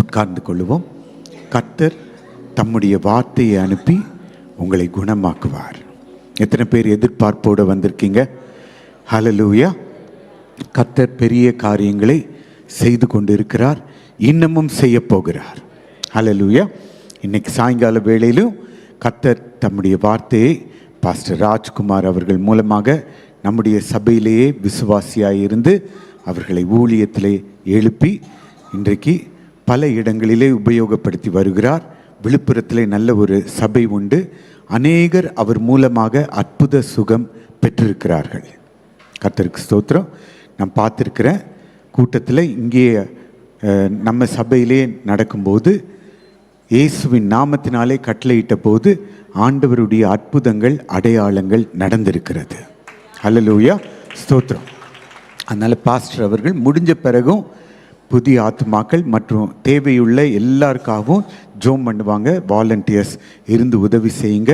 உட்கார்ந்து கொள்ளுவோம். கர்த்தர் தம்முடைய வார்த்தையை அனுப்பி உங்களை குணமாக்குவார். எத்தனை பேர் எதிர்பார்ப்போடு வந்திருக்கீங்க? ஹல்லேலூயா. கர்த்தர் பெரிய காரியங்களை செய்து கொண்டு இருக்கிறார், இன்னமும் செய்ய போகிறார். ஹல்லேலூயா. இன்னைக்கு சாயங்கால வேளையிலும் கர்த்தர் தம்முடைய வார்த்தையை பாஸ்டர் ராஜ்குமார் அவர்கள் மூலமாக நம்முடைய சபையிலேயே விசுவாசியாக இருந்து அவர்களை ஊழியத்திலே எழுப்பி இன்றைக்கு பல இடங்களிலே உபயோகப்படுத்தி வருகிறார். விழுப்புரத்திலே நல்ல ஒரு சபை உண்டு. அநேகர் அவர் மூலமாக அற்புத சுகம் பெற்றிருக்கிறார்கள். கர்த்தருக்கு ஸ்தோத்திரம். நான் பார்த்துருக்கிற கூட்டத்தில் இங்கே நம்ம சபையிலே நடக்கும்போது இயேசுவின் நாமத்தினாலே கட்டளையிட்ட போது ஆண்டவருடைய அற்புதங்கள் அடையாளங்கள் நடந்திருக்கிறது. ஹல்லேலூயா, ஸ்தோத்திரம். அதனால் பாஸ்டர் அவர்கள் முடிஞ்ச பிறகும் புதிய ஆத்மாக்கள் மற்றும் தேவையுள்ள எல்லாருக்காகவும் ஜோம் பண்ணுவாங்க. வாலண்டியர்ஸ் இருந்து உதவி செய்யுங்க.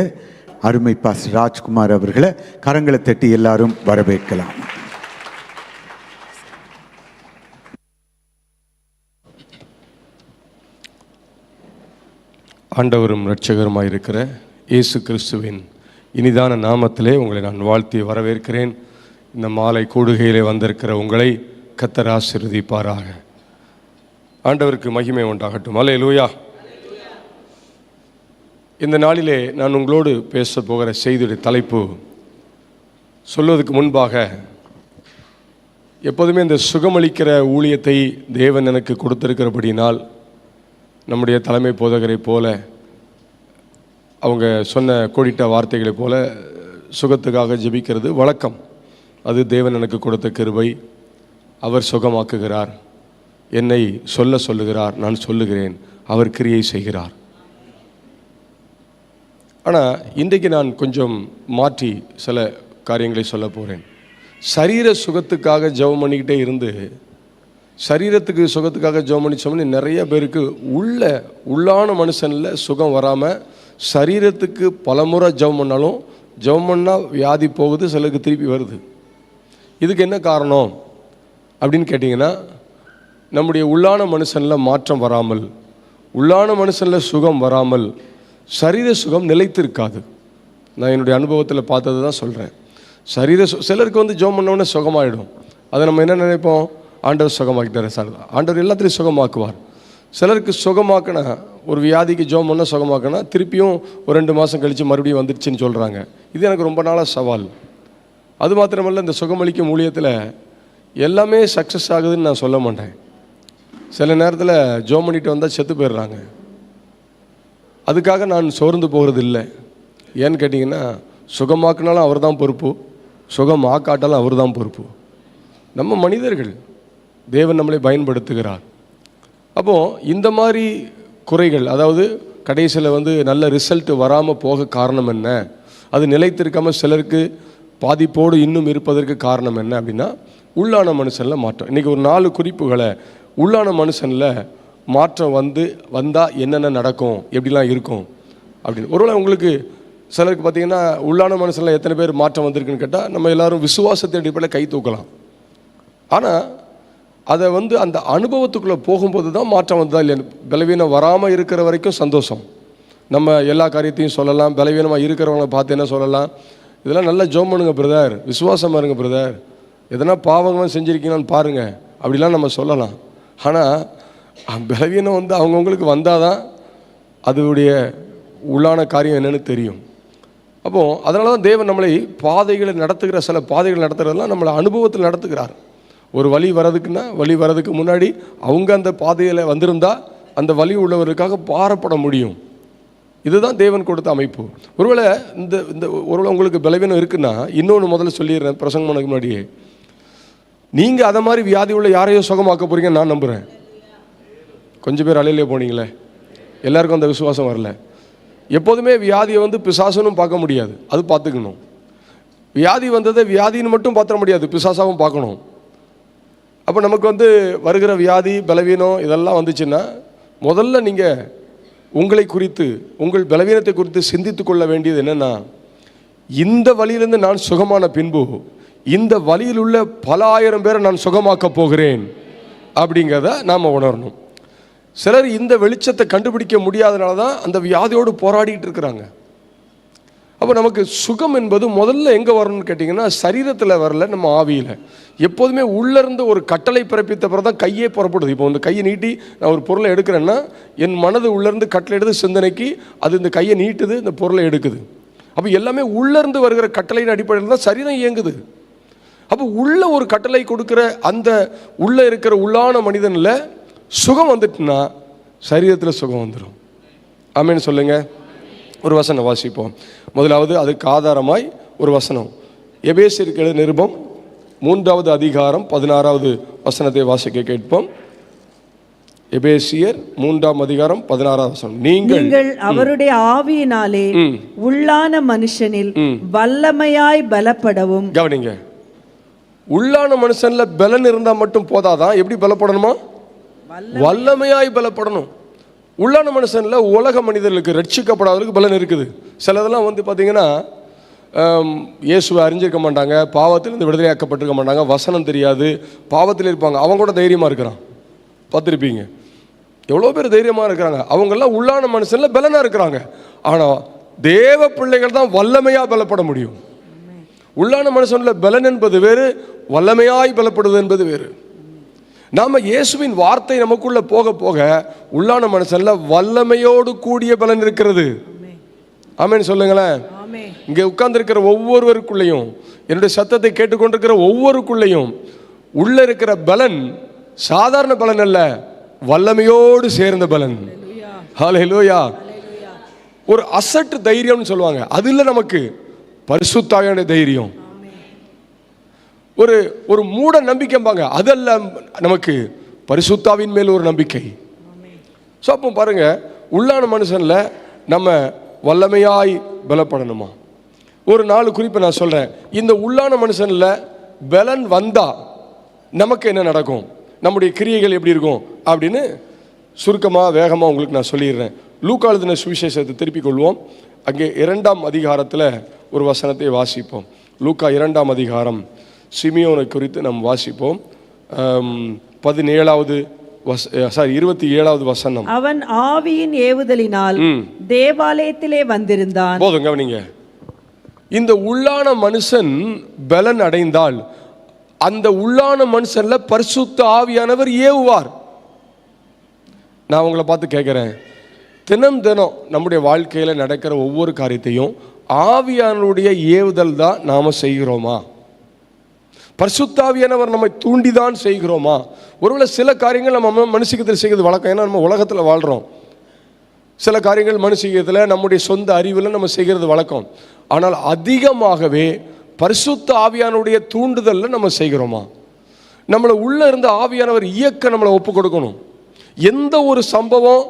அருமை பாஸ்டர் ராஜ்குமார் அவர்களை கரங்களை தட்டி எல்லாரும் வரவேற்கலாம். ஆண்டவரும் இரட்சகருமாய் இருக்கிற இயேசு கிறிஸ்துவின் இனிதான நாமத்திலே உங்களை நான் வாழ்த்தி வரவேற்கிறேன். இந்த மாலை கூடுகையிலே வந்திருக்கிற உங்களை கர்த்தர் ஆசீர்வதிப்பாராக. ஆண்டவருக்கு மகிமை உண்டாகட்டும். அல்லேலூயா. இந்த நாளிலே நான் உங்களோடு பேச போகிற செய்தியுடைய தலைப்பு, சொல்வதற்கு முன்பாக எப்போதுமே இந்த சுகமளிக்கிற ஊழியத்தை தேவன் எனக்கு கொடுத்திருக்கிறபடினால் நம்முடைய தலைமை போதகரை போல அவங்க சொன்ன கோடிட்ட வார்த்தைகளைப் போல சுகத்துக்காக ஜெபிக்கிறது வழக்கம். அது தேவன் எனக்கு கொடுத்த கிருபை. அவர் சுகமாக்குகிறார், என்னை சொல்லுகிறார், நான் சொல்லுகிறேன், அவர் கிரியை செய்கிறார். ஆனால் இன்றைக்கு நான் கொஞ்சம் மாற்றி சில காரியங்களை சொல்ல போகிறேன். சரீர சுகத்துக்காக ஜெபம் பண்ணிக்கிட்டே இருந்து சரீரத்துக்கு சுகத்துக்காக ஜெபம் பண்ணிச்சோம்னு நிறைய பேருக்கு உள்ளான மனுஷனில் சுகம் வராமல் சரீரத்துக்கு பலமுறை ஜெபம் பண்ணாலும் ஜெபம் பண்ணால் வியாதி போகுது, சிலருக்கு திருப்பி வருது. இதுக்கு என்ன காரணம் அப்படின்னு கேட்டிங்கன்னா, நம்முடைய உள்ளான மனுஷனில் மாற்றம் வராமல், உள்ளான மனுஷனில் சுகம் வராமல் சரீர சுகம் நிலைத்திருக்காது. நான் என்னுடைய அனுபவத்தில் பார்த்தது தான் சொல்கிறேன். சிலருக்கு வந்து ஜெபம் பண்ணோன்னே சுகமாயிடும். அதை நம்ம என்ன நினைப்போம், ஆண்டவர் சுகமாக்கிட்டார் சார், ஆண்டவர் எல்லாத்துலேயும் சுகமாக்குவார். சிலருக்கு சுகமாக்கினா, ஒரு வியாதிக்கு ஜெபம் பண்ணால் சுகமாக்கினா திருப்பியும் ஒரு 2 மாதம் கழித்து மறுபடியும் வந்துடுச்சுன்னு சொல்கிறாங்க. இது எனக்கு ரொம்ப நாளாக சவால். அது மாத்திரமல்ல, இந்த சுகமளிக்கும் ஊழியத்தில் எல்லாமே சக்ஸஸ் ஆகுதுன்னு நான் சொல்ல மாட்டேன். சில நேரத்தில் ஜெபம் பண்ணிட்டு வந்தால் செத்து போயிடுறாங்க. அதுக்காக நான் சோர்ந்து போகிறது இல்லை. ஏன்னு கேட்டிங்கன்னா, சுகமாக்கினாலும் அவர் தான் பொறுப்பு, சுகமாக்காட்டாலும் அவர் தான் பொறுப்பு. நம்ம மனிதர்கள், தேவன் நம்மளை பயன்படுத்துகிறார். அப்போது இந்த மாதிரி குறைகள், அதாவது கடைசியில் வந்து நல்ல ரிசல்ட் வராமல் போக காரணம் என்ன, அது நிலைத்திருக்காமல் சிலருக்கு பாதிப்போடு இன்னும் இருப்பதற்கு காரணம் என்ன அப்படின்னா, உள்ளான மனுஷனில் மாற்றம். இன்றைக்கி ஒரு 4 குறிப்புகளை, உள்ளான மனுஷனில் மாற்றம் வந்தால் என்னென்ன நடக்கும், எப்படிலாம் இருக்கும் அப்படின்னு. ஒருவேளை உங்களுக்கு சிலருக்கு பார்த்திங்கன்னா, உள்ளான மனுஷனில் எத்தனை பேர் மாற்றம் வந்திருக்குன்னு கேட்டால், நம்ம எல்லோரும் விசுவாசத்தின் அடிப்படையில் கை தூக்கலாம். ஆனால் அதை வந்து அந்த அனுபவத்துக்குள்ளே போகும்போது தான் மாற்றம் வந்ததா இல்லையா. பலவீனம் வராமல் இருக்கிற வரைக்கும் சந்தோஷம், நம்ம எல்லா காரியத்தையும் சொல்லலாம். பலவீனமாக இருக்கிறவங்கள பார்த்து என்ன சொல்லலாம், இதெல்லாம் நல்லா ஜெபம் பண்ணுங்க பிரதர், விசுவாசமாக இருங்க பிரதர், எதனா பாவங்களும் செஞ்சுருக்கீங்கன்னு பாருங்கள், அப்படிலாம் நம்ம சொல்லலாம். ஆனால் பலவீனம் வந்து அவங்கவுங்களுக்கு வந்தால் தான் அதோடைய உள்ளான காரியம் என்னென்னு தெரியும். அப்போது அதனால தான் தேவன் நம்மளை பாதைகளை நடத்துகிற, சில பாதைகள் நடத்துகிறதெல்லாம் நம்மளை அனுபவத்தில் நடத்துகிறார். ஒரு வழி வர்றதுக்கு முன்னாடி அவங்க அந்த பாதையில் வந்திருந்தால் அந்த வழி உள்ளவருக்காக பாரப்பட முடியும். இதுதான் தேவன் கொடுத்த அமைப்பு. ஒருவேளை ஒருவேளை உங்களுக்கு பலவீனம் இருக்குன்னா, இன்னொன்று முதல்ல சொல்லிடுறேன் பிரசங்கம் பண்ணதுக்கு முன்னாடியே, நீங்கள் அதை மாதிரி வியாதி உள்ள யாரையோ சுகமாக்க போகிறீங்கன்னு நான் நம்புகிறேன். கொஞ்சம் பேர் அலையிலே போனீங்களே, எல்லாருக்கும் அந்த விசுவாசம் வரல. எப்போதுமே வியாதியை வந்து பிசாசுன்னு பார்க்க முடியாது, அது பார்த்துக்கணும். வியாதி வந்ததை வியாதின்னு மட்டும் பார்த்துட முடியாது, பிசாசாவும் பார்க்கணும். அப்போ நமக்கு வந்து வருகிற வியாதி, பலவீனம் இதெல்லாம் வந்துச்சுன்னா, முதல்ல நீங்கள் உங்களை குறித்து, உங்கள் பலவீனத்தை குறித்து சிந்தித்து கொள்ள வேண்டியது என்னென்னா, இந்த வழியிலிருந்து நான் சுகமான பின்பு இந்த வழியில் உள்ள பல ஆயிரம் பேரை நான் சுகமாக்க போகிறேன் அப்படிங்கிறத நாம் உணரணும். சிலர் இந்த வெளிச்சத்தை கண்டுபிடிக்க முடியாதனால தான் அந்த வியாதியோடு போராடிட்டு இருக்கிறாங்க. அப்போ நமக்கு சுகம் என்பது முதல்ல எங்கே வரணும்னு கேட்டிங்கன்னா சரீரத்தில் வரல, நம்ம ஆவியில். எப்போதுமே உள்ளேருந்து ஒரு கட்டளை பிறப்பித்த பிறகு தான் கையே புறப்படுது. இப்போ இந்த கையை நீட்டி நான் ஒரு பொருளை எடுக்கிறேன்னா என் மனது உள்ளேருந்து கட்டளை எடுத்து சிந்தனைக்கு அது இந்த கையை நீட்டுது, இந்த பொருளை எடுக்குது. அப்போ எல்லாமே உள்ளேருந்து வருகிற கட்டளையின் அடிப்படையில் தான் சரீரம் இயங்குது. அப்போ உள்ள ஒரு கட்டளை கொடுக்குற அந்த உள்ளே இருக்கிற உள்ளான மனிதனில் சுகம் வந்துட்டுன்னா சரீரத்தில் சுகம் வந்துடும். ஆமேன்னு சொல்லுங்க. ஒரு வசனம் வாசிப்போம். முதலாவது அதுக்கு ஆதாரமாய் ஒரு வசனம், எபேசியருக்கு எழுதின நிருபம் 3வது அதிகாரம் 16வது வசனத்தை வாசிக்க கேட்போம். எபேசியர் 3ஆம் அதிகாரம் 16வது வசனம். நீங்கள் அவருடைய ஆவியினாலே உள்ளான மனுஷனில் வல்லமையாய் பலப்படவும். கவனிங்க, உள்ளான மனுஷன்ல பலன் இருந்தா மட்டும் போதாதான், எப்படி பலப்படணுமா? வல்லமையாய் பலப்படணும். உள்ளான மனுஷன்ல உலக மனிதர்களுக்கு ரட்சிக்கப்படாதவர்களுக்கு பலன் இருக்குது. சிலதெல்லாம் வந்து பார்த்தீங்கன்னா இயேசுவை அறிஞ்சிருக்க மாட்டாங்க, பாவத்திலிருந்து விடுதலையாக்கப்பட்டிருக்க மாட்டாங்க, வசனம் தெரியாது, பாவத்தில் இருப்பாங்க. அவங்க கூட தைரியமாக இருக்கிறான், பார்த்துருப்பீங்க. எவ்வளோ பேர் தைரியமாக இருக்கிறாங்க. அவங்கெல்லாம் உள்ளான மனுஷன்ல பலனாக இருக்கிறாங்க. ஆனால் தேவ பிள்ளைகள் தான் வல்லமையாக பலப்பட முடியும். உள்ளான மனுஷன்ல பலன் என்பது வேறு, வல்லமையாய் பலப்படுவது என்பது வேறு. நாம இயேசுவின் வார்த்தை நமக்குள்ள போக போக உள்ளான மனுஷன்ல வல்லமையோடு கூடிய பலன் இருக்கிறது. ஆமென் சொல்லுங்களேன். இங்கே உட்கார்ந்து இருக்கிற ஒவ்வொருவருக்குள்ளேயும், என்னுடைய சத்தத்தை கேட்டுக்கொண்டிருக்கிற ஒவ்வொருக்குள்ளேயும் உள்ள இருக்கிற பலன் சாதாரண பலன் அல்ல, வல்லமையோடு சேர்ந்த பலன். ஹல்லேலூயா. ஒரு அசட்டு தைரியம்னு சொல்லுவாங்க, அது இல்லை நமக்கு. பரிசுத்தாவியான தைரியம். ஒரு ஒரு மூட நம்பிக்கைம்பாங்க, அதல்ல நமக்கு பரிசுத்தாவின் மேல் ஒரு நம்பிக்கை. ஸோ அப்போ பாருங்க, உள்ளான மனுஷன்ல நம்ம வல்லமையாய் பலப்படணுமா? ஒரு 4 குறிப்பை நான் சொல்றேன். இந்த உள்ளான மனுஷன்ல பலன் வந்தா நமக்கு என்ன நடக்கும், நம்முடைய கிரியைகள் எப்படி இருக்கும் அப்படின்னு சுருக்கமாக வேகமாக உங்களுக்கு நான் சொல்லிடுறேன். லூக்கா எழுதின சுவிசேஷத்தை திருப்பிக் கொள்வோம். அங்கே 2ஆம் அதிகாரத்தில் ஒரு வசனத்தை வாசிப்போம். லூக்கா 2ஆம் அதிகாரம் சிமியோனை குறித்து நாம் வாசிப்போம். 27வது வசனம். அவன் ஆவியின் ஏவுதலினால் தேவாலயத்திலே வந்திருந்தான். போதும் கவனிங்க. இந்த உள்ளான மனுஷன் பலன் அடைந்தால் அந்த உள்ளான மனுஷன்ல பரிசுத்த ஆவியானவர் ஏவுவார். நான் உங்களை பார்த்து கேட்குறேன், தினம் நம்முடைய வாழ்க்கையில் நடக்கிற ஒவ்வொரு காரியத்தையும் ஆவியானவருடைய ஏவுதல் தான் நாம் செய்கிறோமா? பரிசுத்தாவியானவர் நம்மை தூண்டிதான் செய்கிறோமா? ஒருவேளை சில காரியங்கள் நம்ம மனுஷிகத்தில் செய்கிறது வழக்கம். ஏன்னா நம்ம உலகத்தில் வாழ்கிறோம். சில காரியங்கள் மனுஷிகத்தில் நம்முடைய சொந்த அறிவில் நம்ம செய்கிறது வழக்கம். ஆனால் அதிகமாகவே பரிசுத்த ஆவியானுடைய தூண்டுதலில் நம்ம செய்கிறோமா? நம்மளை உள்ளே இருந்த ஆவியானவர் இயக்க நம்மளை ஒப்பு கொடுக்கணும். எந்த ஒரு சம்பவம்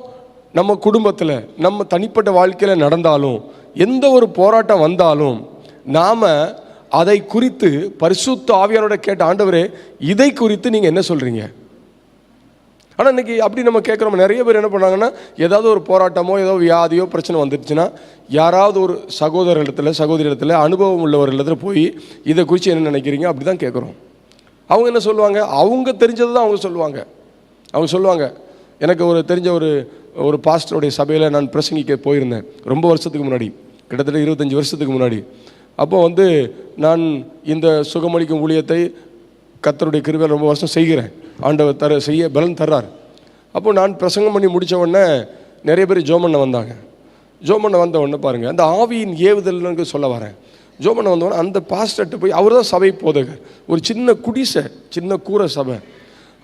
நம்ம குடும்பத்தில் நம்ம தனிப்பட்ட வாழ்க்கையில் நடந்தாலும், எந்த ஒரு போராட்டம் வந்தாலும், நாம் அதை குறித்து பரிசுத்த ஆவியானோட கேட்ட, ஆண்டவரே இதை குறித்து நீங்கள் என்ன சொல்கிறீங்க? ஆனால் இன்றைக்கி அப்படி நம்ம கேட்குறோம். நிறைய பேர் என்ன பண்ணாங்கன்னா, ஏதாவது ஒரு போராட்டமோ ஏதோ வியாதியோ பிரச்சனை வந்துடுச்சுன்னா யாராவது ஒரு சகோதரி இடத்துல அனுபவம் உள்ளவர்களிடத்துல போய் இதை குறித்து என்ன நினைக்கிறீங்க அப்படி தான் கேட்குறோம். அவங்க என்ன சொல்லுவாங்க? அவங்க தெரிஞ்சது தான் அவங்க சொல்லுவாங்க. எனக்கு ஒரு தெரிஞ்ச ஒரு பாஸ்டருடைய சபையில் நான் பிரசங்கிக்க போயிருந்தேன் ரொம்ப வருஷத்துக்கு முன்னாடி, கிட்டத்தட்ட 25 வருஷத்துக்கு முன்னாடி. அப்போ வந்து நான் இந்த சுகமளிக்கும் ஊழியத்தை கர்த்தருடைய கிருபையில் ரொம்ப வருஷம் செய்கிறேன். ஆண்டவர் செய்ய பலன் தர்றார். அப்போ நான் பிரசங்கம் பண்ணி முடித்த உடனே நிறைய பேர் ஜோம் பண்ண வந்தாங்க. ஜோம் பண்ண வந்த உடனே பாருங்கள், அந்த ஆவியின் ஏவுதல்னு சொல்ல வரேன். ஜோம் பண்ண வந்தவொடனே அந்த பாஸ்டர்கிட்ட போய், அவர் தான் சபை போதகர், ஒரு சின்ன கூரை சபை.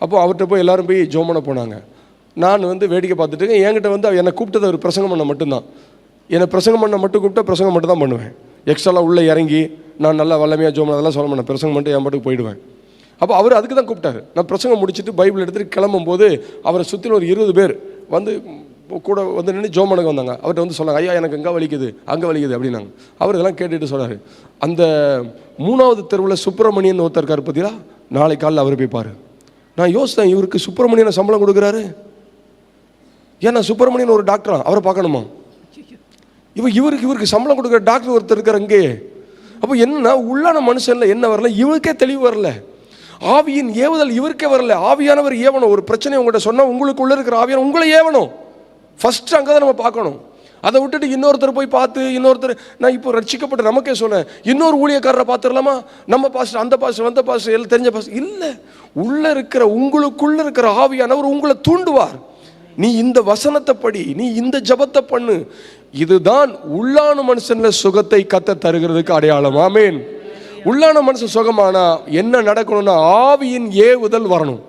அப்போ அவர்கிட்ட போய் எல்லோரும் போய் ஜோம் பண்ண போனாங்க. நான் வந்து வேடிக்கை பார்த்துட்டு, என்கிட்ட வந்து என்னை கூப்பிட்டது ஒரு பிரசங்கம் பண்ண மட்டும்தான். என்னை பிரசங்கம் பண்ண மட்டும் கூப்பிட்டா பிரசங்கம் மட்டும் தான் பண்ணுவேன். எக்ஸ்ட்ராலாம் உள்ளே இறங்கி நான் நல்லா வல்லமையாக ஜோம் அதெல்லாம் சொல்ல மாட்டேன். பிரசங்கம் மட்டும் என் பாட்டுக்கு போயிடுவேன். அப்போ அவர் அதுக்கு தான் கூப்பிட்டாரு. நான் பிரசங்கம் முடிச்சுட்டு பைபிள் எடுத்துகிட்டு கிளம்பும்போது அவரை சுற்றிலும் ஒரு 20 பேர் வந்து கூட வந்து நின்று ஜோம் பண்ண வந்தாங்க. அவர்கிட்ட வந்து சொன்னாங்க, ஐயா எனக்கு அங்கே வலிக்குது அப்படின்னாங்க. அவர் இதெல்லாம் கேட்டுட்டு சொன்னார், அந்த 3வது தெருவில் சுப்பிரமணியன் ஒருத்தர் இருக்கார் பார்த்தீங்களா, நாளை காலையில் அவர் போய் பாரு. நான் யோசித்தேன், இவருக்கு சுப்பிரமணியனை சம்பளம் கொடுக்குறாரு, ஏன்னா சுப்பிரமணியன் ஒரு டாக்டரா, அவரை பார்க்கணுமா? இவருக்கு சம்பளம் கொடுக்குற டாக்டர் ஒருத்தர் இருக்கார் அங்கே. அப்போ என்ன உள்ளான மனுஷன்ல என்ன வரல, இவருக்கே தெளிவு வரல. ஆவியின் ஏவுதல் இவருக்கே வரல, ஆவியானவர் ஏவணும். ஒரு பிரச்சனை உங்கள்கிட்ட சொன்னால் உங்களுக்குள்ள இருக்கிற ஆவியான உங்களை ஏவணும். ஃபர்ஸ்ட் அங்கே தான் நம்ம பார்க்கணும். அதை விட்டுட்டு இன்னொருத்தர் போய் பார்த்து இன்னொருத்தர், நான் இப்போ ரட்சிக்கப்பட்ட நமக்கே சொன்னேன், இன்னொரு ஊழியக்காரரை பார்த்துடலாமா, நம்ம பாஸ்டர் அந்த பாஸ்டர் வந்த பாஸ்டர் எல்லாம் தெரிஞ்ச பாஸ்டர் இல்லை. உள்ள இருக்கிற உங்களுக்குள்ள இருக்கிற ஆவியானவர் உங்களை தூண்டுவார். நீ இந்த வசனத்தை படி, நீ இந்த ஜபத்தை பண்ணு. இதுதான் உள்ளான மனுஷன்ல சுகத்தை கத்த தருகிறதுக்கு அடையாளம். ஆமேன். உள்ளான மனுஷன் சுகமானா என்ன நடக்கணும்னா ஆவியின் ஏவுதல் வரணும்.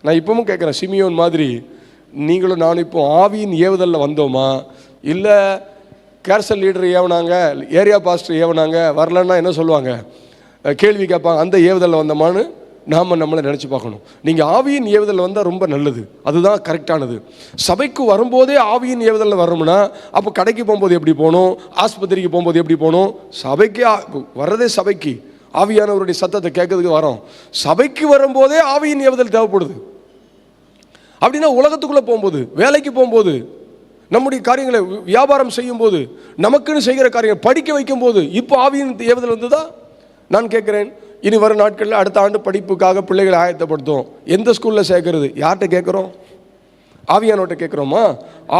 நான் இப்பவும் கேட்குறேன், சிமியோன் மாதிரி நீங்களும் நானும் இப்போ ஆவியின் ஏவுதலில் வந்தோமா, இல்லை கேர்சல் லீடர் ஏவனாங்க, ஏரியா பாஸ்டர் ஏவனாங்க, வரலன்னா என்ன சொல்லுவாங்க, கேள்வி கேட்பாங்க, அந்த ஏவுதலில் வந்தோமான்னு நாம் நம்மளை நினச்சி பார்க்கணும். நீங்கள் ஆவியின் ஏவுதல் வந்தால் ரொம்ப நல்லது, அதுதான் கரெக்டானது. சபைக்கு வரும்போதே ஆவியின் ஏவுதலில் வரணும்னா அப்போ கடைக்கு போகும்போது எப்படி போகணும், ஆஸ்பத்திரிக்கு போகும்போது எப்படி போகணும், சபைக்கு வர்றதே சபைக்கு ஆவியானவருடைய சத்தத்தை கேட்கறதுக்கு வரோம். சபைக்கு வரும்போதே ஆவியின் ஏவுதல் தேவைப்படுது. அப்படின்னா உலகத்துக்குள்ளே போகும்போது, வேலைக்கு போகும்போது, நம்முடைய காரியங்களை வியாபாரம் செய்யும் போது, நமக்குன்னு செய்கிற காரியங்கள் படிக்க வைக்கும் போது இப்போ ஆவியின் ஏவுதல் வந்ததா? நான் கேட்குறேன், இனி வரும் நாட்களில் அடுத்த ஆண்டு படிப்புக்காக பிள்ளைகளை ஆயத்தப்படுத்தும். எந்த ஸ்கூலில் சேர்க்கறது? யார்கிட்ட கேட்குறோம்? ஆவியானவர்கிட்ட கேட்குறோமா?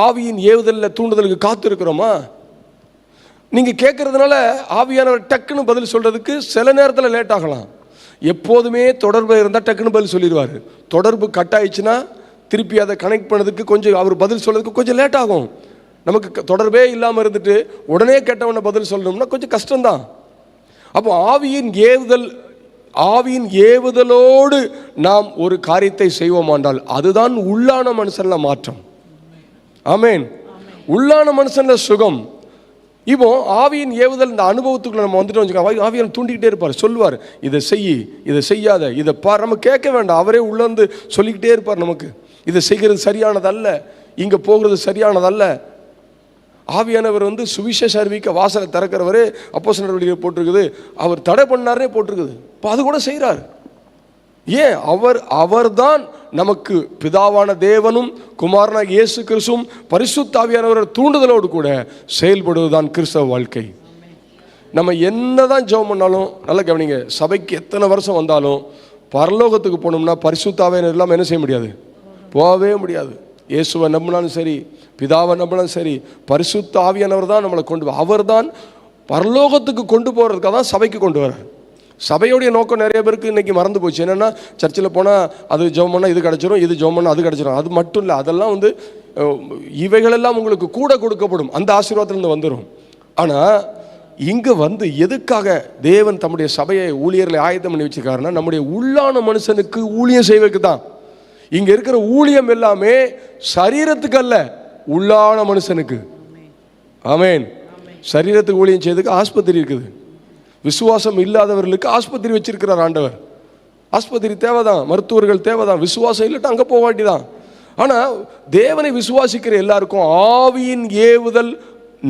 ஆவியின் ஏவுதலில் தூண்டுதலுக்கு காத்து இருக்கிறோமா? நீங்கள் கேட்குறதுனால ஆவியானவர் டக்குன்னு பதில் சொல்கிறதுக்கு சில நேரத்தில் லேட் ஆகலாம். எப்போதுமே தொடர்பு இருந்தால் டக்குன்னு பதில் சொல்லிடுவார். தொடர்பு கட் ஆயிடுச்சுன்னா திருப்பி அதை கனெக்ட் பண்ணதுக்கு கொஞ்சம் அவர் பதில் சொல்கிறதுக்கு கொஞ்சம் லேட் ஆகும். நமக்கு தொடர்பே இல்லாமல் இருந்துட்டு உடனே கேட்டவன பதில் சொல்லணும்னா கொஞ்சம் கஷ்டம்தான். அப்போ ஆவியின் ஏவுதலோடு நாம் ஒரு காரியத்தை செய்வோமாண்டால் அதுதான் உள்ளான மனுஷன்ல மாற்றம். ஆமேன். உள்ளான மனுஷன்ல சுகம். இப்போ ஆவியின் ஏவுதல் இந்த அனுபவத்துக்குள்ள நம்ம வந்துட்டு வச்சுக்கோங்க, ஆவியானவர் தூண்டிக்கிட்டே இருப்பார், சொல்லுவார், இதை செய், இதை செய்யாத, இதை பார். நம்ம கேட்க வேண்டாம், அவரே உள்ளேருந்து சொல்லிக்கிட்டே இருப்பார் நமக்கு. இதை செய்கிறது சரியானதல்ல, இங்கே போகிறது சரியானதல்ல. ஆவியானவர் சுவிசேஷ அறிவிக்க வாசலை திறக்கிறவரே அப்போஸ்தலர் நடவடிக்கையில் போட்டிருக்குது, அவர் தடை பண்ணாரே போட்டிருக்குது. இப்போ அது கூட செய்கிறார். ஏன்? அவர்தான் நமக்கு பிதாவான தேவனும் குமாரனாக இயேசு கிறிஸ்துவும் பரிசுத்த ஆவியானவர் தூண்டுதலோடு கூட செயல்படுவதுதான் கிறிஸ்தவ வாழ்க்கை. நம்ம என்னதான் ஜெபம் பண்ணாலும், நல்லா கவனிங்க, சபைக்கு எத்தனை வருஷம் வந்தாலும் பரலோகத்துக்கு போனோம்னா பரிசுத்த ஆவியானவர் இல்லாமல் என்ன செய்ய முடியாது? போகவே முடியாது. இயேசுவை நம்பினாலும் சரி, பிதாவை நம்பினாலும் சரி, பரிசுத்த ஆவியானவர் தான் நம்மளை அவர் தான் பரலோகத்துக்கு கொண்டு போகிறதுக்காக தான் சபைக்கு கொண்டு வர்றார். சபையோடைய நோக்கம் நிறைய பேருக்கு இன்றைக்கி மறந்து போச்சு. என்னென்னா, சர்ச்சில் போனால் அது ஜெபம் பண்ணால் இது கிடச்சிரும், இது ஜெபம் பண்ணால் அது கிடச்சிரும். அது மட்டும் இல்லை, அதெல்லாம் இவைகளெல்லாம் உங்களுக்கு கூட கொடுக்கப்படும், அந்த ஆசீர்வாதத்திலிருந்து வந்துடும். ஆனால் இங்கே எதுக்காக தேவன் தம்முடைய சபையை ஊழியர்களை ஆயத்தம் பண்ணி வச்சுருக்காருன்னா, நம்முடைய உள்ளான மனுஷனுக்கு ஊழியம் செய்வதற்கு தான். இங்கே இருக்கிற ஊழியம் எல்லாமே சரீரத்துக்கு அல்ல, உள்ளான மனுஷனுக்கு. ஆமேன். சரீரத்துக்கு ஊழியம் செய்யறதுக்கு ஆஸ்பத்திரி இருக்குது. விசுவாசம் இல்லாதவர்களுக்கு ஆஸ்பத்திரி வச்சிருக்கிறார் ஆண்டவர். ஆஸ்பத்திரி தேவைதான், மருத்துவர்கள் தேவைதான். விசுவாசம் இல்லட்டா அங்கே போக வேண்டிதான். ஆனால் தேவனை விசுவாசிக்கிற எல்லாருக்கும் ஆவியின் ஏவுதல்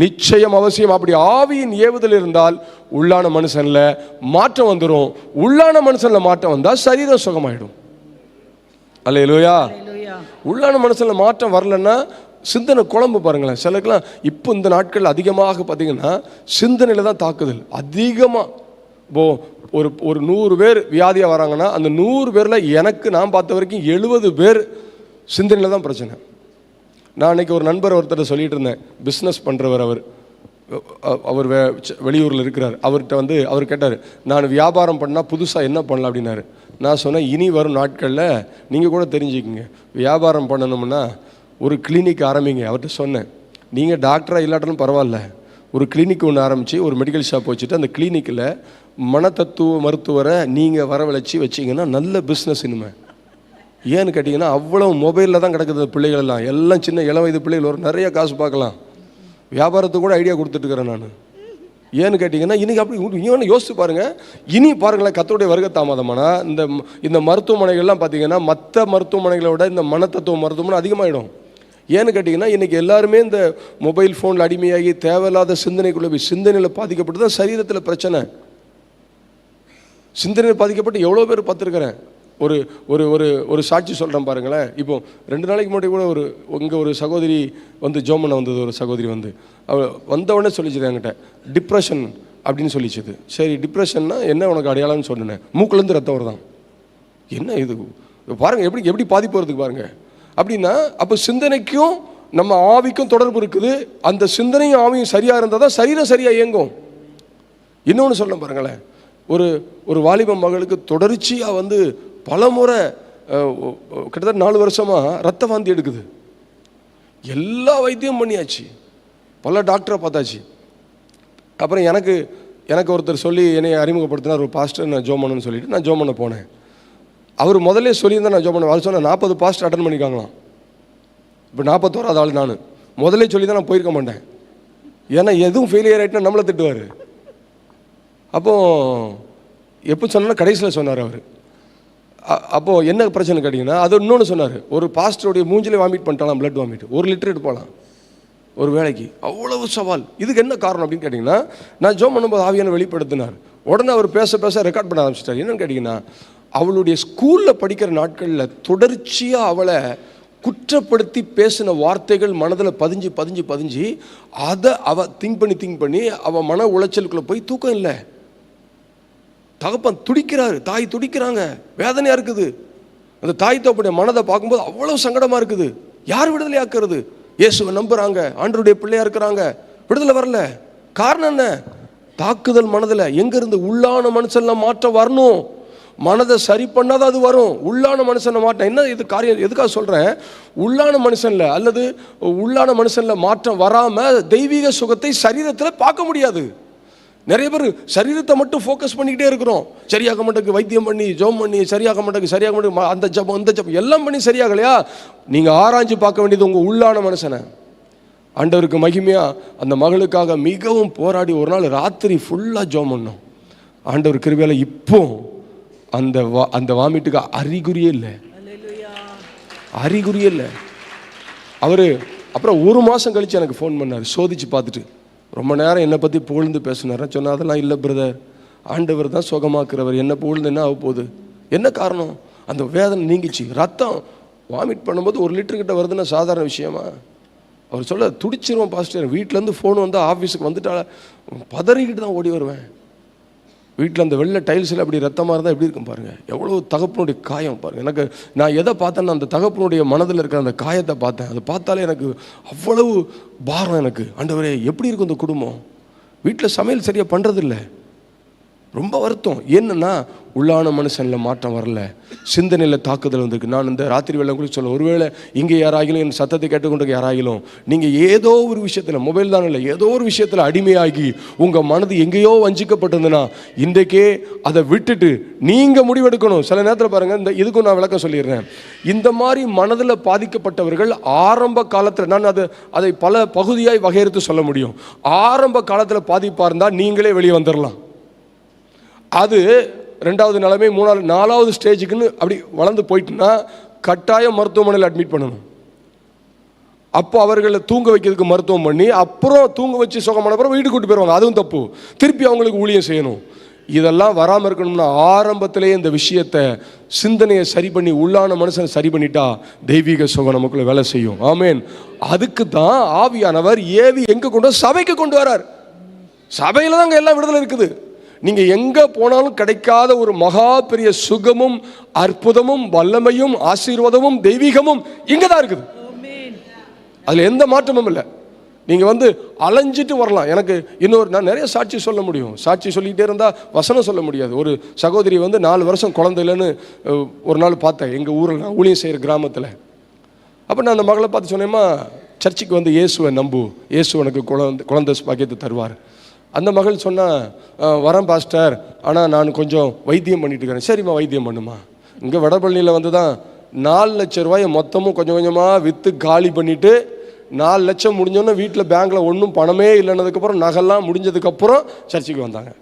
நிச்சயம் அவசியம். அப்படி ஆவியின் ஏவுதல் இருந்தால் உள்ளான மனுஷன்ல மாற்றம் வந்துடும். உள்ளான மனுஷன்ல மாற்றம் வந்தால் சரீரம் சுகமாயிடும். அல்லேலூயா. உள்ளான மனுஷன்ல மாற்றம் வரலன்னா சிந்தனை குழம்பு பாருங்களேன். சிலருக்குலாம் இப்போ இந்த நாட்கள் அதிகமாக பார்த்தீங்கன்னா சிந்தனையில் தான் தாக்குதல் அதிகமாக. ஒரு 100 பேர் வியாதியாக வராங்கன்னா அந்த 100 பேரில் எனக்கு நான் பார்த்த வரைக்கும் 70 பேர் சிந்தனையில் தான் பிரச்சனை. நான் அன்றைக்கி ஒரு நண்பர் ஒருத்தர் சொல்லிட்டு இருந்தேன், பிஸ்னஸ் பண்ணுறவர். அவர் வெளியூரில் இருக்கிறார். அவர்கிட்ட அவர் கேட்டார், நான் வியாபாரம் பண்ணால் புதுசாக என்ன பண்ணலாம் அப்படின்னாரு. நான் சொன்னேன், இனி வரும் நாட்களில் நீங்கள் கூட தெரிஞ்சுக்கிங்க, வியாபாரம் பண்ணணும்னா ஒரு கிளினிக் ஆரம்பிங்க. அவர்கிட்ட சொன்னேன், நீங்கள் டாக்டராக இல்லாட்டாலும் பரவாயில்ல, ஒரு கிளினிக் ஒன்று ஆரம்பித்து ஒரு மெடிக்கல் ஷாப் வச்சுட்டு அந்த கிளினிக்கில் மனத்தத்துவ மருத்துவரை நீங்கள் வரவழைச்சி வச்சிங்கன்னா நல்ல பிஸ்னஸ் இனிமே. ஏன்னு கேட்டிங்கன்னா அவ்வளோ மொபைலில் தான் கிடக்குது பிள்ளைகள் எல்லாம் சின்ன இளம் வயது பிள்ளைகள் நிறைய காசு பார்க்கலாம். வியாபாரத்துக்கு கூட ஐடியா கொடுத்துட்டுருக்கிறேன் நான். ஏன்னு கேட்டிங்கன்னா இன்றைக்கி அப்படி இன்னொன்று யோசிச்சு பாருங்கள். இனி பாருங்களேன், கர்த்தருடைய வருகை தாமதமானா இந்த மருத்துவமனைகள்லாம் பார்த்தீங்கன்னா மற்ற மருத்துவமனைகளை விட இந்த மனத்தத்துவ மருத்துவமனை அதிகமாகிடும். ஏன்னு கேட்டிங்கன்னா இன்றைக்கி எல்லாருமே இந்த மொபைல் ஃபோனில் அடிமையாகி தேவையில்லாத சிந்தனைக்குள்ளே போய் சிந்தனையில் பாதிக்கப்பட்டு தான் சரீரத்தில் பிரச்சனை. சிந்தனையில் பாதிக்கப்பட்டு எவ்வளோ பேர் பார்த்துருக்கிறேன். ஒரு ஒரு ஒரு ஒரு சாட்சி சொல்கிறேன் பாருங்களேன். இப்போ 2 நாளைக்கு முன்னாடி கூட இங்கே ஒரு சகோதரி ஜோமனை வந்தது. ஒரு சகோதரி அவள் வந்தவுடனே சொல்லிச்சு என்கிட்ட, டிப்ரெஷன் அப்படின்னு சொல்லிச்சுது. சரி, டிப்ரெஷன்னா என்ன உனக்கு அடையாளம்னு சொன்னேன். மூக்குலேருந்து ரத்தம் வருதான். என்ன இது பாருங்கள் எப்படி எப்படி பாதிப்பு வருதுக்கு பாருங்கள். அப்படின்னா அப்போ சிந்தனைக்கும் நம்ம ஆவிக்கும் தொடர்பு இருக்குது. அந்த சிந்தனையும் ஆவியும் சரியாக இருந்தால் தான் சரீரம் சரியாக இயங்கும். இன்னொன்று சொல்ல பாருங்களேன், ஒரு வாலிப மகளுக்கு தொடர்ச்சியாக பல முறை கிட்டத்தட்ட 4 வருஷமாக ரத்த வாந்தி எடுக்குது. எல்லா வைத்தியம் பண்ணியாச்சு, பல டாக்டரை பார்த்தாச்சு. அப்புறம் எனக்கு ஒருத்தர் சொல்லி என்னை அறிமுகப்படுத்தினார், ஒரு பாஸ்டர், நான் ஜோம் பண்ணணும்னு சொல்லிட்டு நான் ஜோம் பண்ண போனேன். அவர் முதல்ல சொல்லியிருந்தேன் நான் ஜோம் பண்ண. அது சொன்ன 40 பாஸ்டர் அட்டன் பண்ணிக்காங்களாம். இப்போ 41வது ஆள் நான். முதல்ல சொல்லி தான் நான் போயிருக்க மாட்டேன். ஏன்னா எதுவும் ஃபெயிலியர் ஆகிட்டுனா நம்மளை திட்டுவார். அப்போது எப்போ சொன்னாலும் கடைசியில் சொன்னார் அவர். அப்போது என்ன பிரச்சனை கேட்டிங்கன்னா, அது இன்னொன்று சொன்னார். ஒரு பாஸ்டருடைய மூஞ்சிலே வாமிட் பண்ணிட்டாலாம், பிளட் வாமிட் 1 லிட்டர் எடுப்பாலாம் ஒரு வேளைக்கு. அவ்வளவு சவால். இதுக்கு என்ன காரணம் அப்படின்னு கேட்டிங்கன்னா, நான் ஜோம் பண்ணும்போது ஆவியான வெளிப்படுத்தினார். உடனே அவர் பேச பேச ரெக்கார்ட் பண்ண ஆரம்பிச்சிட்டார். என்னன்னு கேட்டிங்கன்னா, அவளுடைய ஸ்கூலில் படிக்கிற நாட்களில் தொடர்ச்சியாக அவளை குற்றப்படுத்தி பேசின வார்த்தைகள் மனதில் பதிஞ்சு அதை அவள் திங்க் பண்ணி அவள் மன உளைச்சலுக்குள்ளே போய் தூக்கம் இல்லை. தகப்பன் துடிக்கிறாரு, தாய் துடிக்கிறாங்க, வேதனையாக இருக்குது. அந்த தாய் தகப்பனுடைய மனதை பார்க்கும்போது அவ்வளோ சங்கடமாக இருக்குது. யார் விடுதலை ஆக்குறது? இயேசுவை நம்புகிறாங்க, ஆண்டவருடைய பிள்ளையாக இருக்கிறாங்க, விடுதலை வரல. காரணம் என்ன? தாக்குதல் மனதில். எங்கேருந்து? உள்ளான மனுஷன்லாம் மாற்றம் வரணும். மனதை சரி பண்ணாதான் அது வரும். உள்ளான மனுஷனை மாற்றம் என்ன இது காரியம்? எதுக்காக சொல்கிறேன்? உள்ளான மனுஷனில் அல்லது உள்ளான மனுஷனில் மாற்றம் வராமல் தெய்வீக சுகத்தை சரீரத்தில் பார்க்க முடியாது. நிறைய பேர் சரீரத்தை மட்டும் ஃபோக்கஸ் பண்ணிக்கிட்டே இருக்கிறோம். சரியாக மாட்டேங்குது, வைத்தியம் பண்ணி ஜோம் பண்ணி சரியாக மாட்டேங்குது, அந்த ஜபம் இந்த ஜபம் எல்லாம் பண்ணி சரியாகலையா? நீங்கள் ஆராய்ஞ்சு பார்க்க வேண்டியது உங்கள் உள்ளான மனுஷனை. ஆண்டவருக்கு மகிமையாக அந்த மகளுக்காக மிகவும் போராடி ஒரு நாள் ராத்திரி ஃபுல்லாக ஜோம் பண்ணோம். ஆண்டவர் கிருபையால இப்போ அந்த வாமிட்டுக்கு அறிகுறியே இல்லை. அவர் அப்புறம் 1 மாதம் கழித்து எனக்கு ஃபோன் பண்ணார், சோதிச்சு பார்த்துட்டு ரொம்ப நேரம் என்னை பற்றி புகழ்ந்து பேசினார். சொன்னால் அதெல்லாம் இல்லை பிரதர், ஆண்டவர் தான் சுகமாக்குறவர், என்ன புகழ்ந்து என்ன ஆக போகுது? என்ன காரணம்? அந்த வேதனை நீங்கிச்சு. ரத்தம் வாமிட் பண்ணும்போது 1 லிட்டர் கிட்ட வருதுன்னா சாதாரண விஷயமா? அவர் சொல்ல துடிச்சிருவோம் பாஸ்டர். வீட்டிலேருந்து ஃபோன் வந்தால் ஆஃபீஸுக்கு வந்துட்டா பதறிக்கிட்டு தான் ஓடி வருவேன். வீட்டில் அந்த வெள்ளை டைல்ஸில் அப்படி ரத்தமாக இருந்தால் எப்படி இருக்கும் பாருங்கள். எவ்வளோ தகப்பனுடைய காயம் பாருங்கள். எனக்கு நான் எதை பார்த்தேன்னா அந்த தகப்பனுடைய மனதில் இருக்கிற அந்த காயத்தை பார்த்தேன். அதை பார்த்தாலே எனக்கு அவ்வளவு பாரம். எனக்கு ஆண்டவரே எப்படி இருக்கும் இந்த குடும்பம்? வீட்டில் சமையல் சரியாக பண்ணுறதில்ல, ரொம்ப வருத்தம். என்னன்னா உள்ளான மனுஷனில் மாற்றம் வரல, சிந்தனையில் தாக்குதல் வந்திருக்கு. நான் இந்த ராத்திரி வேலை கூட சொல்ல, ஒருவேளை இங்கே யாராகிலும் என் சத்தத்தை கேட்டுக்கொண்டு யாராகிலும் நீங்கள் ஏதோ ஒரு விஷயத்தில், மொபைல் தான் இல்லை, ஏதோ ஒரு விஷயத்தில் அடிமையாகி உங்கள் மனது எங்கேயோ வஞ்சிக்கப்பட்டிருந்ததுன்னா இன்றைக்கே அதை விட்டுட்டு நீங்கள் முடிவெடுக்கணும். சில நேரத்தில் பாருங்கள், இந்த இதுக்கும் நான் விளக்கம் சொல்லிடுறேன். இந்த மாதிரி மனதில் பாதிக்கப்பட்டவர்கள் ஆரம்ப காலத்தில், நான் அதை பல பகுதியாய் வகையறுத்து சொல்ல முடியும். ஆரம்ப காலத்தில் பாதிப்பாக இருந்தால் நீங்களே வெளியே வந்துடலாம். அது 2வது நிலைமை, 3வது 4வது ஸ்டேஜுக்குன்னு அப்படி வளர்ந்து போயிட்டுன்னா கட்டாயம் மருத்துவமனையில் அட்மிட் பண்ணணும். அப்போ அவர்களை தூங்க வைக்கிறதுக்கு மருத்துவம் பண்ணி அப்புறம் தூங்க வச்சு சுகமான அப்புறம் வீட்டுக்கு கூட்டு போயிடுவாங்க. அதுவும் தப்பு. திருப்பி அவங்களுக்கு ஊழியம் செய்யணும். இதெல்லாம் வராமல் இருக்கணும்னா ஆரம்பத்திலே இந்த விஷயத்தை, சிந்தனையை சரி பண்ணி உள்ளான மனுஷனை சரி பண்ணிட்டா தெய்வீக சுகம் நமக்குள்ள வேலை செய்யும். ஆமேன். அதுக்கு தான் ஆவியானவர் ஏவி எங்கே கொண்டு சபைக்கு கொண்டு வரார். சபையில் தாங்க எல்லாம் விடுதலை இருக்குது. நீங்கள் எங்கே போனாலும் கிடைக்காத ஒரு மகா பெரிய சுகமும் அற்புதமும் வல்லமையும் ஆசீர்வாதமும் தெய்வீகமும் இங்கே தான் இருக்குது. அதில் எந்த மாற்றமும் இல்லை. நீங்கள் அலைஞ்சிட்டு வரலாம். எனக்கு நான் நிறைய சாட்சி சொல்ல முடியும். சாட்சி சொல்லிகிட்டே இருந்தால் வசனம் சொல்ல முடியாது. ஒரு சகோதரி 4 வருஷம் குழந்தை இல்லைன்னு ஒரு நாள் பார்த்தேன் எங்கள் ஊரில், நான் ஊழியம் செய்கிற கிராமத்தில். அப்போ நான் அந்த மகளை பார்த்து சொன்னேம்மா, சர்ச்சுக்கு இயேசுவை நம்பு, இயேசு உனக்கு குழந்தை பாக்கியத்தை தருவார். அந்த மகள் சொன்னால், வரேன் பாஸ்டர், ஆனால் நான் கொஞ்சம் வைத்தியம் பண்ணிட்டு இருக்கிறேன். சரிம்மா வைத்தியம் பண்ணுமா. இங்கே வடபழனியில் தான் 4 லட்சம் ரூபாயை மொத்தமும் கொஞ்சம் கொஞ்சமாக விற்று காலி பண்ணிவிட்டு 4 லட்சம் முடிஞ்சோன்னா வீட்டில் பேங்க்கில் ஒன்றும் பணமே இல்லைன்னதுக்கப்புறம் நகைலாம் முடிஞ்சதுக்கப்புறம் சர்ச்சுக்கு வந்தாங்க.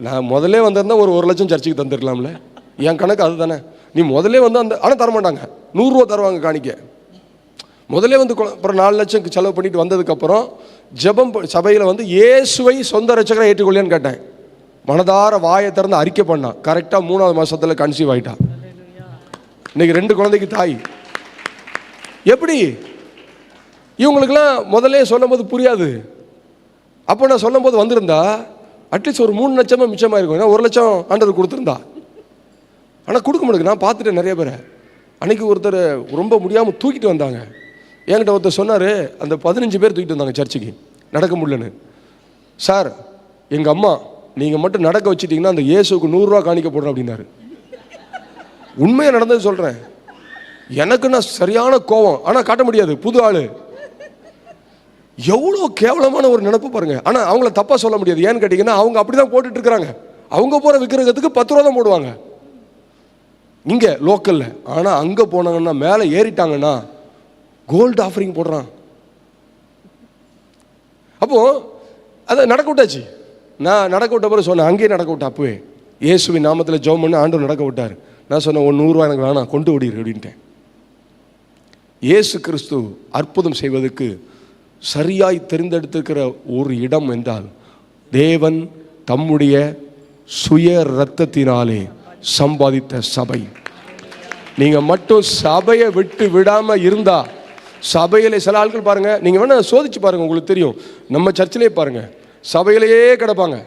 நான் முதலே வந்திருந்தேன் ஒரு 1 லட்சம் சர்ச்சுக்கு தந்துருக்கலாம்ல. என் கணக்கு அது தானே. நீ முதலே ஆனால் தரமாட்டாங்க, 100 ரூபா தருவாங்க காணிக்க. முதலே அப்புறம் 4 லட்சம் செலவு பண்ணிட்டு வந்ததுக்கப்புறம் ஜெபம் சபையில் இயேசுவை சொந்த ரட்சகரை ஏற்றுக்கொள்ளேன்னு கேட்டேன். மனதார வாயை திறந்து அறிக்கை பண்ணான். கரெக்டாக 3வது மாதத்தில் கன்சீவ் ஆகிட்டா. இன்னைக்கு 2 குழந்தைக்கு தாய். எப்படி? இவங்களுக்கெல்லாம் முதலே சொல்லும் போது புரியாது. அப்போ நான் சொல்லும் போது வந்திருந்தா அட்லீஸ்ட் ஒரு 3 லட்சமாக மிச்சமாக இருக்கும். ஏன்னா 1 லட்சம் ஆண்டவர் கொடுத்துருந்தா. ஆனால் கொடுக்க மாட்டேங்க. நான் பார்த்துட்டேன் நிறைய பேரை. அன்றைக்கி ஒருத்தர் ரொம்ப முடியாமல் தூக்கிட்டு வந்தாங்க. என்கிட்ட ஒருத்தர் சொன்னார், அந்த 15 பேர் தூக்கிட்டு வந்தாங்க சர்ச்சுக்கு, நடக்க முடியலன்னு. சார், எங்கள் அம்மா நீங்கள் மட்டும் நடக்க வச்சிட்டிங்கன்னா அந்த இயேசுக்கு 100 ரூபா காணிக்க போடுறேன் அப்படின்னாரு. உண்மையாக நடந்தது சொல்கிறேன். எனக்குன்னா சரியான கோபம், ஆனால் காட்ட முடியாது, புது ஆள். எவ்வளோ கேவலமான ஒரு நினைப்பு பாருங்க. ஆனால் அவங்கள தப்பாக சொல்ல முடியாது. ஏன்னு கேட்டிங்கன்னா அவங்க அப்படி தான் போட்டுட்டு இருக்கிறாங்க. அவங்க போகிற விக்கிரகத்துக்கு 10 ரூபா தான் போடுவாங்க இங்கே லோக்கலில். ஆனால் அங்கே போனாங்கன்னா மேலே ஏறிட்டாங்கன்னா கோல்டு ஆஃபரிங் போடுறான். அப்போது அதை நடக்க விட்டாச்சு. நான் நடக்க விட்ட பிறகு சொன்னேன், அங்கேயே நடக்க விட்டேன். அப்போவே இயேசுவின் நாமத்தில் ஜெபம் பண்ணி ஆண்டவர் நடக்க விட்டார். நான் சொன்னேன், 100 ரூபா எனக்கு வேணாம், கொண்டு ஓடிடு அப்படின்ட்டேன். இயேசு கிறிஸ்து அற்புதம் செய்வதற்கு சரியாய் தெரிந்தெடுத்திருக்கிற ஒரு இடம் என்றால் தேவன் தம்முடைய சுய இரத்தத்தினாலே சம்பாதித்த சபை. நீங்க மட்டும் சபையை விட்டு விடாம இருந்தா, சபையிலே சில ஆட்கள் பாருங்க, நீங்க வேணா சோதிச்சு பாருங்க, உங்களுக்கு தெரியும். நம்ம சர்ச்சிலே பாருங்க, சபையிலேயே கிடப்பாங்க.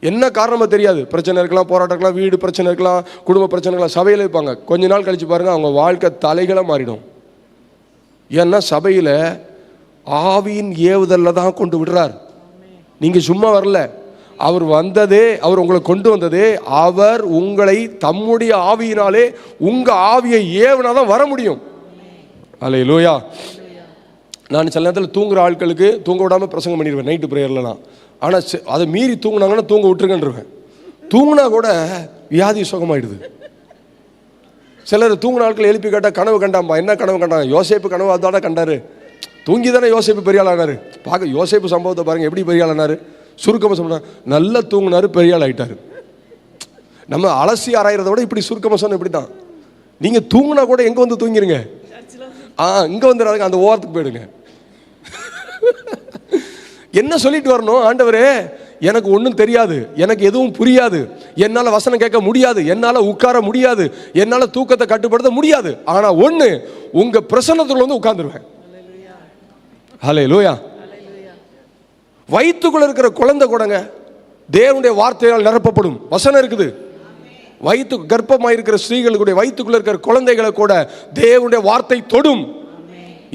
என்ன காரணமாக தெரியாது, பிரச்சனை இருக்கலாம், போராட்டம் இருக்கலாம், வீடு பிரச்சனை இருக்கலாம், குடும்ப பிரச்சனை இருக்கலாம், சபையில் இருப்பாங்க. கொஞ்ச நாள் கழிச்சு பாருங்க, அவங்க வாழ்க்கை தலைகளாக மாறிடும். ஏன்னா சபையில் ஆவியின் ஏவுதலில் தான் கொண்டு விடுறார். நீங்கள் சும்மா வரல, அவர் வந்ததே, அவர் உங்களை கொண்டு வந்ததே, அவர் உங்களை தம்முடைய ஆவியினாலே உங்கள் ஆவியை ஏவினா தான் வர முடியும். அல்லேலூயா. நான் சில நேரத்தில் தூங்குகிற ஆட்களுக்கு தூங்க விடாமல் பிரசங்கம் பண்ணிடுவேன் நைட்டு ப்ரேயர்லாம். ஆனால் அதை மீறி தூங்கினாங்கன்னா தூங்க விட்டுருக்கேன்ருவேன். தூங்கினா கூட வியாதி சுகமாயிடுது. சிலர் தூங்கின ஆட்கள் எழுப்பி கேட்டால் கனவு கண்டாம்பா. என்ன கனவு கண்டாங்க? யோசேப்பு கனவு அதோட கண்டாரு. தூங்கி தானே யோசேப்பு பெரிய ஆள் ஆனார். பார்க்க யோசேப்பு சம்பவத்தை பாருங்கள், எப்படி பெரிய ஆள் ஆனார். சுருக்கமாக சொன்னார், நல்லா தூங்கினார், பெரிய ஆள் ஆகிட்டார். நம்ம அலசி ஆராயிறத விட இப்படி சுருக்கமாக சொன்ன இப்படி தான். நீங்கள் தூங்கினா கூட எங்கே வந்து தூங்கிடுங்க, இங்கே வந்துடுறாங்க, அந்த ஓரத்துக்கு போயிடுங்க. என்ன சொல்லிட்டு வரணும்? ஆண்டவரே, எனக்கு ஒன்றும் தெரியாது, எனக்கு எதுவும் புரியாது, என்னால் வசனம் கேட்க முடியாது, என்னால் உட்கார முடியாது, என்னால் தூக்கத்தை கட்டுப்படுத்த முடியாது. ஆனால் ஒன்று, உங்கள் பிரசன்னத்தில் வந்து உட்கார்ந்துருவேன். ஹல்லேலூயா. வயிற்றுக்குள்ள இருக்கிற குழந்தை கூடங்க தேவனுடைய வார்த்தையால் நிரப்பப்படும். வசனம் இருக்குது. வயிற்று கர்ப்பமாக இருக்கிற ஸ்திரீகளுடைய வயிற்றுக்குள்ள இருக்கிற குழந்தைகளை கூட தேவனுடைய வார்த்தை தொடும்.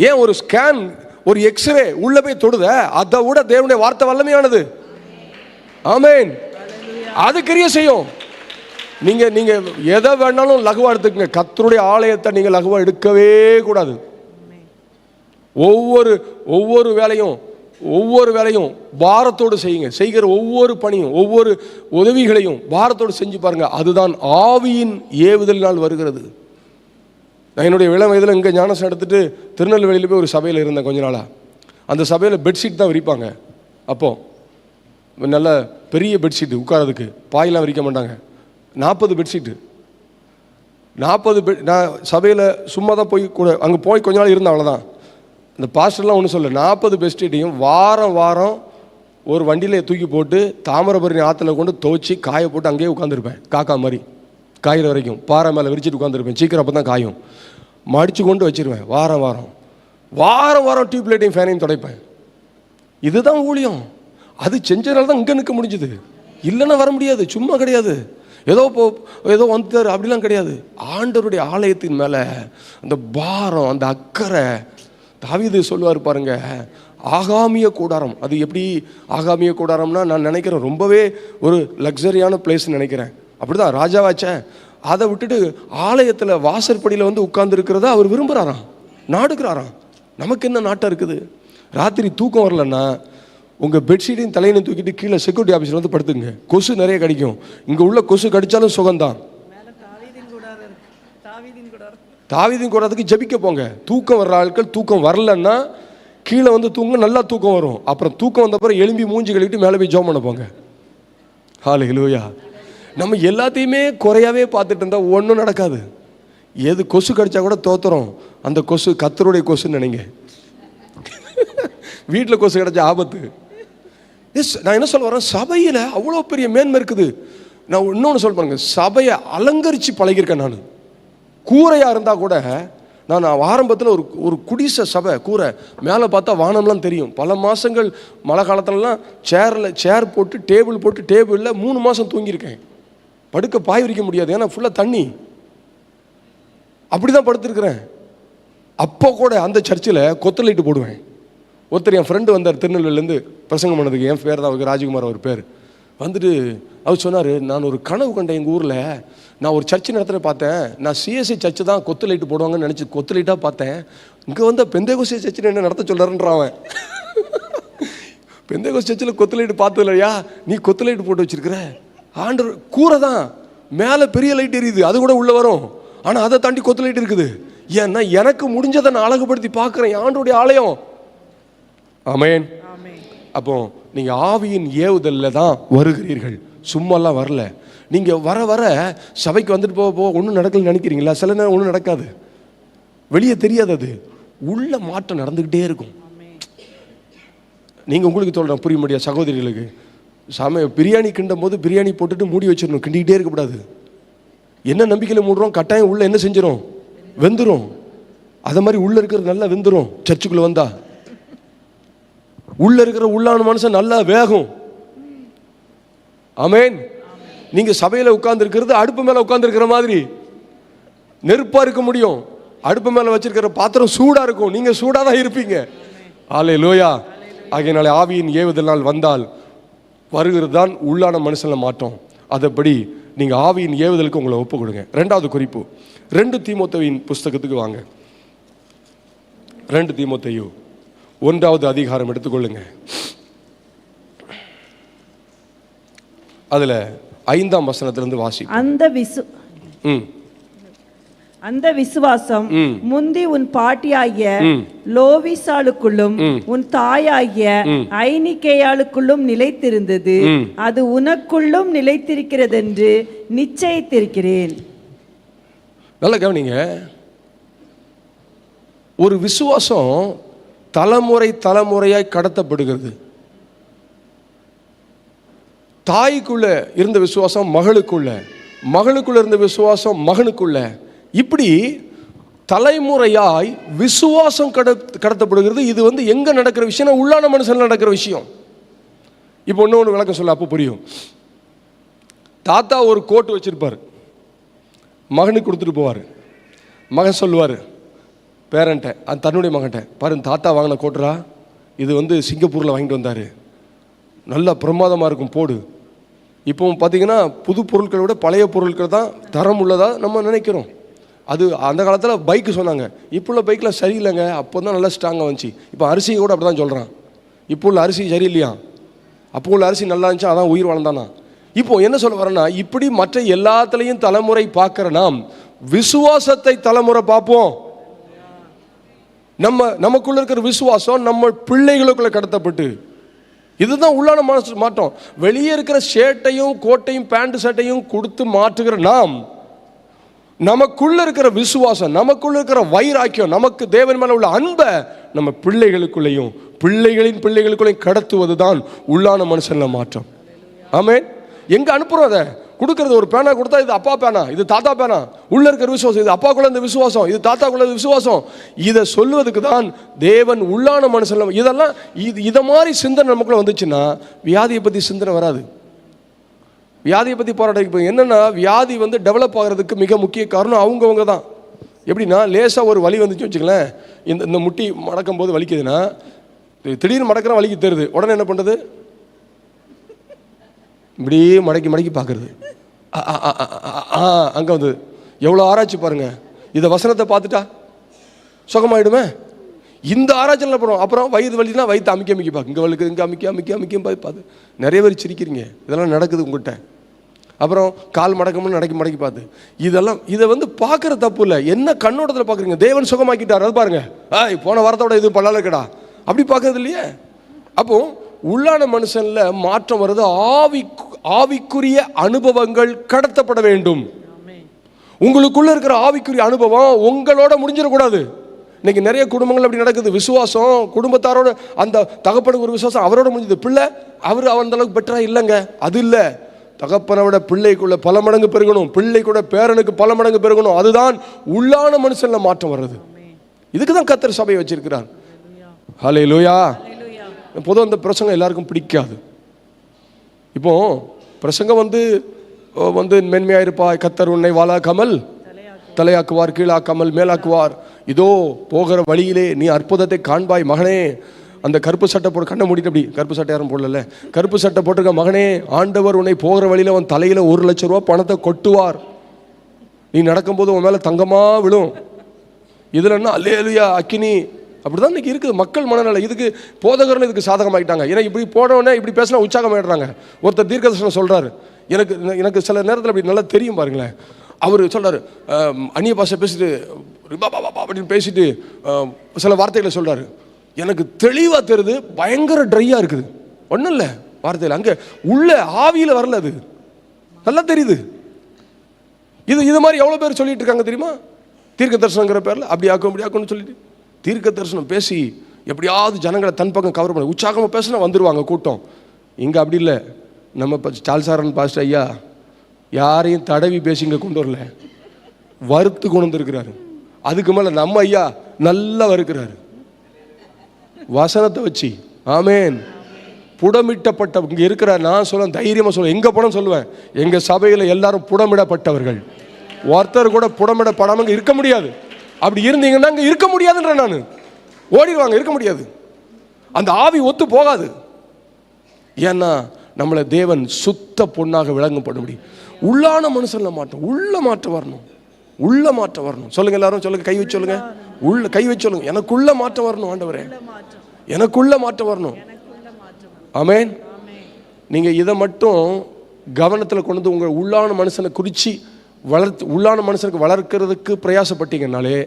ஏன் ஒரு ஸ்கேன், ஒரு எக்ஸ்ரே உள்ள போய் தொடுத, அதை விட தேவனுடைய வார்த்தை வல்லமையானது. ஆமென். அது கிரியை செய்யும். நீங்க நீங்க எதை வேணாலும் லகுவா எடுத்துக்கங்க, கர்த்தருடைய ஆலயத்தை நீங்க லகுவா எடுக்கவே கூடாது. ஒவ்வொரு வேலையும் பாரத்தோடு செய்யுங்க. செய்கிற ஒவ்வொரு பணியும் ஒவ்வொரு உதவிகளையும் பாரத்தோடு செஞ்சு பாருங்க. அதுதான் ஆவியின் ஏவுதலினால் வருகிறது. நான் என்னுடைய இளம் வயதில் இங்கே ஞானசம் எடுத்துட்டு திருநெல்வேலியில் போய் ஒரு சபையில் இருந்தேன் கொஞ்ச நாளாக. அந்த சபையில் பெட்ஷீட் தான் விரிப்பாங்க. அப்போது நல்ல பெரிய பெட்ஷீட்டு, உட்காரதுக்கு பாயெல்லாம் விரிக்க மாட்டாங்க. 40 பெட்ஷீட்டு, 40 நான் சபையில் சும்மா தான் போய் கூட அங்கே போய் கொஞ்ச நாள் இருந்தேன், அவ்வளோதான். அந்த பாஸ்டர்லாம் ஒன்றும் சொல்ல, 40 பெட்ஷீட்டையும் வாரம் வாரம் ஒரு வண்டியில் தூக்கி போட்டு தாமிரபரணி ஆற்றுல கொண்டு துவைச்சி காய போட்டு அங்கேயே உட்காந்துருப்பேன். காக்கா மாதிரி காயிற வரைக்கும் பாறை மேலே விரிச்சிட்டு உட்காந்துருப்பேன். சீக்கிரம் அப்போ தான் காயும். மடித்து கொண்டு வச்சிருவேன். வாரம் வாரம் டியூப்லைட்டையும் ஃபேனையும் துடைப்பேன். இதுதான் ஊழியம். அது செஞ்சனால தான் இங்கே நிற்க முடிஞ்சுது. இல்லைன்னா வர முடியாது. சும்மா கிடையாது, ஏதோ வந்துட்டார் அப்படிலாம் கிடையாது. ஆண்டவருடைய ஆலயத்தின் மேலே அந்த பாரம், அந்த அக்கறை. தாவீது சொல்லுவார் பாருங்க, ஆகாமிய கூடாரம். அது எப்படி ஆகாமிய கூடாரம்னா, நான் நினைக்கிறேன் ரொம்பவே ஒரு லக்ஸரியான பிளேஸ்ன்னு நினைக்கிறேன். அப்படிதான் ராஜாவாச்சேன். அதை விட்டுட்டு ஆலயத்தில் வாசற்படியில் வந்து உட்கார்ந்து இருக்கிறத அவர் விரும்புகிறாராம், நாடுகிறாராம். நமக்கு என்ன நாட்டம் இருக்குது? ராத்திரி தூக்கம் வரலன்னா உங்கள் பெட்ஷீட்டையும் தலையினையும் தூக்கிட்டு கீழே செக்யூரிட்டி ஆஃபீஸில் வந்து படுத்துங்க. கொசு நிறைய கடிக்கும். இங்கே உள்ள கொசு கடித்தாலும் சுகம்தான். தாவீதின் கூடாரத்துக்கு ஜெபிக்க போங்க. தூக்கம் வர்ற ஆட்கள் தூக்கம் வரலன்னா கீழே வந்து தூங்க, நல்லா தூக்கம் வரும். அப்புறம் தூக்கம் வந்த அப்புறம் எலும்பி மூஞ்சி கழுவிட்டு மேலே போய் ஜெபம் பண்ண போங்க. ஹல்லேலூயா. நம்ம எல்லாத்தையுமே குறையாவே பார்த்துட்டு இருந்தால் ஒன்றும் நடக்காது. எது கொசு கடிச்சா கூட தோத்துறோம். அந்த கொசு கர்த்தருடைய கொசுன்னு நினைங்க. வீட்டில் கொசு கிடைச்ச ஆபத்து. நான் என்ன சொல்ல வரேன், சபையில் அவ்வளோ பெரிய மேன்மை இருக்குது. நான் இன்னொன்று சொல்ல பாருங்க, சபையை அலங்கரித்து பழகியிருக்கேன். நான் கூரையாக இருந்தால் கூட, நான் ஆரம்பத்தில் ஒரு குடிசை சபை கூரை, மேலே பார்த்தா வானம்லாம் தெரியும். பல மாதங்கள் மழை காலத்துலலாம் சேர் போட்டு டேபிளில் 3 மாதம் தூங்கியிருக்கேன். படுக்க பாய் விரிக்க முடியாது, ஏன்னா ஃபுல்லாக தண்ணி. அப்படி தான் படுத்துருக்குறேன். அப்போ கூட அந்த சர்ச்சில் கொத்து லைட்டு போடுவேன். ஒருத்தர் என் ஃப்ரெண்டு வந்தார் திருநெல்வேலியிலேருந்து பிரசங்கம் பண்ணதுக்கு. என் பேர் தான் அவருக்கு, ராஜகுமார் அவர் பேர். வந்துட்டு அவர் சொன்னார், நான் ஒரு கனவு கண்டேன், எங்கள் ஊரில் நான் ஒரு சர்ச்சு நடத்துகிற பார்த்தேன். நான் சிஎஸ்ஐ சர்ச்சு தான் கொத்து லைட்டு போடுவாங்கன்னு நினச்சி கொத்து லைட்டாக பார்த்தேன். இங்கே வந்து பெந்தேகோஸ்தே சர்ச்சில் என்ன நடத்த சொல்கிறான்றான். பெந்தேகோஸ்தே சர்ச்சில் கொத்து லைட்டு பார்த்தது இல்லையா, நீ கொத்து லைட்டு போட்டு வச்சிருக்கிற. ஆண்டவர் கூரை தான், மேலே பெரிய லைட் எரியுது, அது கூட உள்ளே வரும். ஆனால் அதை தாண்டி கொத்து லைட் இருக்குது. ஏன்னா எனக்கு முடிஞ்சதை நான் அழகுபடுத்தி பார்க்குறேன், ஆண்டவருடைய ஆலயம். ஆமென். அப்போ நீங்கள் ஆவியின் ஏவுதலில் தான் வருகிறீர்கள், சும்மாலாம் வரல. நீங்கள் வர வர சபைக்கு வந்துட்டு போக போக ஒன்றும் நடக்கலன்னு நினைக்கிறீங்களா? சில நேரம் ஒன்றும் நடக்காது, வெளியே தெரியாது, அது உள்ள மாற்றம் நடந்துக்கிட்டே இருக்கும். நீங்கள் உங்களுக்கு சொல்கிறேன் புரிய முடியாது சகோதரிகளுக்கு, பிரியாணி கிண்டும் போது பிரியாணி போட்டுட்டு மூடி வச்சிடணும், கிண்டிக்கிட்டே இருக்கக்கூடாது. என்ன நம்பிக்கையில் மூடுறோம், கட்டாயம் உள்ள என்ன செஞ்சிடும், வெந்துடும். அதை மாதிரி உள்ள இருக்கிறது நல்லா வெந்துடும். சர்ச்சுக்குள்ளே வந்தா உள்ள இருக்கிற உள்ளான மனுஷன் நல்லா வேகும். ஆமென். நீங்க சபையில உட்கார்ந்து இருக்கிறது அடுப்பு மேல உட்கார்ந்து இருக்கிற மாதிரி நெருப்பா இருக்க முடியும். அடுப்பு மேல வச்சிருக்கிற பாத்திரம் சூடா இருக்கும், நீங்க சூடா தான் இருப்பீங்க. அல்லேலூயா. ஆகையினாலே ஆவியின் ஏவுதலால் வந்தால் வருகிறது தான் உள்ளான மனுஷன்ல மாற்றம். அதைப்படி நீங்க ஆவியின் ஏவுதலுக்கு உங்களை ஒப்பு கொடுங்க. ரெண்டாவது குறிப்பு, 2 தீமோத்தேயுவின் புஸ்தகத்துக்கு வாங்க. 2 தீமோத்தேயு 1வது அதிகாரம் எடுத்துக்கொள்ளுங்க. அதுல 5ஆம் வசனத்திலிருந்து வாசி. அந்த விசுவாசம் முந்தி உன் பாட்டியாகிய லோவிசாளுக்குள்ளும் உன் தாயாகிய ஐனிக்கேயாளுக்குள்ளும் நிலைத்திருந்தது, அது உனக்குள்ளும் நிலைத்திருக்கிறதென்று நிச்சயித்திருக்கிறேன். நல்ல கவனிங்க. ஒரு விசுவாசம் தலைமுறை தலைமுறையாய் கடத்தப்படுகிறது. தாய்க்குள்ள இருந்த விசுவாசம் மகளுக்குள்ள, மகளுக்குள்ள இருந்த விசுவாசம் மகனுக்குள்ள, இப்படி தலைமுறையாய் விசுவாசம் கடத்தப்படுகிறது. இது வந்து எங்க நடக்கிற விஷயம், உள்ளான மனுஷன் நடக்கிற விஷயம். இப்போ ஒன்று விளக்கம் சொல்ல அப்போ புரியும். தாத்தா ஒரு கோட்டு வச்சிருப்பார், மகனுக்கு கொடுத்துட்டு போவார். மகன் சொல்லுவார் பேரண்ட்ட, அது தன்னுடைய மகன்கிட்ட, பாரு தாத்தா வாங்கின கோட்டுரா, இது வந்து சிங்கப்பூரில் வாங்கிட்டு வந்தார், நல்லா பிரமாதமாக இருக்கும் போடு. இப்போ பார்த்தீங்கன்னா புது பொருட்களை விட பழைய பொருட்கள் தான் தரம் உள்ளதாக நம்ம நினைக்கிறோம். அது அந்த காலத்தில் பைக்கு சொன்னாங்க, இப்போ உள்ள பைக்கில் சரியில்லைங்க, அப்போ தான் நல்லா ஸ்ட்ராங்காக வந்துச்சு. இப்போ அரிசி கூட அப்படி தான் சொல்கிறான், இப்போ உள்ள அரிசி சரியில்லையா, அப்போ உள்ள அரிசி நல்லா இருந்துச்சா, அதான் உயிர் வளர்ந்தானா. இப்போ என்ன சொல்ல வரேன்னா, இப்படி மற்ற எல்லாத்துலேயும் தலைமுறை பார்க்குற நாம் விசுவாசத்தை தலைமுறை பார்ப்போம். நமக்குள்ள இருக்கிற விசுவாசம் நம்ம பிள்ளைகளுக்குள்ள கடத்தப்பட்டு, இதுதான் உள்ளான மாற்றம். வெளியே இருக்கிற ஷர்ட்டையும் கோட்டையும் பேண்ட் ஷர்ட்டையும் கொடுத்து மாற்றுகிற நாம், நமக்குள்ள இருக்கிற விசுவாசம், நமக்குள்ள இருக்கிற வைராக்கியம், நமக்கு தேவன் மேல உள்ள அன்பை நம்ம பிள்ளைகளுக்குள்ளேயும் பிள்ளைகளின் பிள்ளைகளுக்குள்ளேயும் கடத்துவது தான் உள்ளான மனுஷன்ல மாற்றம். ஆமென். எங்க அனுப்புறோம்? அதை கொடுக்கறது. ஒரு பேனா கொடுத்தா இது அப்பா பேனா, இது தாத்தா பேனா. உள்ள இருக்கிற விசுவாசம், இது அப்பாக்குள்ள இந்த விசுவாசம், இது தாத்தாக்குள்ள விசுவாசம். இதை சொல்வதுக்கு தான் தேவன் உள்ளான மனுஷன்ல. இதெல்லாம் இதை மாதிரி சிந்தனை நமக்குள்ள வந்துச்சுன்னா வியாதியை பத்தி சிந்தனை வராது. வியாதியை பற்றி போராட்டம் என்னென்னா, வியாதி வந்து டெவலப் ஆகிறதுக்கு மிக முக்கிய காரணம் அவங்கவுங்க தான். எப்படின்னா, லேசாக ஒரு வலி வந்துச்சு வச்சுக்கலேன், இந்த முட்டி மடக்கும் போது வலிக்குதுன்னா, திடீர்னு மடக்கிற வலிக்கு தருது, உடனே என்ன பண்ணுறது, இப்படியே மடக்கி மடக்கி பார்க்குறது. அங்கே வந்து எவ்வளோ ஆராய்ச்சி பாருங்கள், இதை வசனத்தை பார்த்துட்டா சுகமாயிடுமே. இந்த ஆராய்ச்சியில் போகிறோம். அப்புறம் வயிறு வலினா வயிற்று அமைக்க அமைக்க பார்க்க, இங்கே வலிக்கு இங்கே அமைக்க பார்த்து நிறைய பேர் சிரிக்கிறீங்க. இதெல்லாம் நடக்குது உங்கள்கிட்ட. அப்புறம் கால் மடக்கமுன்னு மடக்கி பார்த்து, இதை வந்து பார்க்குற தப்பு இல்லை. என்ன கண்ணோட்டத்தில் பார்க்குறீங்க? தேவன் சுகமாக்கிட்டார், அது பாருங்க, போன வாரத்தோட இது பல்லால இருக்கடா, அப்படி பார்க்கறது இல்லையே. அப்போ உள்ளான மனுஷன்ல மாற்றம் வருது. ஆவிக்குரிய அனுபவங்கள் கடத்தப்பட வேண்டும். உங்களுக்குள்ள இருக்கிற ஆவிக்குரிய அனுபவம் உங்களோட முடிஞ்சிடக்கூடாது. இன்னைக்கு நிறைய குடும்பங்கள் அப்படி நடக்குது. விசுவாசம் குடும்பத்தாரோட, அந்த தகப்பனுக்கு ஒரு விசுவாசம் அவரோட முடிஞ்சது, பிள்ளை அவர் அந்த அளவுக்கு பெட்டரா இல்லைங்க. அது இல்லை. தகப்பனை விட பிள்ளைக்குள்ள பல மடங்கு பெருகணும், பிள்ளை கூட பேரனுக்கு பல மடங்கு பெருகணும். அதுதான் உள்ளான மனுஷன்ல மாற்றம் வர்றது. இதுக்கு தான் கர்த்தர் சபையை வச்சிருக்கிறார். ஹல்லேலூயா. பொதுவாக இந்த பிரசங்கம் எல்லாருக்கும் பிடிக்காது. இப்போ பிரசங்கம் வந்து வந்து மென்மையாயிருப்பாய், கர்த்தர் உன்னை வாளாக்காமல் தலையாக்குவார், கீழாக்காமல் மேலாக்குவார். இதோ போகிற வழியிலே நீ அற்புதத்தை காண்பாய் மகனே. அந்த கருப்பு சட்டை போட்டு, கண்ணை மூடிட்டு, அப்படி கருப்பு சட்டை யாரும் போடல, கருப்பு சட்டை போட்டிருக்க மகனே, ஆண்டவர் உன்னை போகிற வழியில் அவன் தலையில் 1 லட்சம் ரூபா பணத்தை கொட்டுவார். நீ நடக்கும்போது உன் மேலே தங்கமாக விழும். இதில் என்ன அல்லேலூயா அக்கினி. அப்படிதான் இன்னைக்கு இருக்குது மக்கள் மனநிலை. இதுக்கு போதகர்கள் இதுக்கு சாதகமாகிட்டாங்க. ஏன்னா இப்படி போனவொடனே இப்படி பேசினா உற்சாகமாயிடுறாங்க. ஒருத்தர் தீர்க்கதரிசனம் சொல்கிறாரு, எனக்கு சில நேரத்தில் அப்படி நல்லா தெரியும் பாருங்களேன். அவர் சொல்கிறார், அந்நிய பாஷை பேசிட்டு அப்படின்னு பேசிட்டு சில வார்த்தைகளை சொல்கிறாரு. எனக்கு தெளிவாக தெரியுது, பயங்கர ட்ரையாக இருக்குது, ஒன்றும் இல்லை வார்த்தையில், அங்கே உள்ள ஆவியில் வரல, அது நல்லா தெரியுது. இது மாதிரி எவ்வளோ பேர் சொல்லிட்டு இருக்காங்க தெரியுமா? தீர்க்க தரிசனங்கிற பேரில் அப்படி ஆக்கும் இப்படி ஆக்கும்னு சொல்லிட்டு தீர்க்க தரிசனம் பேசி எப்படியாவது ஜனங்களை தன் பக்கம் கவர் பண்ண உற்சாகமாக பேசினா வந்துடுவாங்க கூட்டம். இங்கே அப்படி இல்லை. நம்ம சால்சாரன் பாஸ்டர் ஐயா யாரையும் தடவி பேசி இங்கே கொண்டு வரல, வறுத்து கொண்டு வந்துருக்கிறாரு. அதுக்கு மேலே நம்ம ஐயா நல்லா வறுக்கிறாரு வசனத்தை வச்சு. ஆமேன். புடமிட்டப்பட்ட இங்கே இருக்கிற, நான் சொல்ல தைரியமாக சொல்லுவேன், எங்கே படம் சொல்லுவேன், எங்கள் சபையில் எல்லாரும் புடமிடப்பட்டவர்கள். ஒருத்தர் கூட புடமிடப்படாமல் இருக்க முடியாது. அப்படி இருந்தீங்கன்னா அங்கே இருக்க முடியாதுன்ற, நான் ஓடிடுவாங்க, இருக்க முடியாது. அந்த ஆவி ஒத்து போகாது. ஏன்னா நம்மளை தேவன் சுத்த பொண்ணாக விளங்கப்படும்படி உள்ளான மனுஷன்ல மாட்டோம், உள்ள மாற்றம் வரணும், உள்ள மாற்றம் வரணும். சொல்லுங்க எல்லாரும், சொல்லுங்க, கை வச்சு சொல்லுங்க, உள்ள கை வச்சு சொல்லுங்க, எனக்குள்ள மாற்றம் வரணும் ஆண்டவரே, எனக்குள்ள மாற்றம் வரணும். ஆமேன். நீங்க இதை மட்டும் கவனத்தில் கொண்டு வந்து உங்கள் உள்ளான மனுஷனை குறித்து வளர்த்து உள்ளான மனுஷனுக்கு வளர்க்கறதுக்கு பிரயாசப்பட்டீங்கன்னாலே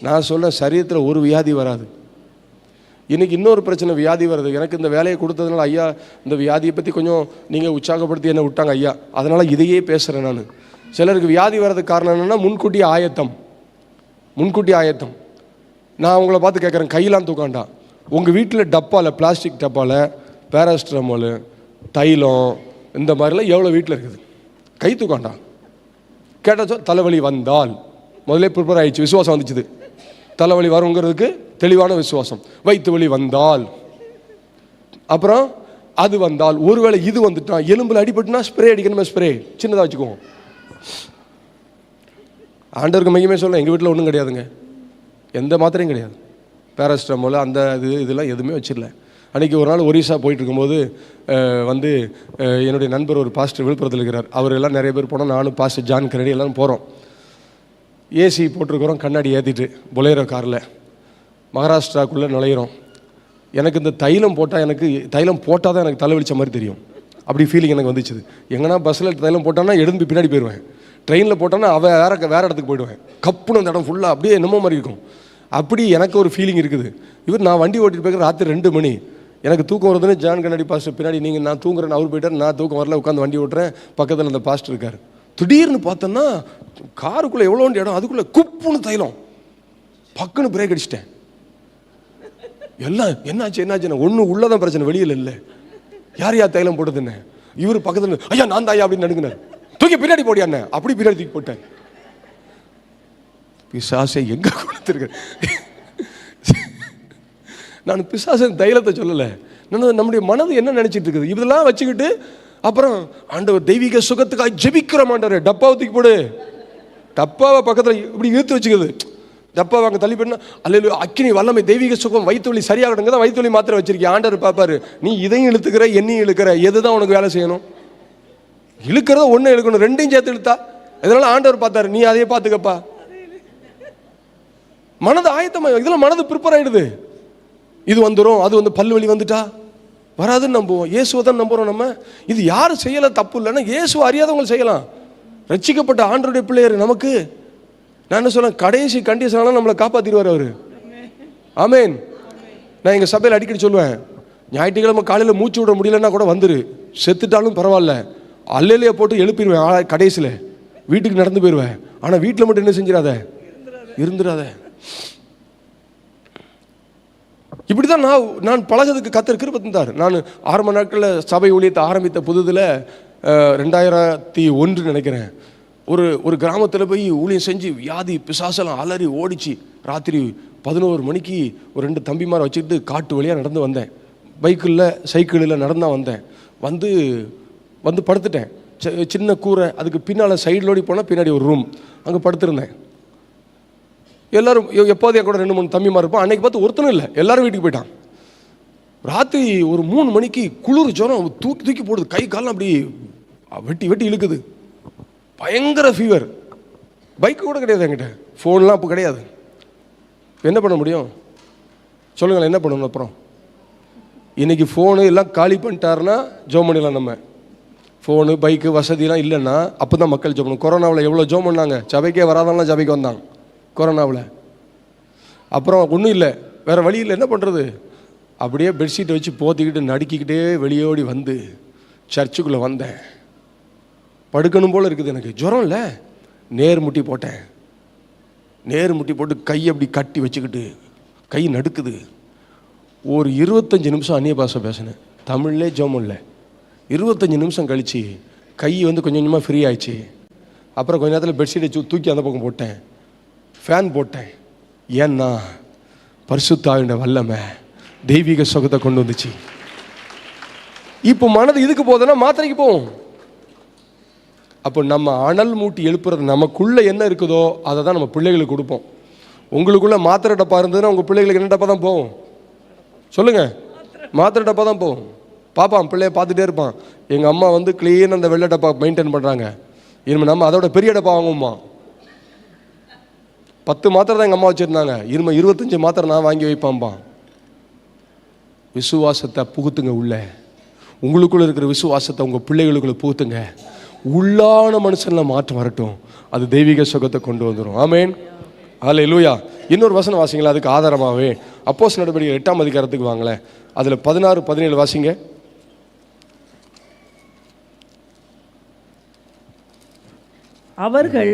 நான் சொல்ல சரீரத்தில் ஒரு வியாதி வராது. இன்றைக்கி இன்னொரு பிரச்சனை, வியாதி வருது. எனக்கு இந்த வேலையை கொடுத்ததுனால ஐயா இந்த வியாதியை பற்றி கொஞ்சம் நீங்கள் உற்சாகப்படுத்தி என்ன விட்டாங்க ஐயா, அதனால் இதையே பேசுகிறேன் நான். சிலருக்கு வியாதி வர்றதுக்கு காரணம் என்னென்னா முன்கூட்டி ஆயத்தம். நான் அவங்கள பார்த்து கேட்குறேன், கையெல்லாம் தூக்காண்டா. உங்கள் வீட்டில் டப்பாவில், பிளாஸ்டிக் டப்பாவில் பேராஸ்ட்ரமால், தைலம், இந்த மாதிரிலாம் எவ்வளோ வீட்டில் இருக்குது? கை தூக்காண்டா. கேட்டாச்சோ தலைவலி வந்தால் முதலே ப்ரிப்பேர் ஆகிடுச்சு, விசுவாசம் வந்துச்சுது. தலைவலி வருங்கிறதுக்கு தெளிவான விசுவாசம். வயிற்று வலி வந்தால், அப்புறம் அது வந்தால், ஒருவேளை இது வந்துட்டா, எலும்பில் அடிபட்டுனா ஸ்ப்ரே அடிக்கணுமே, ஸ்ப்ரே சின்னதாக வச்சுக்குவோம். ஆண்டவருக்கு மையமே சொல்ல, எங்கள் வீட்டில் ஒன்றும் கிடையாதுங்க, எந்த மாத்திரையும் கிடையாது. பேராஸ்ட்ரமால் அந்த இதெல்லாம் எதுவுமே வச்சிடல. அன்றைக்கி ஒரு நாள் ஒரிசா போயிட்டு இருக்கும்போது வந்து என்னுடைய நண்பர் ஒரு பாஸ்டர் விழுப்புரத்தில் இருக்கிறார். அவர் எல்லாம் நிறைய பேர் போனோம், நானும் பாஸ்டர் ஜான் கரடி எல்லாம் போகிறோம். ஏசி போட்டிருக்கிறோம், கண்ணாடி ஏற்றிட்டு பொலேரோ காரில் மகாராஷ்டிராக்குள்ளே நுழையிறோம். எனக்கு இந்த தைலம் போட்டால் தான் எனக்கு தலைவலிச்ச மாதிரி தெரியும். அப்படி ஃபீலிங் எனக்கு வந்துச்சுது. எங்கன்னா பஸ்ஸில் தைலம் போட்டான்னா எழுந்து பின்னாடி போயிடுவேன், ட்ரெயினில் போட்டான்னா வேறு இடத்துக்கு போயிடுவேன். கப்புன்னு அந்த இடம் ஃபுல்லாக அப்படியே என்னமோ மாதிரி இருக்கும். அப்படி எனக்கு ஒரு ஃபீலிங் இருக்குது. நான் வண்டி ஓட்டிட்டு போய்க்க ராத்திரி 2 மணி, எனக்கு தூக்கம் வருதுன்னு ஜான் கண்ணாடி பாஸ்டர் பின்னாடி, நீங்கள் நான் தூங்குறேன்னு அவர் போயிட்டார், நான் தூக்கம் வரல, உட்காந்து வண்டி ஓட்டுறேன், பக்கத்தில் அந்த பாஸ்டர் இருக்கார். திடீர்னு பார்த்தோன்னா காருக்குள்ளே எவ்வளோ இடம், அதுக்குள்ளே குப்புன்னு தைலம், பக்குன்னு பிரேக் அடிச்சிட்டேன். எல்லாம் என்னாச்சு ஒன்றும் உள்ளதான் பிரச்சனை, வெளியில் இல்லை. யார் தைலம் போட்டதுன்னு இவர் பக்கத்தில், ஐயா நான் தாயா அப்படின்னு நடுங்கினார். தூக்கி பின்னாடி போடியாண்ணே, அப்படி பின்னாடி தூக்கி போட்டேன். பிசாசை எங்கே கொடுத்துருக்கேன் நான்? பிசாசன் தைலத்தை சொல்லலை, நான் நம்முடைய மனது என்ன நினச்சிட்டு இருக்குது இதெல்லாம் வச்சுக்கிட்டு, அப்புறம் ஆண்டவர் தெய்வீக சுகத்துக்காக ஜெபிக்கிற மாட்டார். டப்பாவை தூக்கி போடு, டப்பாவை பக்கத்தில் இப்படி இழுத்து வச்சுக்குது, டப்பாவை அங்கே தள்ளி போனா அல்ல அக்கினி வல்லமை தெய்வீக சுகம் வயிற்று வலி சரியாகணுங்க தான் வயிற்று வலி மாத்திரை வச்சிருக்கேன். ஆண்டவர் பார்ப்பாரு, நீ இதையும் இழுத்துக்கிற என்னையும் இழுக்கிற, எதுதான் உனக்கு வேலை செய்யணும்? இழுக்கிறத ஒன்று இழுக்கணும், ரெண்டையும் சேர்த்து இழுத்தா. இதனால ஆண்டவர் பார்த்தாரு, நீ அதையே பார்த்துக்கப்பா. மனது ஆயத்தமாக, இதெல்லாம் மனது ப்ரிப்பேர் ஆகிடுது. இது வந்துடும், அது வந்து பல்லு வலி வந்துட்டா வராதுன்னு நம்புவோம். இயேசுவை தான் நம்புகிறோம் நம்ம. இது யாரும் செய்யலை, தப்பு இல்லைன்னா இயேசுவை அறியாதவங்க செய்யலாம். ரட்சிக்கப்பட்ட ஆண்டவருடைய பிள்ளையர் நமக்கு, நான் என்ன சொல்ல, கடைசி கண்டிஷனாலும் நம்மளை காப்பாற்றிடுவார் அவர். ஆமேன். நான் எங்கள் சபையில் அடிக்கடி சொல்லுவேன், ஞாயிற்றுக்கிழமை காலையில் மூச்சு விட முடியலன்னா கூட வந்துரு, செத்துட்டாலும் பரவாயில்ல, அல்லையிலேயே போட்டு எழுப்பிடுவேன். கடைசியில் வீட்டுக்கு நடந்து போயிடுவேன். ஆனால் வீட்டில் மட்டும் என்ன செஞ்சிடாத, இருந்துடாத. இப்படிதான் நான் பழகிறதுக்கு கர்த்தர் கிருபை தந்தார். நான் ஆரம்ப நாட்களில் சபை ஊழியத்தை ஆரம்பித்த புதுதில் 2001 நினைக்கிறேன், ஒரு கிராமத்தில் போய் ஊழியம் செஞ்சு வியாதி பிசாசெல்லாம் அலறி ஓடிச்சு. ராத்திரி 11 மணிக்கு ஒரு 2 தம்பிமாரை வச்சுக்கிட்டு காட்டு வழியாக நடந்து வந்தேன். பைக்கில் சைக்கிளில் நடந்தான் வந்தேன். வந்து படுத்துட்டேன். சின்ன கூரை, அதுக்கு பின்னால் சைடிலோடி போனால் பின்னாடி ஒரு ரூம், அங்கே படுத்திருந்தேன். எல்லோரும் எப்போது என் கூட 2-3 தம்பிமார் இருப்போம். அன்றைக்கி பார்த்து ஒருத்தனும் இல்லை, எல்லோரும் வீட்டுக்கு போயிட்டான். ராத்திரி ஒரு 3 மணிக்கு குளிர் ஜுரம் தூக்கி தூக்கி போடுது, கை காலம் அப்படி வெட்டி வெட்டி இழுக்குது, பயங்கர ஃபீவர். பைக்கு கூட கிடையாது என்கிட்ட, ஃபோன்லாம் அப்போ கிடையாது. என்ன பண்ண முடியும் சொல்லுங்களேன், என்ன பண்ணணும்? அப்புறம் இன்றைக்கி ஃபோனு எல்லாம் காலி பண்ணிட்டாருன்னா ஜோம் பண்ணிடலாம். நம்ம ஃபோனு பைக்கு வசதிலாம் இல்லைன்னா அப்போ தான் மக்கள் ஜோம் பண்ணணும். கொரோனாவில் எவ்வளோ ஜோம் பண்ணாங்க, சபைக்கே வராதவங்களாம் சபைக்கு வந்தாங்க கொரோனாவில். அப்புறம் ஒன்றும் இல்லை, வேறு வழி இல்லை, என்ன பண்ணுறது? அப்படியே பெட்ஷீட்டை வச்சு போத்திக்கிட்டு நடுக்கிக்கிட்டே வெளியோடி வந்து சர்ச்சுக்குள்ளே வந்தேன். படுக்கணும் போல் இருக்குது எனக்கு, ஜுரம் இல்லை. நேர் முட்டி போட்டேன், நேர் முட்டி போட்டு கையை அப்படி கட்டி வச்சுக்கிட்டு கை நடுக்குது. ஒரு 25 நிமிஷம் அந்நிய பாஷை பேசினேன், தமிழ்லே ஜோம் இல்லை. 25 நிமிஷம் கழித்து கை வந்து கொஞ்சம் கொஞ்சமாக ஃப்ரீ ஆயிடுச்சு. அப்புறம் கொஞ்ச நேரத்தில் பெட்ஷீட்டை தூக்கி அந்த பக்கம் போட்டேன், ஃபேன் போட்டேன். ஏன்னா பரிசுத்த ஆவியோட வல்லமை தெய்வீக சுகத்தை கொண்டு வந்துச்சு. இப்போ மனது இதுக்கு போதுன்னா மாத்திரைக்கு போவோம். அப்போ நம்ம அனல் மூட்டி எழுப்புறது, நமக்குள்ளே என்ன இருக்குதோ அதை தான் நம்ம பிள்ளைகளுக்கு கொடுப்போம். உங்களுக்குள்ளே மாத்திரை டப்பா இருந்ததுன்னா உங்கள் பிள்ளைகளுக்கு என்ன டப்பா தான் போகும் சொல்லுங்கள்? மாத்திரை டப்பா தான் போகும். பாப்பான் பிள்ளைய பார்த்துட்டே இருப்பான், எங்கள் அம்மா வந்து க்ளீன் அந்த வெள்ளை டப்பா மெயின்டைன் பண்ணுறாங்க, இனிமேல் நம்ம அதோட பெரிய டப்பா வாங்குவோம்மா. 10 மாத்திரை தான் எங்கள் அம்மா வச்சுருந்தாங்க, இனிமேல் 25 மாத்திரை நான் வாங்கி வைப்பான்பான். விசுவாசத்தை புகுத்துங்க உள்ள, உங்களுக்குள்ள இருக்கிற விசுவாசத்தை உங்கள் பிள்ளைகளுக்குள்ள புகுத்துங்க. உள்ளான மனுஷனில் மாற்றம் வரட்டும், அது தெய்வீக சுகத்தை கொண்டு வந்துடும். ஆமேன், ஹல்லேலூயா. இன்னொரு வசனம் வாசிங்களா அதுக்கு ஆதாரமாகவே? அப்போஸ்தலர் நடவடிக்கைகள் 8ஆம் அதிகாரத்துக்கு வாங்களேன், அதில் 16-17 வாசிங்க. அவர்கள்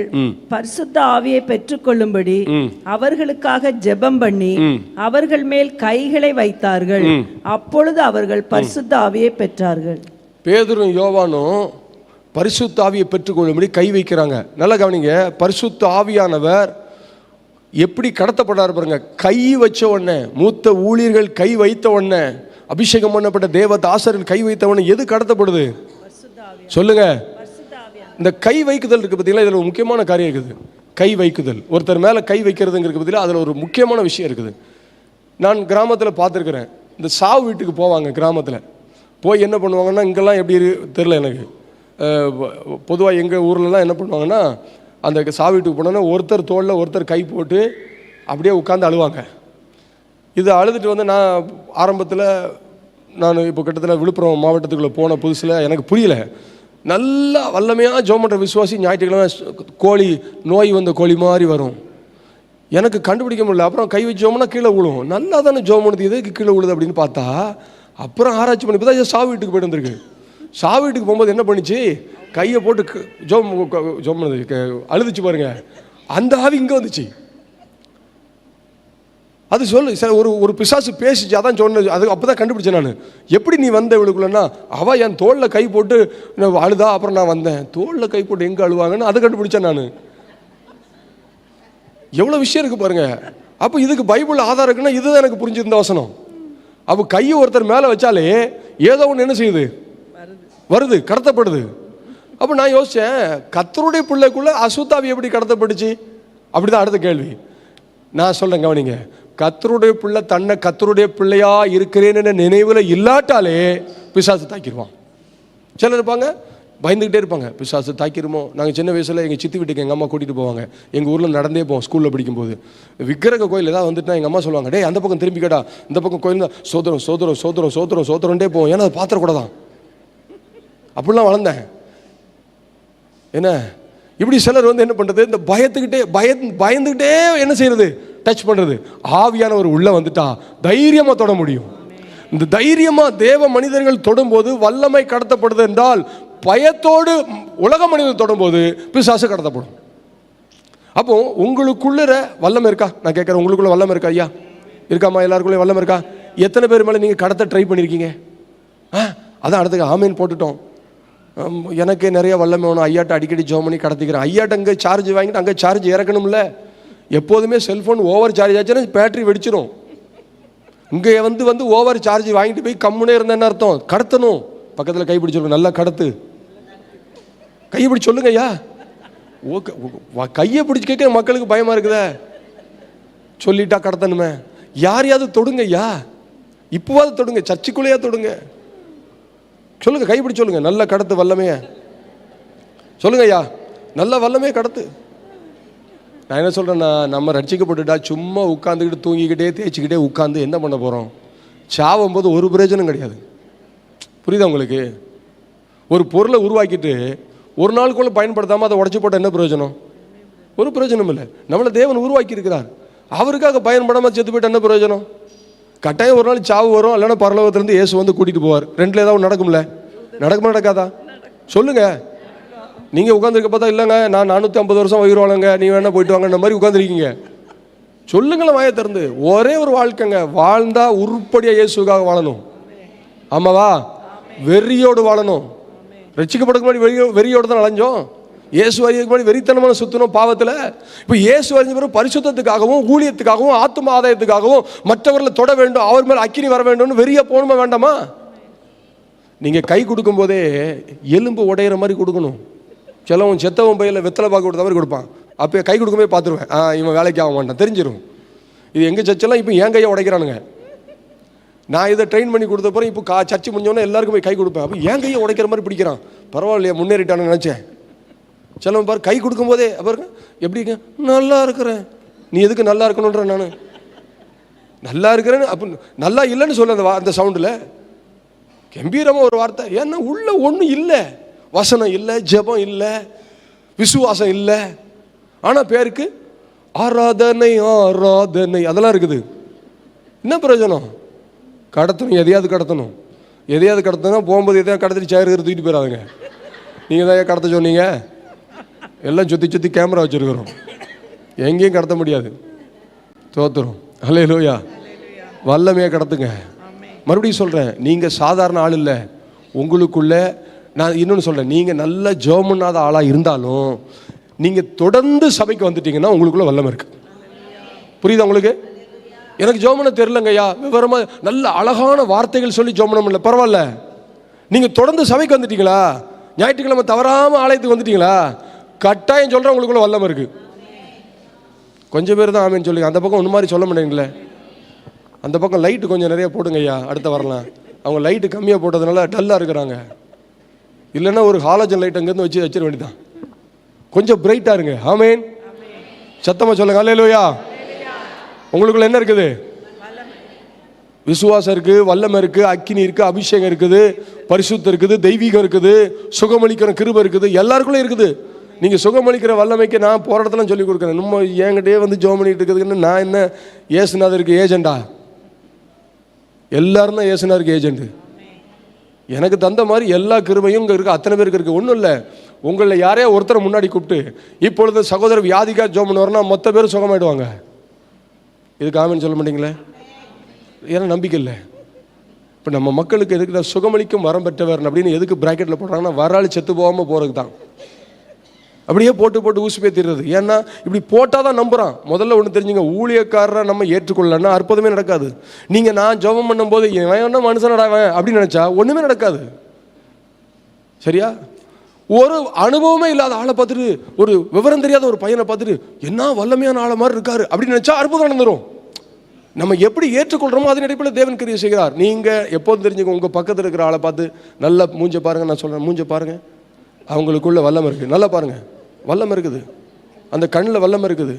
பரிசுத்த ஆவியை பெற்றுக்கொள்ளும்படி அவர்களுக்காக ஜெபம் பண்ணி அவர்கள் மேல் கைகளை வைத்தார்கள். அப்பொழுது அவர்கள் பரிசுத்த ஆவியை பெற்றார்கள். பேதுரும் யோவானும் பரிசுத்த ஆவியை பெற்றுக்கொள்ளும்படி கை வைக்கிறாங்க. நல்லா கவனிங்க, பரிசுத்த ஆவியானவர் எப்படி கடத்தப்படாரு பாருங்க. கை வச்ச உடனே, மூத்த ஊழியர்கள் கை வைத்த உடனே, அபிஷேகம் பண்ணப்பட்ட தேவதாசர்கள் கை வைத்த உடனே எது கடத்தப்படுது சொல்லுங்க? இந்த கை வைக்குதல் இருக்கு பார்த்தீங்களா, இதில் ஒரு முக்கியமான காரியம் இருக்குது. கை வைக்குதல், ஒருத்தர் மேலே கை வைக்கிறதுங்கிறது பார்த்தீங்களா, அதில் ஒரு முக்கியமான விஷயம் இருக்குது. நான் கிராமத்தில் பார்த்துருக்குறேன். இந்த சாவு வீட்டுக்கு போவாங்க, கிராமத்தில் போய் என்ன பண்ணுவாங்கன்னா, இங்கெல்லாம் எப்படி தெரில எனக்கு, பொதுவாக எங்கள் ஊர்லலாம் என்ன பண்ணுவாங்கன்னா, அந்த சாவு வீட்டுக்கு போனோன்னா ஒருத்தர் தோளில் ஒருத்தர் கை போட்டு அப்படியே உட்காந்து அழுவாங்க. இது அழுதுட்டு வந்து நான் ஆரம்பத்தில், நான் இப்போ கிட்டத்தட்ட விழுப்புரம் மாவட்டத்துக்குள்ளே போன புதுசில் எனக்கு புரியல. நல்லா வல்லமையாக ஜெபம் பண்ணுற விசுவாசி ஞாயிற்றுக்கிழமை கோழி, நோய் வந்த கோழி மாதிரி வரும், எனக்கு கண்டுபிடிக்க முடியல. அப்புறம் கை வச்சு ஜெபம்னா கீழே விழுவும். நல்லா தானே ஜெபம் பண்ணுது, எதுக்கு கீழே விழுது அப்படின்னு பார்த்தா, அப்புறம் ஆராய்ச்சி பண்ணி பார்த்தா சாவு வீட்டுக்கு போய்ட்டு வந்திருக்கு. சாவு வீட்டுக்கு போகும்போது என்ன பண்ணிச்சு, கையை போட்டு ஜெபம் பண்ணுது, அழுதுச்சு பாருங்க. அந்த ஆவி இங்கே வந்துச்சு. அது சொல்லு சார், ஒரு பிசாசு பேசிச்சு, அதான் சொன்னது. அது அப்போ தான் கண்டுபிடிச்சேன் நான், எப்படி நீ வந்த இவளுக்குள்ளன்னா, அவள் என் தோளில் கை போட்டு அழுதா, அப்புறம் நான் வந்தேன். தோளில் கை போட்டு எங்கே அழுவாங்கன்னு அதை கண்டுபிடிச்சேன் நான். எவ்வளோ விஷயம் இருக்குது பாருங்க. அப்போ இதுக்கு பைபிள் ஆதாரம் இருக்குன்னா இதுதான் எனக்கு புரிஞ்சிருந்த வசனம். அப்போ கையை ஒருத்தர் மேலே வச்சாலே ஏதோ ஒன்று என்ன செய்யுது, வருது, கடத்தப்படுது. அப்போ நான் யோசித்தேன், கர்த்தருடைய பிள்ளைக்குள்ளே அசுத்தாவி எப்படி கடத்தப்பட்டுச்சு? அப்படி தான் அடுத்த கேள்வி. நான் சொல்கிறேன் கவனிங்க, கர்த்தருடைய பிள்ளை தன்னை கர்த்தருடைய பிள்ளையா இருக்கிறேன்னு நினைவில் இல்லாட்டாலே பிசாசு தாக்கிடுவான். சிலர் இருப்பாங்க பயந்துக்கிட்டே இருப்பாங்க, பிசாசு தாக்கிடுமோ. நாங்கள் சின்ன வயசில் எங்கள் சித்தி வீட்டுக்கு எங்கள் அம்மா கூட்டிகிட்டு போவாங்க. எங்கள் ஊரில் நடந்தே போவோம் ஸ்கூலில் படிக்கும்போது. விக்கிரக கோயில் ஏதாவது வந்துட்டுனா எங்கள் அம்மா சொல்லுவாங்க, டே அந்த பக்கம் திரும்பி கேட்டா, இந்த பக்கம் கோயில் தான் சோதரம் சோதரம் சோதரம் சோதரம் சோதரன்ட்டே போவோம். ஏன்னா அது பாத்திர கூட தான். அப்படிலாம் வளர்ந்தேன். என்ன இப்படி சிலர் வந்து என்ன பண்ணுறது, இந்த பயந்துக்கிட்டே என்ன செய்யறது, டச் பண்ணுறது. ஆவியானவர் உள்ள வந்துட்டா தைரியமாக தொட முடியும். இந்த தைரியமாக தேவ மனிதர்கள் தொடும்போது வல்லமை கடத்தப்படுது என்றால், பயத்தோடு உலக மனிதர்கள் தொடும்போது பிசாசு கடத்தப்படும். அப்போ உங்களுக்குள்ள வல்லமை இருக்கா? நான் கேட்குறேன், உங்களுக்குள்ள வல்லமை இருக்கா? ஐயா இருக்காமா? எல்லாருக்குள்ளே வல்லமை இருக்கா? எத்தனை பேர் மேலே நீங்கள் கடத்த ட்ரை பண்ணியிருக்கீங்க? அதான் அடுத்த ஆமீன் போட்டுட்டோம். எனக்கே நிறைய வல்லமை வேணும், ஐயாட்ட அடிக்கடி ஜோம் பண்ணி கடத்திக்கிறேன். ஐயாட்ட அங்கே சார்ஜ் வாங்கிட்டு அங்கே சார்ஜ் இறக்கணும்ல. எப்போதுமே செல்ஃபோன் ஓவர் சார்ஜ் ஆச்சுன்னா பேட்டரி வெடிச்சிடும். இங்கே வந்து ஓவர் சார்ஜ் வாங்கிட்டு போய் கம்முனே இருந்தேன்னு அர்த்தம். கடத்தணும், பக்கத்தில் கைப்பிடிச்சிருக்கணும், நல்லா கடத்து. கையை பிடிச்சி சொல்லுங்க ஐயா. கையை பிடிச்சி கேட்க மக்களுக்கு பயமா இருக்குதே, சொல்லிட்டா கடத்தணுமே. யாரையாவது தொடுங்க ஐயா, இப்போவாது தொடுங்க, சர்ச்சுக்குள்ளேயா தொடுங்க, சொல்லுங்க, கைப்பிடி சொல்லுங்க. நல்ல கடத்து வல்லமைய சொல்லுங்க ஐயா, நல்ல வல்லமையை கடத்து. நான் என்ன சொல்றேன்னா, நம்ம ரட்சிக்கப்பட்டுட்டா சும்மா உட்காந்துக்கிட்டு தூங்கிக்கிட்டே தேய்ச்சிக்கிட்டே உட்காந்து என்ன பண்ண போறோம்? சாவும் போது ஒரு பிரயோஜனம் கிடையாது. புரியுதா உங்களுக்கு? ஒரு பொருளை உருவாக்கிட்டு ஒரு நாளுக்குள்ள பயன்படுத்தாமல் அதை உடச்சி போட்டால் என்ன பிரயோஜனம்? ஒரு பிரயோஜனம் இல்லை. நம்மளை தேவன் உருவாக்கி இருக்கிறார், அவருக்காக பயன்படாமல் செத்து போயிட்டு என்ன பிரயோஜனம்? கட்டாயம் ஒரு நாள் சாவு வரும், இல்லைன்னா பரலோகத்திலேருந்து இயேசு வந்து கூட்டிகிட்டு போவார். ரெண்டில் ஏதாவது நடக்கும்ல? நடக்குமா நடக்காதா? சொல்லுங்க. நீங்கள் உட்காந்துருக்க பார்த்தா இல்லைங்க நான் 450 வருஷம் உயிர்வாழங்க, நீ வேணா போயிட்டு வாங்க மாதிரி உட்காந்துருக்கீங்க. சொல்லுங்களேன் வாயை திறந்து. ஒரே ஒரு வாழ்க்கைங்க, வாழ்ந்தா உருப்படியாக இயேசுக்காக வாழணும். ஆமாவா? வெறியோடு வாழணும். ரட்சிக்கப்படுறதுக்கு முன்னாடி வெறியோடு தான் அலைஞ்சோம். இயேசு அறியதுக்கு முன்னாடி வெறித்தனமான சுத்தணும் பாவத்தில். இப்போ இயேசு அறிஞ்ச பிறகு பரிசுத்தத்துக்காகவும் ஊழியத்துக்காகவும் ஆத்ம ஆதாயத்துக்காகவும் மற்றவர்களை தொட வேண்டும், அவர் மேலே அக்கினி வர வேண்டும்னு வெறியா போகணுமா வேண்டாமா? நீங்கள் கை கொடுக்கும் போதே எலும்பு உடையிற மாதிரி கொடுக்கணும். சிலவன் செத்தவன் பையில வெத்தலை பார்க்க கொடுத்த மாதிரி கொடுப்பான். அப்போ கை கொடுக்கும்போது பார்த்துருவேன், இவன் வேலைக்கு ஆக மாட்டான், தெரிஞ்சிடும். இது எங்கள் சர்ச்செல்லாம் இப்போ என் கையை உடைக்கிறானுங்க. நான் இதை ட்ரெயின் பண்ணி கொடுத்தப்பறம் இப்போ சர்ச்சை முடிஞ்சோன்னே எல்லாருக்கும் போய் கை கொடுப்பேன். அப்போ என் கையை உடைக்கிற மாதிரி பிடிக்கிறான். பரவாயில்லையா, முன்னேறிட்டான்னு நினச்சேன். சிலவன் பாரு கை கொடுக்கும் போதே பாருங்க எப்படிங்க, நல்லா இருக்கிறேன். நீ எதுக்கு நல்லா இருக்கணுன்ற? நான் நல்லா இருக்கிறேன்னு அப்போ நல்லா இல்லைன்னு சொல்ல அந்த சவுண்டில் கம்பீரமாக ஒரு வார்த்தை. ஏன்னா உள்ள ஒன்றும் இல்லை, வசனம் இல்லை, ஜெபம் இல்லை, விசுவாசம் இல்லை. ஆனால் பேருக்கு ஆராதனை ஆராதனை அதெல்லாம் இருக்குது. என்ன பிரயோஜனம்? கடத்தணும், எதையாவது கடத்தணும். எதையாவது கடத்தினா போகும்போது எதையாவது கடத்திட்டு சேர் தூக்கிட்டு போயிடாதுங்க. நீங்கள் தான் கடத்த சொன்னீங்க. எல்லாம் சுற்றி சுற்றி கேமரா வச்சுருக்கிறோம், எங்கேயும் கடத்த முடியாது. தோத்துரும். அல்லேலூயா. வல்லமையாக கடத்துங்க. மறுபடியும் சொல்கிறேன், நீங்கள் சாதாரண ஆள் இல்லை. உங்களுக்குள்ள நான் இன்னொன்று சொல்கிறேன், நீங்கள் நல்ல ஜெபம் பண்ணாத ஆளாக இருந்தாலும் நீங்கள் தொடர்ந்து சபைக்கு வந்துட்டீங்கன்னா உங்களுக்குள்ள வல்லமை இருக்குது. புரியுதா உங்களுக்கு? எனக்கு ஜெபம் பண்ண தெரிலங்கய்யா, விவரமாக நல்ல அழகான வார்த்தைகள் சொல்லி ஜெபம் பண்ண முடியல, பரவாயில்ல. நீங்கள் தொடர்ந்து சபைக்கு வந்துட்டீங்களா, ஞாயிற்றுக்கிழமை தவறாமல் ஆலயத்துக்கு வந்துட்டீங்களா, கட்டாயம் சொல்கிறேன் உங்களுக்குள்ள வல்லமை இருக்குது. கொஞ்சம் பேர் தான் ஆமேன்னு சொல்லுங்க. அந்த பக்கம் ஒன்று மாதிரி சொல்ல மாட்டேங்களே. அந்த பக்கம் லைட்டு கொஞ்சம் நிறைய போடுங்க ஐயா, அடுத்த வரலாம். அவங்க லைட்டு கம்மியாக போட்டதுனால டல்லாக இருக்கிறாங்க. இல்லைன்னா ஒரு ஹாலஜன் லைட் அங்கேருந்து வச்சிட வேண்டியதான். கொஞ்சம் பிரைட்டாக இருங்க. ஆமேன். சத்தமாக சொல்லுங்க. அல்லேலூயா. உங்களுக்குள்ள என்ன இருக்குது? விசுவாசம் இருக்குது, வல்லமை இருக்குது, அக்கினி இருக்குது, அபிஷேகம் இருக்குது, பரிசுத்தம் இருக்குது, தெய்வீகம் இருக்குது, சுகமளிக்கிற கிருபை இருக்குது, எல்லாருக்குள்ளே இருக்குது. நீங்கள் சுகமளிக்கிற வல்லமைக்கு நான் போராட்டத்தெல்லாம் சொல்லி கொடுக்குறேன். நம்ம என்கிட்டயே வந்து ஜெபம் பண்ணிட்டு இருக்குதுன்னு நான் என்ன இயேசுநாதருக்கு ஏஜெண்டா? எல்லாரும் தான் இயேசுநாதருக்கு ஏஜென்ட்டு. எனக்கு தந்த மாதிரி எல்லா கிருபையும் இங்கே இருக்குது, அத்தனை பேருக்கு இருக்குது. ஒன்றும் இல்லை, உங்களில் யாரையா ஒருத்தரை முன்னாடி கூப்பிட்டு இப்பொழுது சகோதரர் வியாதிக்காக ஜெபம் பண்ணுவார்னா மொத்த பேரும் சுகமாயிடுவாங்க. இதுக்கு ஆமென் சொல்ல மாட்டீங்களே? ஏன்னா நம்பிக்கை இல்லை. இப்போ நம்ம மக்களுக்கு எதுக்கு சுகமளிக்கும் வரம் பெற்றவர் அப்படின்னு எதுக்கு பிராக்கெட்டில் போடுறாங்கன்னா வராளி செத்து போகாமல் போகிறதுக்கு தான். அப்படியே போட்டு போட்டு ஊசி பேத்திடுறது. ஏன்னா இப்படி போட்டால் தான் நம்புகிறான். முதல்ல ஒன்று தெரிஞ்சுங்க, ஊழியக்காரரை நம்ம ஏற்றுக்கொள்ளலன்னா அற்புதமே நடக்காது. நீங்கள் நான் ஜெபம் பண்ணும்போது என்ன மனுஷனடாவேன் அப்படின்னு நினச்சா ஒன்றுமே நடக்காது. சரியா? ஒரு அனுபவமே இல்லாத ஆளை பார்த்துட்டு, ஒரு விவரம் தெரியாத ஒரு பையனை பார்த்துட்டு என்ன வல்லமையான ஆளை மாதிரி இருக்காரு அப்படின்னு நினச்சா அற்புதம் நடந்துடும். நம்ம எப்படி ஏற்றுக்கொள்கிறோமோ அதன் அடிப்படையில் தேவன் கிரியை செய்கிறார். நீங்கள் எப்போதும் தெரிஞ்சுக்கோ, உங்கள் பக்கத்தில் இருக்கிற ஆளை பார்த்து நல்லா மூஞ்ச பாருங்கள். நான் சொல்கிறேன், மூஞ்ச பாருங்கள், அவங்களுக்குள்ள வல்லமை இருக்குது. நல்லா பாருங்கள், வல்லமை இருக்குது, அந்த கண்ணில் வல்லமை இருக்குது.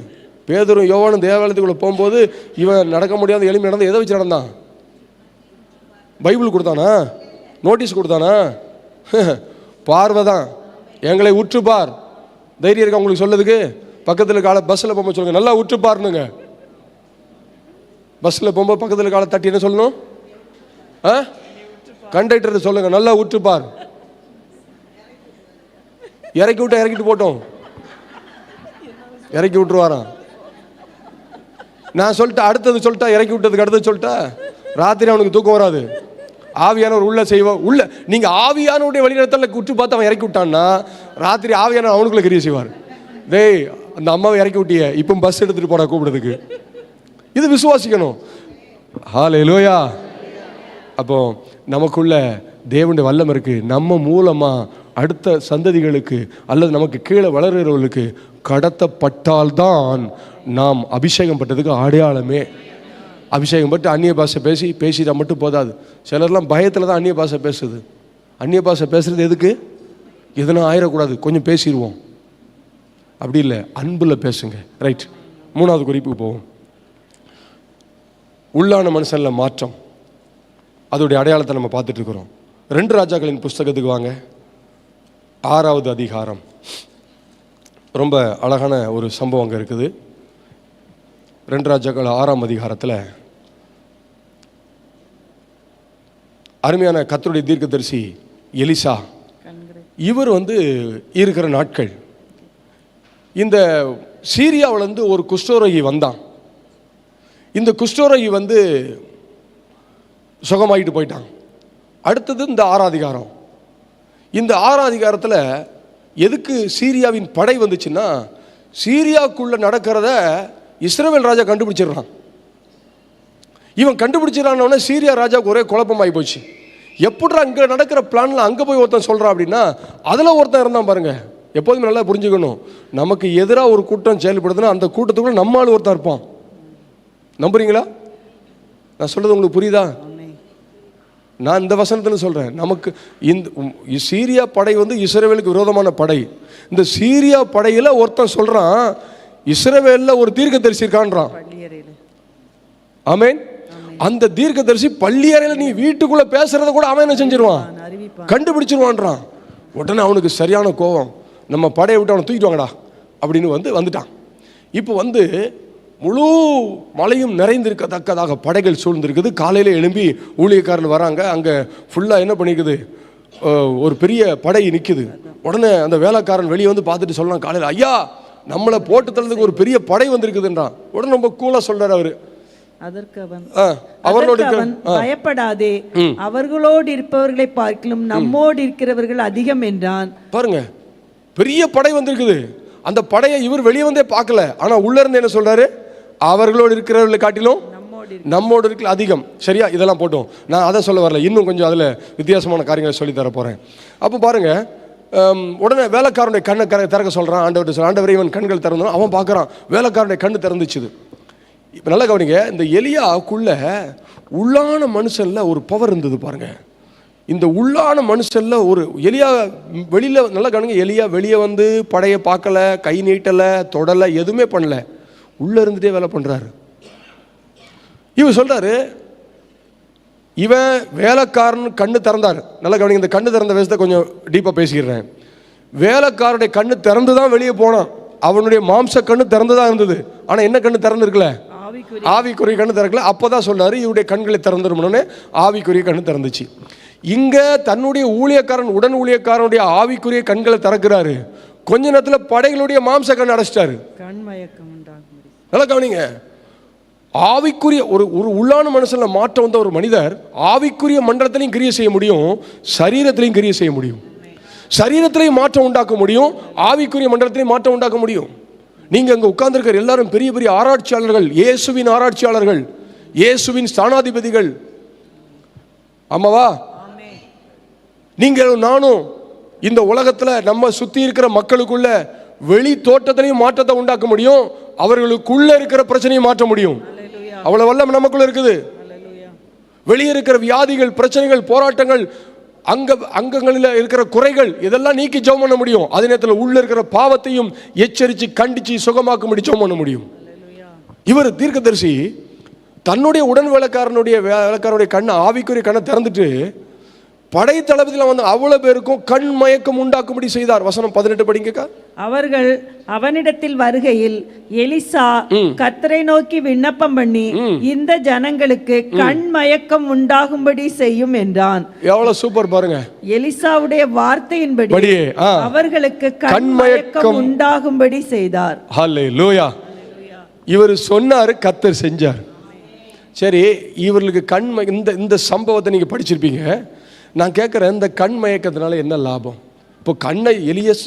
பேதுரும் யோவானும் தேவாலயத்துக்குள்ளே போகும்போது இவன் நடக்க முடியாத எளிமை நடந்து எதை வச்சு நடந்தான்? பைபிள் கொடுத்தானா? நோட்டீஸ் கொடுத்தானா? பார்வை தான். எங்களை உற்றுப்பார். தைரியம் இருக்கா உங்களுக்கு சொல்லதுக்கு? பக்கத்தில் காலை பஸ்ஸில் போகும்போது சொல்லுங்க, நல்லா உற்றுப்பாருனுங்க. பஸ்ஸில் போகும்போது பக்கத்தில் காலை தட்டி என்ன சொல்லணும்? கண்டக்டர் சொல்லுங்க, நல்லா உற்றுப்பார். இறக்கி விட்டா இறக்கிட்டு போட்டோம், இறக்கி விட்டுருவாராம். நான் சொல்லிட்டேன், அடுத்தது சொல்லிட்டா, இறக்கி விட்டதுக்கு அடுத்தது சொல்லிட்டா ராத்திரி அவனுக்கு தூக்கம் வராது. ஆவியானவர் உள்ள செய்வார். உள்ள நீங்கள் ஆவியானவருடைய வழிநடத்தல உற்று பார்த்து அவன் இறக்கி விட்டான்னா ராத்திரி ஆவியானவர் அவனுக்குள்ள கிரியை செய்வார். டேய், அந்த அம்மாவை இறக்கி விட்டிய, இப்போ பஸ் எடுத்துகிட்டு போட கூப்பிடுறதுக்கு. இது விசுவாசிக்கணும். ஹல்லேலூயா. அப்போ நமக்குள்ள தேவனுடைய வல்லமை இருக்குது. நம்ம மூலமாக அடுத்த சந்ததிகளுக்கு அல்லது நமக்கு கீழே வளர்கிறவர்களுக்கு கடத்தப்பட்டால்தான் நாம் அபிஷேகம் பட்டதுக்கு அடையாளமே. அபிஷேகம் பட்டு அந்நிய பாஷை பேசிட்டா மட்டும் போதாது. சிலர்லாம் பயத்தில் தான் அந்நிய பாஷை பேசுது. அந்நிய பாஷை பேசுறது எதுக்கு? எதுனா ஆயிடக்கூடாது, கொஞ்சம் பேசிடுவோம். அப்படி இல்லை, அன்பில் பேசுங்க. ரைட், 3வது குறிப்புக்கு போவோம். உள்ளான மனுஷனில் மாற்றம், அதோடைய அடையாளத்தை நம்ம பார்த்துட்டு இருக்கிறோம். 2 ராஜாக்களின் புஸ்தகத்துக்கு வாங்க, 6வது அதிகாரம். ரொம்ப அழகான ஒரு சம்பவம் அங்கே இருக்குது. 2 ராஜாக்கள் 6ஆம் அதிகாரத்தில் அருமையான கர்த்தருடைய தீர்க்கதரிசி எலிசா, இவர் இருக்கிற நாட்கள் இந்த சீரியாவிலேருந்து ஒரு குஷ்டரோகி வந்தான். இந்த குஷ்டரோகி சுகமாயிட்டு போயிட்டான். அடுத்தது இந்த 6ஆம் அதிகாரம். இந்த 6ஆம் அதிகாரத்தில் எதுக்கு சீரியாவின் படை வந்துச்சுன்னா, சீரியாவுக்குள்ள நடக்கிறத இஸ்ரவேல் ராஜா கண்டுபிடிச்சிடறான். இவன் கண்டுபிடிச்சிடறான்னொடனே சீரியா ராஜாவுக்கு ஒரே குழப்பமாகி போச்சு. எப்படிடா அங்கே நடக்கிற பிளான்ல அங்கே போய் ஒருத்தன் சொல்கிறான் அப்படின்னா, அதில் ஒருத்தன் இருந்தான் பாருங்க. எப்போதுமே நல்லா புரிஞ்சுக்கணும், நமக்கு எதிராக ஒரு கூட்டம் செயல்படுதுன்னா அந்த கூட்டத்துக்குள்ள நம்மால் ஒருத்தன் இருப்பான். நம்புறீங்களா? நான் சொல்றது உங்களுக்கு புரியுதா? நான் இந்த வசனத்தில் சொல்கிறேன். நமக்கு இந்த சீரியா படை இஸ்ரவேலுக்கு விரோதமான படை. இந்த சீரியா படையில் ஒருத்தன் சொல்கிறான், இஸ்ரவேலில் ஒரு தீர்க்கதரிசி இருக்கான்றான். ஆமென். அந்த தீர்க்கதரிசி பள்ளியறையில் நீ வீட்டுக்குள்ளே பேசுறத கூட அவன் என்ன செஞ்சிருவான்? கண்டுபிடிச்சிருவான்றான். உடனே அவனுக்கு சரியான கோபம். நம்ம படையை விட்டு அவனை தூக்கிட்டு வாங்கடா அப்படின்னு வந்துட்டான். இப்போ முழு மலையும் நிறைந்திருக்கத்தக்கதாக படைகள் சூழ்ந்திருக்குது. காலையில் எழும்பி ஊழியக்காரர்கள் வராங்க. அங்கே ஃபுல்லாக என்ன பண்ணிக்குது, ஒரு பெரிய படை நிற்குது. உடனே அந்த வேலைக்காரன் வெளியே பார்த்துட்டு சொல்லலாம், காலையில் ஐயா நம்மளை போட்டு தள்ளதுக்கு ஒரு பெரிய படை வந்திருக்குதுன்றான். உடனே ரொம்ப கூலாக சொல்றாரு அவரு. அவர்களோடு பயப்படாதே, அவர்களோடு இருப்பவர்களை பார்க்கலும் நம்மோடு இருக்கிறவர்கள் அதிகம் என்றான். பாருங்க, பெரிய படை வந்திருக்குது. அந்த படையை இவர் வெளியே வந்தே பார்க்கல. ஆனா உள்ள இருந்து என்ன சொல்றாரு, அவர்களோடு இருக்கிறவர்களை காட்டிலும் நம்மோடு இருக்கிற அதிகம். சரியா? இதெல்லாம் போட்டோம். நான் அதை சொல்ல வரல, இன்னும் கொஞ்சம் அதில் வித்தியாசமான காரியங்களை சொல்லி தர போறேன். அப்போ பாருங்க, உடனே வேலைக்காரனுடைய கண்ணை திறக்க சொல்றான். ஆண்டவரே இவன் கண்கள் திறந்தான். அவன் பார்க்கறான், வேலைக்காரனுடைய கண்ணு திறந்துச்சுது. இப்போ நல்லா கவனிங்க, இந்த எலியாவுக்குள்ள உள்ளான மனுஷன்ல ஒரு பவர் இருந்தது பாருங்க. இந்த உள்ளான மனுஷன்ல ஒரு எலியா வெளியில நல்லா கவனிங்க, எலியா வெளியே படையை பார்க்கல, கை நீட்டலை, தொடலை, எதுவுமே பண்ணல. உள்ள இருந்துட்டே வேலை பண்றாரு. இவன் சொல்றாரு, இவன் வேலைக்காரன் கண்ணு திறந்தார். நல்லா கவனிங்க, இந்த கண்ணு திறந்த விஷயத்தை கொஞ்சம் டீப்பா பேசிக்கிறேன். வேலைக்காரனுடைய கண்ணு திறந்து தான் வெளியே போனான். அவனுடைய மாம்ச கண்ணு திறந்துதான் இருந்தது. ஆனா என்ன கண்ணு திறந்துருக்கல? ஆவிக்குரிய கண்ணு திறக்கல. அப்பதான் சொல்றாரு, இவருடைய கண்களை திறந்துருமோன்னு ஆவிக்குரிய கண்ணு திறந்துச்சு. இங்க தன்னுடைய ஊழியக்காரன், உடன் ஊழியக்காரனுடைய ஆவிக்குரிய கண்களை திறக்கிறாரு. கொஞ்ச நேரத்தில் படைகளுடைய மாம்ச கண் அடைச்சிட்டாரு. நல்லா கவனிங்க, ஆவிக்குரிய ஒரு உள்ளான மனுஷன்ல மாற்றம் வந்த ஒரு மனிதர் ஆவிக்குரிய மண்டலத்திலையும் கிரியை செய்ய முடியும், சரீரத்திலையும் கிரியை செய்ய முடியும். சரீரத்திலையும் மாற்றம் உண்டாக்க முடியும், ஆவிக்குரிய மண்டலத்திலையும் மாற்றம் உண்டாக்க முடியும். நீங்க அங்க உட்கார்ந்துருக்கிற எல்லாரும் பெரிய பெரிய ஆராய்ச்சியாளர்கள், இயேசுவின் ஆராய்ச்சியாளர்கள், இயேசுவின் ஸ்தானாதிபதிகள். ஆமாவா? நீங்கள் நானும் இந்த உலகத்துல நம்ம சுத்தி இருக்கிற மக்களுக்குள்ள வெளி தோட்டத்திலையும் மாற்றத்தை உண்டாக்க முடியும், அவர்களுக்குள்ள இருக்கிற பிரச்சனையை மாற்ற முடியும். அவ்வளவு வல்லமை நமக்குள்ள இருக்குது. வெளியே இருக்கிற வியாதிகள், பிரச்சனைகள், போராட்டங்கள், அங்கங்களில் இருக்கிற குறைகள், இதெல்லாம் நீக்கி ஜெபம் பண்ண முடியும். அதே நேரத்தில் உள்ள இருக்கிற பாவத்தையும் எச்சரித்து கண்டிச்சு சுகமாக்கும்படி ஜெபம் பண்ண முடியும். இவர் தீர்க்கதரிசி தன்னுடைய உடன் வேலைக்காரனுடைய கண்ணை, ஆவிக்குரிய கண்ணை திறந்துட்டு படை தளபதியில் அவ்வளவு பேருக்கும் கண் மயக்கம் உண்டாக்கும்படி செய்தார். வசனம் 18 படிங்க. அவர்கள் அவனிடத்தில் வருகையில் எலிசா கர்த்தரை நோக்கி விண்ணப்பம் பண்ணி, இந்த ஜனங்களுக்கு கண் மயக்கம் உண்டாகும்படி செய்யும் என்றான். எவ்வளவு சூப்பர் பாருங்க. எலிசாவுடைய வார்த்தையின்படி அவர்களுக்கு கண் மயக்கம் உண்டாகும்படி செய்தார். ஹல்லேலூயா. இவர் சொன்னாரு, கர்த்தர் செஞ்சார். சரி, இவர்களுக்கு கண் இந்த சம்பவத்தை நீங்க படிச்சிருப்பீங்க. நான் கேட்குறேன், இந்த கண் மயக்கத்தினால என்ன லாபம்? இப்போ கண்ணை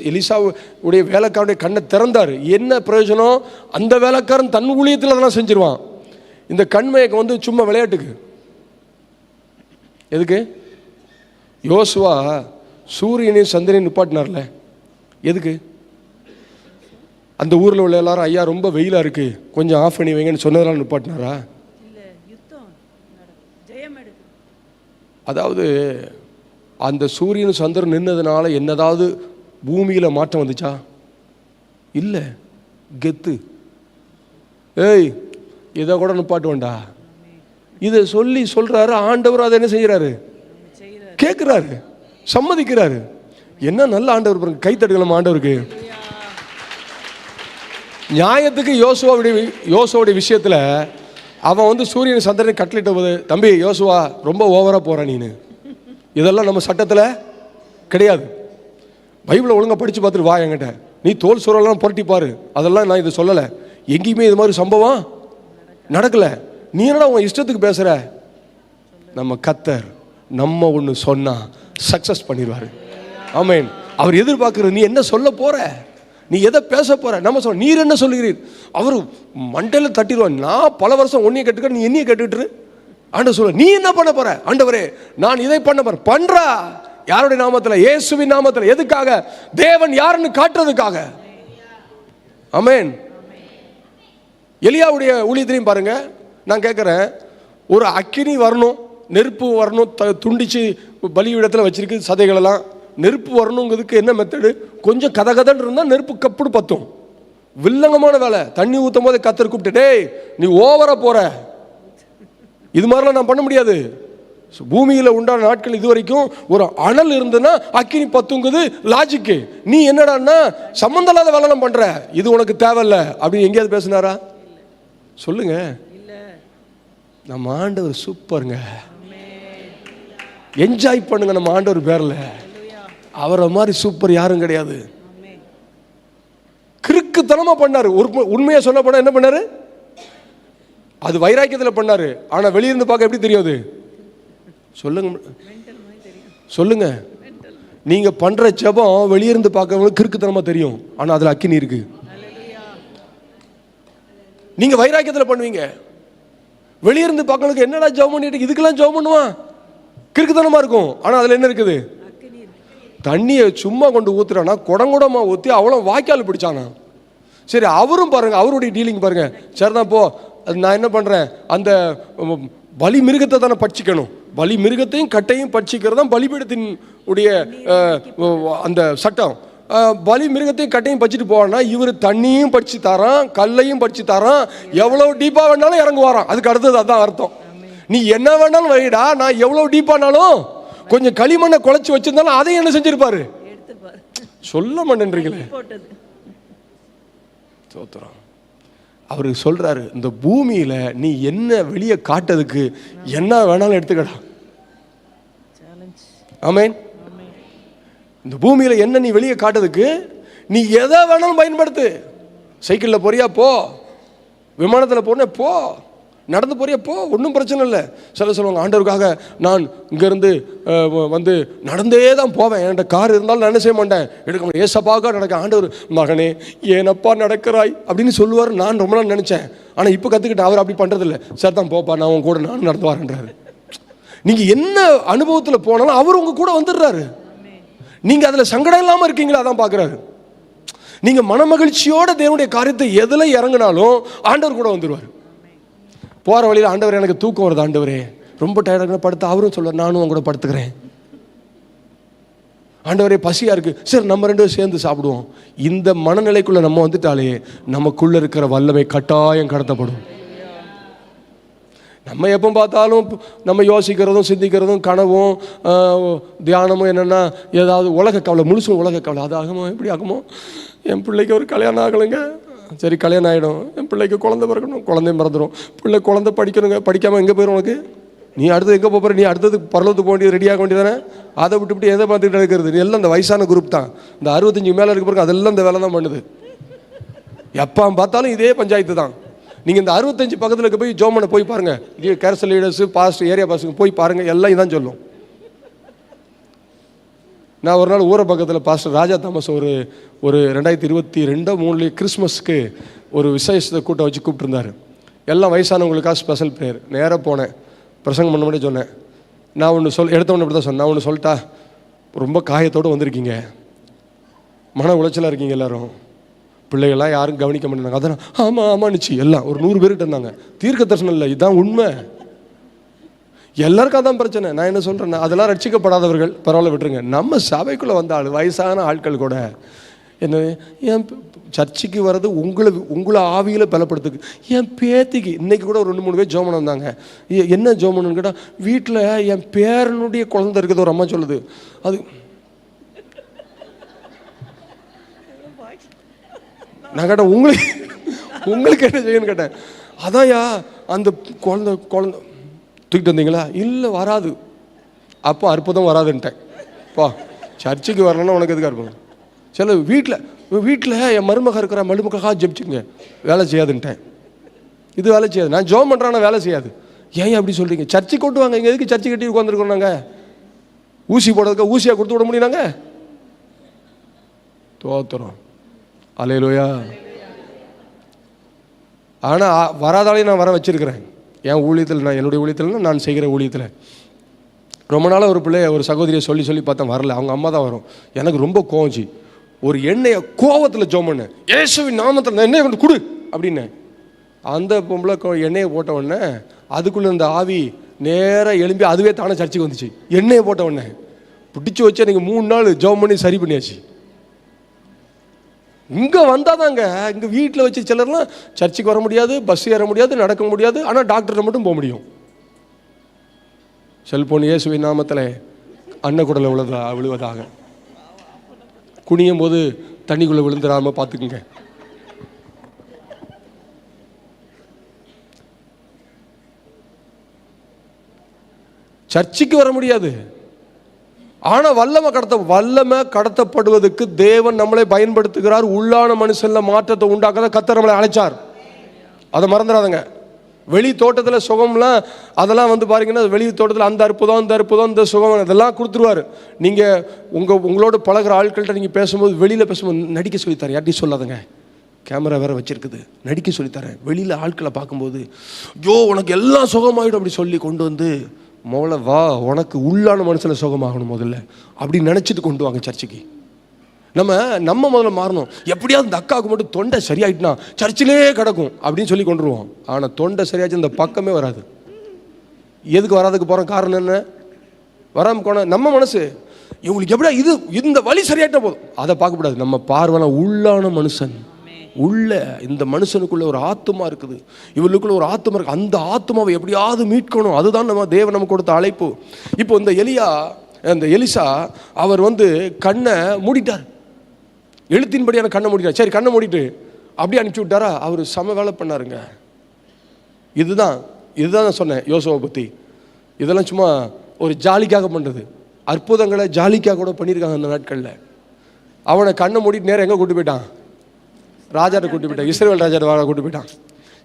எலிசாவுடைய வேலைக்காரனுடைய கண்ணை திறந்தார், என்ன பிரயோஜனம்? அந்த வேலைக்காரன் தன் ஊழியத்தில் அதெல்லாம் செஞ்சிருவான். இந்த கண் மயக்கம் சும்மா விளையாட்டுக்கு. எதுக்கு? யோசுவா சூரியனையும் சந்திரனையும் நிப்பாட்டினார்ல, எதுக்கு? அந்த ஊரில் உள்ள எல்லாரும் ஐயா ரொம்ப வெயிலாக இருக்குது கொஞ்சம் ஆஃப் பண்ணி வைங்கன்னு சொன்னதெல்லாம் நிப்பாட்டினாரா? அதாவது அந்த சூரியன் சந்திரன் நின்னதுனால என்னதாவது பூமியில் மாற்றம் வந்துச்சா? இல்லை. கெத்து, ஏய் இதை கூட நிப்பாட்டுவேண்டா, இதை சொல்றாரு ஆண்டவர். அதை என்ன செய்கிறாரு? கேட்குறாரு, சம்மதிக்கிறாரு. என்ன நல்ல ஆண்டவர் பாருங்க, கை தட்டுக்கலாம் ஆண்டவருக்கு. நியாயத்துக்கு யோசுவாவுடைய விஷயத்தில் அவன் வந்து சூரியன் சந்திரனை கட்டளிட்ட போது, தம்பி யோசுவா ரொம்ப ஓவராக போகிறான் நீனு, இதெல்லாம் நம்ம சட்டத்தில் கிடையாது, பைபிளை ஒழுங்காக படித்து பார்த்துட்டு வா என்கிட்ட, நீ தோல் சுரெல்லாம் புரட்டி பாரு, அதெல்லாம் நான் இதை சொல்லலை, எங்கேயுமே இது மாதிரி சம்பவம் நடக்கலை, நீ என்னடா உன் இஷ்டத்துக்கு பேசுகிற? நம்ம கர்த்தர் நம்ம ஒன்று சொன்னால் சக்ஸஸ் பண்ணிடுவார். ஆமென். அவர் எதிர்பார்க்குறது நீ என்ன சொல்ல போகிற, நீ எதை பேச போற. நம்ம சொல்ல நீர் என்ன சொல்லுகிறீர், அவர் மண்டையில் தட்டிடுவான். நான் பல வருஷம் ஒன்னையை கேட்டுக்க, நீ என்னையை கேட்டுட்டு ஆண்டவர் சொல்ல, நீ என்ன பண்ண போற? ஆண்டவரே நான் இதை பண்ண போறேன். பண்றா. யாருடைய நாமத்தில்? இயேசுவின் நாமத்தில். எதுக்காக? தேவன் யாருன்னு காட்டுறதுக்காக. ஆமென். எலியாவுடைய ஊழியத்திலையும் பாருங்க, நான் கேட்குறேன், ஒரு அக்கினி வரணும், நெருப்பு வரணும், துண்டிச்சு பலியிடத்தில் வச்சிருக்கு சதைகளெல்லாம், நெருப்பு வரணுங்கிறதுக்கு என்ன மெத்தடு? கொஞ்சம் கதகதன்னு இருந்தால் நெருப்பு கப்புடு பத்தும். வில்லங்கமான வேலை. தண்ணி ஊற்றும் போது கத்தர் கூப்பிட்டு, டேய் நீ ஓவரா போற, இது மாதிரிலாம் நான் பண்ண முடியாது. பூமியில் உண்டான நாட்கள் இது வரைக்கும் ஒரு அனல் இருந்ததுன்னா அக்கினி பத்துங்குது லாஜிக்கு. நீ என்னடான்னா சம்பந்தம் இல்லாத வேலை பண்ற, இது உனக்கு தேவையில்ல அப்படின்னு எங்கேயாவது பேசினாரா? சொல்லுங்க. நம்ம ஆண்டவர் சூப்பருங்க, என்ஜாய் பண்ணுங்க நம்ம ஆண்டவர் பேர்ல. அவரை மாதிரி சூப்பர் யாரும் கிடையாது. கிறுக்குத்தனமா பண்ணாரு. உண்மையை சொல்ல போனா என்ன பண்ணாரு? அது வைராக்கியத்தில் பண்ணாரு. ஆனா வெளியிருந்து பார்க்க எப்படி தெரியாது? சொல்லுங்க, சொல்லுங்க. நீங்க பண்ற ஜெபம் வெளியிருந்து பார்க்க கிறுக்குத்தனமா தெரியும், ஆனா அதுல அக்கினி இருக்கு. நீங்க வைராக்கியத்தில் பண்ணுவீங்க, வெளியிருந்து பார்க்கறதுக்கு என்னடா ஜெபம் பண்ணிட்டு இதுக்கெல்லாம் ஜெபம் பண்ணுவான், கிறுக்குத்தனமா இருக்கும். ஆனா அதுல என்ன இருக்குது? தண்ணியை சும்மா கொண்டு ஊத்துறானா, குடங்குடமா ஊற்றி அவ்வளோ வாய்க்கால் பிடிச்சானா. சரி, அவரும் பாருங்க, அவருடைய டீலிங் பாருங்க. சரிதான் போ, நான் என்ன பண்றேன், அந்த பலி மிருகத்தை தானே பட்சிக்கணும், பலி மிருகத்தையும் கட்டையும் பட்சிக்கிறது தான் பலிபீடத்தின் உடைய அந்த சட்டம். பலி மிருகத்தையும் கட்டையும் பச்சிட்டு போவான்னா, இவர் தண்ணியும் படிச்சு தரான், கல்லையும் படிச்சு தரான், எவ்வளவு டீப்பா வேணாலும் இறங்குவாராம். அதுக்கு அடுத்தது அதான் அர்த்தம். நீ என்ன வேணாலும் வைடா, நான் எவ்வளவு டீப்பானாலும் கொஞ்சம் களிமண்ணை குழைச்சி வச்சிருந்தாலும் அதை என்ன செஞ்சிருப்பாரு? சொல்ல மாட்டேன்றீங்களே. அவரு சொல்றாரு, இந்த பூமியில நீ என்ன வெளியே காட்டுறதுக்கு என்ன வேணாலும் எடுத்துக்கடா. ஆமென். இந்த பூமியில என்ன நீ வெளியே காட்டுறதுக்கு நீ எதை வேணாலும் பயன்படுத்து. சைக்கிளில் போறியா போ, விமானத்தில் போன போ, நடந்து போறியா போ, ஒன்றும் பிரச்சனை இல்லை. சில சொல்லுவாங்க, ஆண்டவருக்காக நான் இங்கேருந்து வந்து நடந்தே தான் போவேன், என்கிட்ட கார் இருந்தாலும் நான் என்ன செய்ய மாட்டேன், எடுக்க மாட்டேன், ஏசப்பாக நடக்க. ஆண்டவர், மகனே ஏனப்பா நடக்கிறாய் அப்படின்னு சொல்லுவார். நான் ரொம்ப நாள் நினச்சேன், ஆனால் இப்போ கற்றுக்கிட்டேன், அவர் அப்படி பண்ணுறதில்ல. சரி தான் போப்பா, நான் உங்க கூட நானும் நடந்து வரேன்றாரு. நீங்கள் என்ன அனுபவத்தில் போனாலும் அவர் உங்க கூட வந்துடுறாரு. நீங்கள் அதில் சங்கடம் இல்லாமல் இருக்கீங்களா, அதான் பார்க்குறாரு. நீங்கள் மனமகிழ்ச்சியோட தேவனுடைய காரியத்தை எதில் இறங்கினாலும் ஆண்டவர் கூட வந்துடுவார். போகிற வழியில், ஆண்டவர் எனக்கு தூக்கம் வருது, ஆண்டவரே ரொம்ப டயர்டாக படுத்து, அவரும் சொல்லுவார், நானும் அவங்க கூட படுத்துக்கிறேன். ஆண்டவரே பசியாக இருக்குது, சரி நம்ம ரெண்டு பேரும் சேர்ந்து சாப்பிடுவோம். இந்த மனநிலைக்குள்ளே நம்ம வந்துட்டாலே நமக்குள்ளே இருக்கிற வல்லமை கட்டாயம் கடத்தப்படும். நம்ம எப்போ பார்த்தாலும் நம்ம யோசிக்கிறதும் சிந்திக்கிறதும் கனவும் தியானமும் என்னென்னா ஏதாவது உலக கவலை, முழுசும் உலக கவலை. அது ஆகுமோ, எப்படி ஆகுமோ, என் பிள்ளைக்கு ஒரு கல்யாணம் ஆகலைங்க, சரி கல்யாணம் ஆகிடும், என் பிள்ளைக்கு குழந்தை பிறக்கணும், குழந்தையும் பிறந்துடும், பிள்ளை குழந்தை படிக்கணுங்க, படிக்காமல் எங்கே போயிடும் உனக்கு, நீ அடுத்தது எங்கே போகிற, நீ அடுத்தது பரலோகத்துக்கு போக வேண்டியது, ரெடியாக வேண்டியதானே. அதை விட்டு எதை பார்த்துக்கிட்டு இருக்கிறது? நீ எல்லாம் இந்த வயசான குரூப் தான், இந்த 65 மேலே இருக்க பிறகு அதெல்லாம் இந்த வேலை தான் பண்ணுது. எப்போ பார்த்தாலும் இதே பஞ்சாயத்து தான். நீங்கள் இந்த 65 பக்கத்தில் இருக்க போய் ஜோமனை போய் பாருங்கள், இது கேர்சல் லீடர்ஸு பாஸ்ட் ஏரியா பாஸுங்க போய் பாருங்கள், எல்லாம் இதான் சொல்லும். நான் ஒரு நாள் ஊரை பக்கத்தில் பாஸ்டர் ராஜா தாமஸ் ஒரு 2022-23 கிறிஸ்மஸ்க்கு ஒரு விசேஷத்தை கூட்டம் வச்சு கூப்பிட்டுருந்தார். எல்லாம் வயசானவங்களுக்காக ஸ்பெஷல் ப்ரேயர். நேராக போனேன், பிரசங்கம் பண்ண முடியும் சொன்னேன். நான் ஒன்று எடுத்த ஒன்று இப்படி தான் சொன்னேன். நான் ஒன்று சொல்லிட்டா, ரொம்ப காயத்தோடு வந்திருக்கீங்க, மன உளைச்சலாக இருக்கீங்க எல்லாரும், பிள்ளைகள்லாம் யாரும் கவனிக்க மாட்டேங்க. அதான் ஆமாம் ஆமான்னுச்சு எல்லாம் ஒரு 100 பேர்கிட்ட இருந்தாங்க. தீர்க்க தரிசனம் இல்லை, இதுதான் உண்மை. எல்லாருக்கும் அதான் பிரச்சனை. நான் என்ன சொல்கிறேன்னா, அதெல்லாம் ரட்சிக்கப்படாதவர்கள் பரவாயில்ல விட்டுருங்க. நம்ம சபைக்குள்ளே வந்த ஆள், வயசான ஆட்கள் கூட என்ன, என் சர்ச்சுக்கு வர்றது உங்களை ஆவியில் பலப்படுத்துக்கு. என் பேத்திக்கு இன்னைக்கு கூட ஒரு 2-3 பேர் ஜோமனம் வந்தாங்க. என்ன ஜோமனு கேட்டால், வீட்டில் என் பேரனுடைய குழந்தை இருக்குது ஒரு அம்மா சொல்லுது. அது நான் கேட்டேன், உங்களுக்கு என்ன செய்யணும்னு கேட்டேன். அதான்யா அந்த குழந்தை தூக்கிட்டு வந்தீங்களா? இல்லை வராது. அப்போ அற்புதம் வராதுன்ட்டேன். பா சர்ச்சுக்கு வரலன்னா உனக்கு எதுக்காக இருக்கும்? சில வீட்டில் என் மருமக இருக்கிற மருமகா ஜெபிச்சுங்க, வேலை செய்யாதுன்ட்டேன். இது வேலை செய்யாது. நான் ஜோம் பண்ணுறேன்னா வேலை செய்யாது. ஏன் அப்படி சொல்கிறீங்க? சர்ச்சுக்கு கொண்டு வாங்க. இங்கே எதுக்கு சர்ச்சு கட்டி உட்காந்துருக்கோம் நாங்கள்? ஊசி போடுறதுக்கு ஊசியாக கொடுத்து விட முடியும் நாங்கள்? தோத்துறோம். அல்லேலூயா. ஆனால் வராதாலையும் நான் வர வச்சிருக்கிறேன். என் ஊழியத்தில், நான் என்னுடைய ஊழியத்தில், நான் செய்கிற ஊழியத்தில் ரொம்ப நாளாக ஒரு சகோதரியை சொல்லி பார்த்தேன், வரல. அவங்க அம்மா தான் வரும். எனக்கு ரொம்ப கோவஞ்சி ஒரு எண்ணெயை கோவத்தில் ஜோம் பண்ணேன், இயேசுவின் நாமத்தில் நான் எண்ணெயை கொண்டு கொடு அப்படின்னு. அந்த பொம்பளை எண்ணெயை போட்ட உடனே அதுக்குள்ளே இந்த ஆவி நேராக எழும்பி அதுவே தானே சர்ச்சுக்கு வந்துச்சு. எண்ணெயை போட்ட உடனே பிடிச்சி வச்சு எனக்கு 3 நாள் ஜோம் பண்ணி சரி பண்ணியாச்சு. இங்கே வந்தால் தாங்க, இங்கே வீட்டில் வச்சு சிலர்லாம் சர்ச்சுக்கு வர முடியாது, பஸ் ஏற முடியாது, நடக்க முடியாது, ஆனால் டாக்டர்கிட்ட மட்டும் போக முடியும். செல்போன் இயேசுவின் நாமத்தில் அன்னக்குடலை விழுவதாக. குனியும் போது தண்ணிக்குள்ளே விழுந்துடாமல் பார்த்துக்குங்க. சர்ச்சுக்கு வர முடியாது, ஆனால் வல்லமை கடத்தப்படுவதற்கு தேவன் நம்மளை பயன்படுத்துகிறார். உள்ளான மனுஷன்ல மாற்றத்தை உண்டாக்க கர்த்தர் நம்மளை அழைச்சார். அதை மறந்துடாதங்க. வெளி தோட்டத்தில் சுகம்லாம் அதெல்லாம் வந்து பாருங்கன்னா, வெளி தோட்டத்தில் அந்த அற்புதம் இந்த சுகம் அதெல்லாம் கொடுத்துருவார். நீங்கள் உங்களோட பழகிற ஆட்கள்கிட்ட நீங்கள் பேசும்போது, வெளியில் பேசும்போது நடிக்க சொல்லித்தரேன். யார்ட்டையும் சொல்லாதங்க, கேமரா வேறு வச்சுருக்குது. நடிக்க சொல்லித்தரேன். வெளியில் ஆட்களை பார்க்கும்போது, ஐயோ உனக்கு எல்லாம் சுகமாயிடும் அப்படி சொல்லி கொண்டு வந்து, முதல்ல வா உனக்கு உள்ளான மனுஷனை சுகமாகணும் முதல்ல அப்படின்னு நினச்சிட்டு கொண்டு வாங்க சர்ச்சுக்கு. நம்ம முதல்ல மாறணும். எப்படியாவது இந்த அக்காவுக்கு மட்டும் தொண்டை சரியாயிட்டுனா சர்ச்சிலே கிடக்கும் அப்படின்னு சொல்லி கொண்டுருவோம். ஆனால் தொண்டை சரியாச்சு இந்த பக்கமே வராது. எதுக்கு வராதுக்கு போகிற காரணம் என்ன? வராமல் போன நம்ம மனசு இவங்களுக்கு எப்படியா இந்த வழி சரியாயிட்டா போதும், அதை பார்க்கக்கூடாது. நம்ம பார்வைனா உள்ளான மனுஷன், உள்ள இந்த மனுஷனுக்குள்ள ஒரு ஆத்மா இருக்குது, இவளுக்குள்ள ஒரு ஆத்மா இருக்கு. அந்த ஆத்மாவை எப்படியாவது மீட்கணும். அதுதான் தேவன் நமக்கு கொடுத்த அழைப்பு. இப்போ இந்த எலிசா அவர் வந்து கண்ணை மூடிட்டார், எழுத்தின்படியான கண்ணை மூடிட்டார். சரி, கண்ணை மூடிட்டு அப்படியே அனுப்பிச்சி விட்டாரா? அவர் சம வேலை பண்ணாருங்க. இதுதான் நான் சொன்னேன் யோசுவை பற்றி. இதெல்லாம் சும்மா ஒரு ஜாலிக்காக பண்ணுறது. அற்புதங்களை ஜாலிக்காக கூட பண்ணியிருக்காங்க அந்த நாட்களில். அவனை கண்ணை மூடிட்டு நேரம் எங்கே கூட்டு போயிட்டான்? ராஜாட்ட கூட்டு போயிட்டான். இஸ்ரவேல் ராஜாட்ட கூட்டு போயிட்டான்.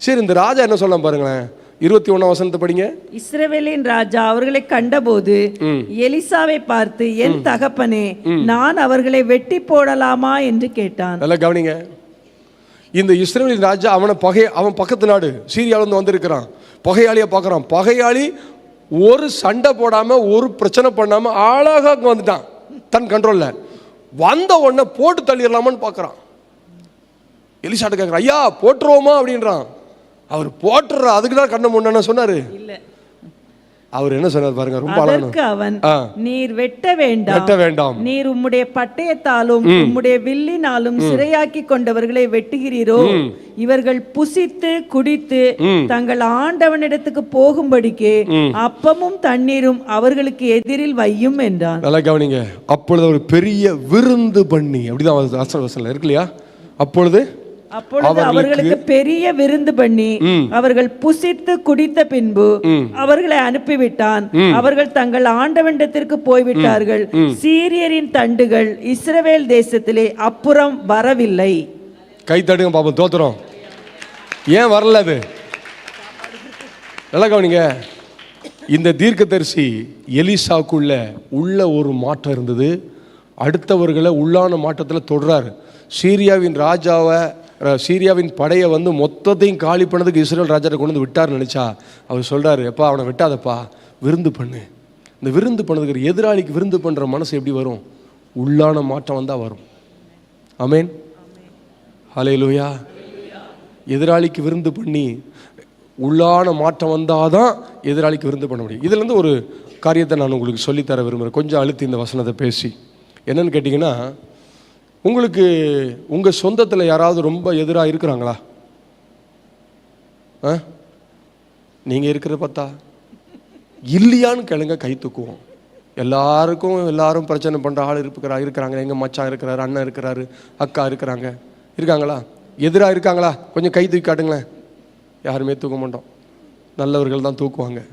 சரி, இந்த ராஜா என்ன சொல்ல பாருங்களேன், 21 வசனத்தை படிங்க. இஸ்ரவேலின் ராஜா அவர்களை கண்டபோது எலிசாவை பார்த்து, என் தகப்பனே, நான் அவர்களை வெட்டி போடலாமா என்று கேட்டான். நல்லா கவனிங்க. இந்த இஸ்ரவேலின் ராஜா அவன் பக்கத்து நாடு சீரியாவிலிருந்து வந்திருக்கிறான். பகையாளியை பார்க்குறான். பகையாளி ஒரு சண்டை போடாம, ஒரு பிரச்சனை பண்ணாம அழகாக வந்துட்டான் தன் கண்ட்ரோல்ல. வந்த உடனே போட்டு தள்ளிடலாமான்னு பார்க்குறான். எலிசாட்ட கேட்குறான், ஐயா போட்டுருவோமா அப்படின்றான். அவர் போட்டுற அதுக்கு தான் கண்ணை முன்ன சொன்னாரு. அவர் என்ன சொன்னார் பாருங்க, ரொம்ப அதற்கு அவன், நீர் வெட்ட வேண்டாம், நீர் உம்முடைய பட்டயத்தாலும் உம்முடைய வில்லினாலும் சிறையாக்கி கொண்டவர்களை வெட்டுகிறீரோ? இவர்கள் புசித்து குடித்து தங்கள் ஆண்டவனிடத்துக்கு போகும்படிக்கு அப்பமும் தண்ணீரும் அவர்களுக்கு எதிரில் வையும் என்றான். நல்லா கவனிங்க. அப்பொழுது ஒரு பெரிய விருந்து பண்ணி, அப்படிதான் இருக்கு இல்லையா? அப்பொழுது அவர்களுக்கு பெரிய விருந்து பண்ணி அவர்கள் புசித்து குடித்த பின்பு அவர்களை அனுப்பிவிட்டான். அவர்கள் தங்கள் ஆண்டவனிடத்திற்கு போய்விட்டார்கள். சீரியரின் தண்டுகள் இஸ்ரவேல் தேசத்திலே அப்புறம் வரவில்லை. கை தட்டுங்க பாப்போம். தோத்துறோம். ஏன் வரல? அது நல்லா கவனிங்க. இந்த தீர்க்கதரிசி எலிசாக்குள்ள உள்ள ஒரு மாற்றம் இருந்தது. அடுத்தவர்களை உள்ளான மாற்றத்தில் தொடர்றாரு. சீரியாவின் படையை வந்து மொத்தத்தையும் காலி பண்ணதுக்கு இஸ்ரேல் ராஜாட்ட கொண்டு வந்து விட்டார்னு நினச்சா அவர் சொல்கிறாரு, எப்பா அவனை விட்டாதப்பா, விருந்து பண்ணு. இந்த விருந்து பண்ணதுக்கு எதிராளிக்கு விருந்து பண்ணுற மனசு எப்படி வரும்? உள்ளான மாற்றம் வந்தால் வரும். ஆமேன். ஹல்லேலூயா. எதிராளிக்கு விருந்து பண்ணி உள்ளான மாற்றம் வந்தால் தான் எதிராளிக்கு விருந்து பண்ண முடியும். இதுலேருந்து ஒரு காரியத்தை நான் உங்களுக்கு சொல்லித்தர விரும்புகிறேன். கொஞ்சம் அழுத்தி இந்த வசனத்தை பேசி. என்னன்னு கேட்டிங்கன்னா, உங்களுக்கு உங்கள் சொந்தத்தில் யாராவது ரொம்ப எதிராக இருக்கிறாங்களா? நீங்கள் இருக்கிறத பார்த்தா இல்லையான்னு கேளுங்க, கை தூக்குவோம். எல்லாரும் பிரச்சனை பண்ணுற ஆள் இருக்கிறாங்க. எங்கள் மச்சான் இருக்கிறாரு, அண்ணன் இருக்கிறாரு, அக்கா இருக்கிறாங்க. இருக்காங்களா? எதிராக இருக்காங்களா? கொஞ்சம் கை தூக்கி காட்டுங்களேன். யாருமே தூக்க மாட்டோம். நல்லவர்கள் தான் தூக்குவாங்க.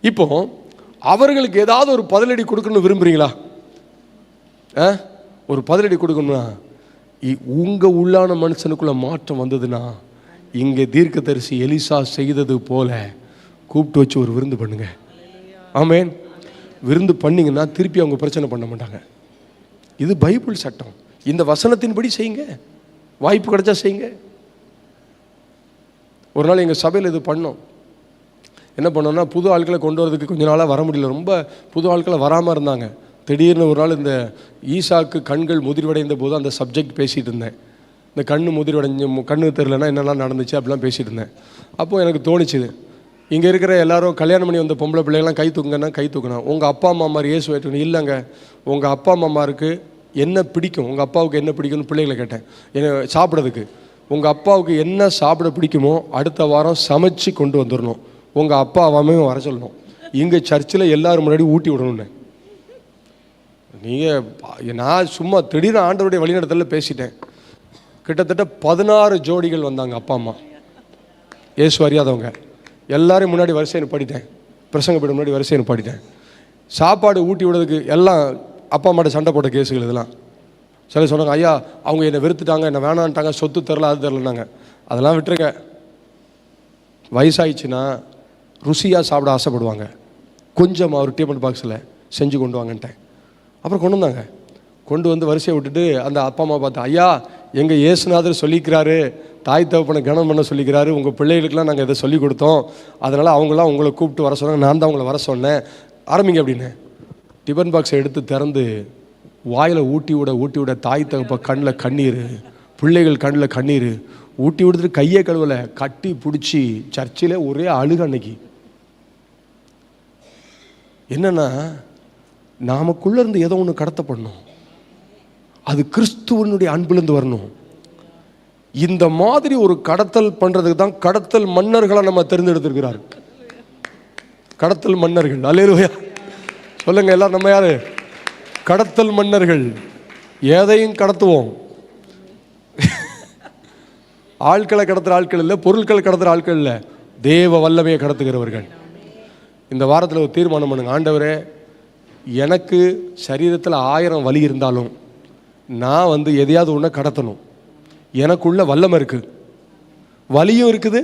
இப்போ அவர்களுக்கு ஏதாவது ஒரு பதிலடி கொடுக்கணும்னு விரும்புறீங்களா? ஒரு பதிலடி கொடுக்கணும்னா, உங்கள் உள்ளான மனுஷனுக்குள்ள மாற்றம் வந்ததுன்னா, இங்கே தீர்க்கதரிசி எலிசா செய்தது போல கூப்பிட்டு வச்சு ஒரு விருந்து பண்ணுங்க. ஆமேன். விருந்து பண்ணிங்கன்னா திருப்பி அவங்க பிரச்சனை பண்ண மாட்டாங்க. இது பைபிள் சட்டம். இந்த வசனத்தின்படி செய்யுங்க. வாய்ப்பு கிடைச்சா செய்யுங்க. ஒரு நாள் எங்கள் சபையில் இது பண்ணோம். என்ன பண்ணோம்னா, புது ஆட்களை கொண்டு வரதுக்கு கொஞ்ச நாளாக வர முடியல. ரொம்ப புது ஆட்களை வராமல் இருந்தாங்க. திடீர்னு ஒரு நாள் இந்த ஈசாக்கு கண்கள் முதிர்வடைந்த போது அந்த சப்ஜெக்ட் பேசிகிட்டு இருந்தேன். இந்த கண்ணு தெரியலன்னா என்னெல்லாம் நடந்துச்சு அப்படிலாம் பேசிகிட்டு இருந்தேன். அப்போது எனக்கு தோணிச்சுது, இங்கே இருக்கிற எல்லாரும் கல்யாணம் பண்ணி வந்த பொம்பளை பிள்ளைகள்லாம் கை தூக்குங்கன்னா கை தூக்கணும். உங்கள் அப்பா அம்மா மாதிரி இயேசு ஏற்றுக்கணும். இல்லைங்க, உங்கள் அப்பா அம்மாருக்கு என்ன பிடிக்கும், உங்கள் அப்பாவுக்கு என்ன பிடிக்கும்னு பிள்ளைகளை கேட்டேன். என்ன சாப்பிட்றதுக்கு உங்கள் அப்பாவுக்கு என்ன சாப்பிட பிடிக்குமோ அடுத்த வாரம் சமைச்சு கொண்டு வந்துடணும். உங்கள் அப்பா அம்மாவே வர சொல்லணும். இங்கே சர்ச்சில் எல்லோரும் முன்னாடி ஊட்டி விடணும்னு. நீங்கள் நான் சும்மா திடீர்னு ஆண்டவருடைய வழிநடத்தலில் பேசிட்டேன். கிட்டத்தட்ட 16 ஜோடிகள் வந்தாங்க, அப்பா அம்மா, இயேசு அறியாதவங்க. எல்லாரும் முன்னாடி வரிசை நிப்பாட்டிட்டேன். பிரசங்க பீடம் முன்னாடி வரிசை நிப்பாட்டிட்டேன். சாப்பாடு ஊட்டி விடுறதுக்கு எல்லாம் அப்பா அம்மாட்ட சண்டை போட்ட கேஸுகள் இதெல்லாம். சில சொன்னாங்க, ஐயா அவங்க என்னை வெறுத்துட்டாங்க, என்னை வேணான்ட்டாங்க, சொத்து தரல, அது தரலனாங்க. அதெல்லாம் விட்டுருங்க. வயசாயிடுச்சுன்னா ருசியாக சாப்பிட ஆசைப்படுவாங்க. கொஞ்சம் ஒரு டிஃபன் பாக்ஸில் செஞ்சு கொண்டு வாங்கன்ட்டேன். அப்புறம் கொண்டு வந்தாங்க. கொண்டு வந்து வரிசையை விட்டுட்டு அந்த அப்பா அம்மா பார்த்தா, ஐயா எங்கள் இயேசுநாதர் சொல்லிக்கிறாரு, தாய் தகப்பனை கனம் பண்ண சொல்லிக்கிறாரு, உங்கள் பிள்ளைகளுக்கெல்லாம் நாங்கள் இதை சொல்லி கொடுத்தோம், அதனால் அவங்களாம் உங்களை கூப்பிட்டு வர சொன்னாங்க, நான் தான் அவங்கள வர சொன்னேன், ஆரம்பிங்க அப்படின்னு. டிஃபன் பாக்ஸை எடுத்து திறந்து வாயில் ஊட்டி விட தாய் தகப்ப கண்ணில் கண்ணீர், பிள்ளைகள் கண்ணில் கண்ணீர், ஊட்டி விடுத்துட்டு கையை கழுவலை, கட்டி பிடிச்சி சர்ச்சில் ஒரே அழுக. அன்னைக்கு என்னன்னா, நாமக்குள்ளே இருந்து ஏதோ ஒன்று கடத்தப்படணும். அது கிறிஸ்துவனுடைய அன்பிலிருந்து வரணும். இந்த மாதிரி ஒரு கடத்தல் பண்ணுறதுக்கு தான் கடத்தல் மன்னர்களை நம்ம தேர்ந்தெடுத்திருக்கிறார். கடத்தல் மன்னர்கள். அல்லேலூயா சொல்லுங்க எல்லாரும். நம்ம யாரு? கடத்தல் மன்னர்கள். எதையும் கடத்துவோம். ஆட்களை கடத்துகிற ஆட்கள் இல்லை, பொருட்களை கடத்துகிற ஆட்கள் இல்லை, தேவ வல்லமையை கடத்துகிறவர்கள். இந்த வாரத்தில் ஒரு தீர்மானம் பண்ணுங்க. ஆண்டவரே, எனக்கு சரீரத்தில் 1000 வலி இருந்தாலும் நான் எதையாவது ஒன்று கடத்தணும். எனக்குள்ள வல்லமை இருக்கு, வலியும் இருக்குது,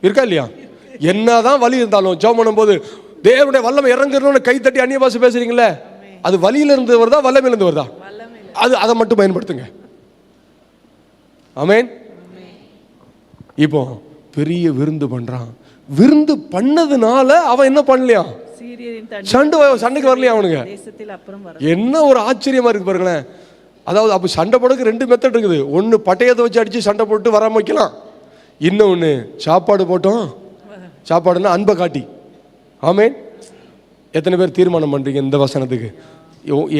இருக்கா இல்லையா? என்னதான் வலி இருந்தாலும் ஜெபம் பண்ணும்போது தேவனுடைய வல்லமை இறங்குறோன்னு கை தட்டி அந்நிய பாஷை பேசுறீங்களே, அது வலியில இருந்து வருதா வல்லமையில இருந்து வருதா? அதை மட்டும் பயன்படுத்துங்க. ஆமென். இப்போ பெரிய விருந்து பண்றான். விருந்து பண்ணதுனால அவன் என்ன பண்ணலையா? சண்டைக்கு வரலையா அவனுங்க? என்ன ஒரு ஆச்சரியமா இருக்கு பாருங்களேன். அதாவது அப்போ சண்டை போடுறதுக்கு 2 மெத்தட் இருக்குது. ஒன்று பட்டயத்தை வச்சு அடித்து சண்டை போட்டு வராம வைக்கலாம். இன்னொன்று சாப்பாடு போட்டோம். சாப்பாடுன்னா அன்பை காட்டி. ஆமென். எத்தனை பேர் தீர்மானம் பண்ணுறீங்க இந்த வசனத்துக்கு?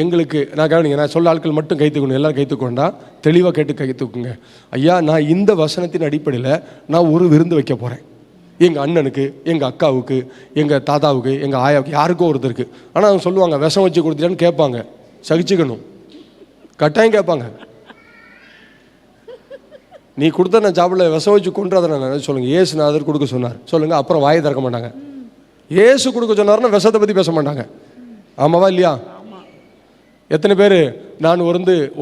எங்களுக்கு நான் கவனிங்க, நான் சொல்ல ஆட்கள் மட்டும் கை தூக்கணும், எல்லாரும் கை தூக்கண்டா, தெளிவாக கேட்டு கை தூக்குங்க. ஐயா, நான் இந்த வசனத்தின் அடிப்படையில் நான் ஒரு விருந்து வைக்க போகிறேன். எங்கள் அண்ணனுக்கு, எங்கள் அக்காவுக்கு, எங்கள் தாத்தாவுக்கு, எங்கள் ஆயாவுக்கு, யாருக்கும் ஒருத்தருக்கு. ஆனால் அவங்க சொல்லுவாங்க, விஷம் வச்சு கொடுத்துட்டான்னு கேட்பாங்க. சகிச்சுக்கணும், கட்டாயம் கேட்பாங்க. நீ கொடுத்த நான் சாப்பிடல, விஷம் வச்சு கொண்டுறத நான் சொல்லுங்கள். ஏசுநாதர் கொடுக்க சொன்னார் சொல்லுங்கள், அப்புறம் வாயை திறக்க மாட்டாங்க. ஏசு கொடுக்க சொன்னார்னா விஷத்தை பற்றி பேச மாட்டாங்க. ஆமாவா இல்லையா? எத்தனை பேர் நான்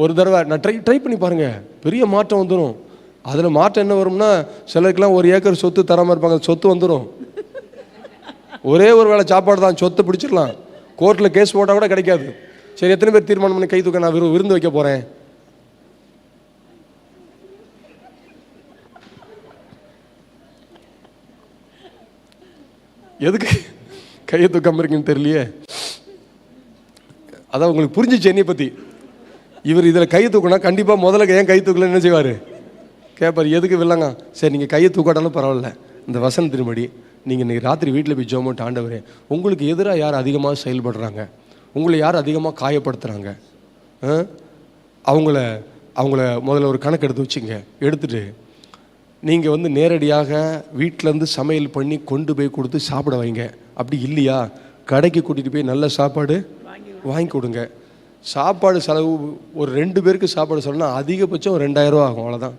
ஒரு தடவை நான் ட்ரை பண்ணி பாருங்கள், பெரிய மாற்றம் வந்துடும். அதில் மாற்றம் என்ன வரும்னா, சிலருக்குலாம் 1 ஏக்கர் சொத்து தராமல் இருப்பாங்க, சொத்து வந்துடும். ஒரே ஒரு வேளை சாப்பாடு தான், சொத்தை பிடிச்சிடலாம், கோர்ட்டில் கேஸ் போட்டால் கூட கிடைக்காது. சரி, எத்தனை பேர் தீர்மானம் பண்ணி கை தூக்க, நான் விருந்து வைக்க போகிறேன்? எதுக்கு கையை தூக்காம இருக்குன்னு தெரியலையே. அதான் உங்களுக்கு புரிஞ்சிச்சு என்னை பற்றி. இவர் இதில் கையை தூக்கினா கண்டிப்பாக முதல்ல ஏன் கை தூக்கலன்னு என்ன செய்வார்? கேட்பார், எதுக்கு வில்லங்க? சரி நீங்கள் கையை தூக்காட்டாலும் பரவாயில்ல, இந்த வசனத்தின்படி நீங்கள் இன்றைக்கி ராத்திரி வீட்டில் போய் ஜெபம் ஆண்டவரே, உங்களுக்கு எதிராக யார் அதிகமாக செயல்படுறாங்க, உங்களை யார் அதிகமாக காயப்படுத்துகிறாங்க, அவங்கள முதல்ல ஒரு கணக்கு எடுத்து வச்சுங்க. எடுத்துகிட்டு நீங்கள் நேரடியாக வீட்டிலேருந்து சமையல் பண்ணி கொண்டு போய் கொடுத்து சாப்பிட வைங்க. அப்படி இல்லையா, கடைக்கு கூட்டிகிட்டு போய் நல்ல சாப்பாடு வாங்கி கொடுங்க. சாப்பாடு செலவு ஒரு 2 பேருக்கு சாப்பாடு சொல்லணும்னா அதிகபட்சம் 2000 ரூபா ஆகும். அவ்வளோதான்,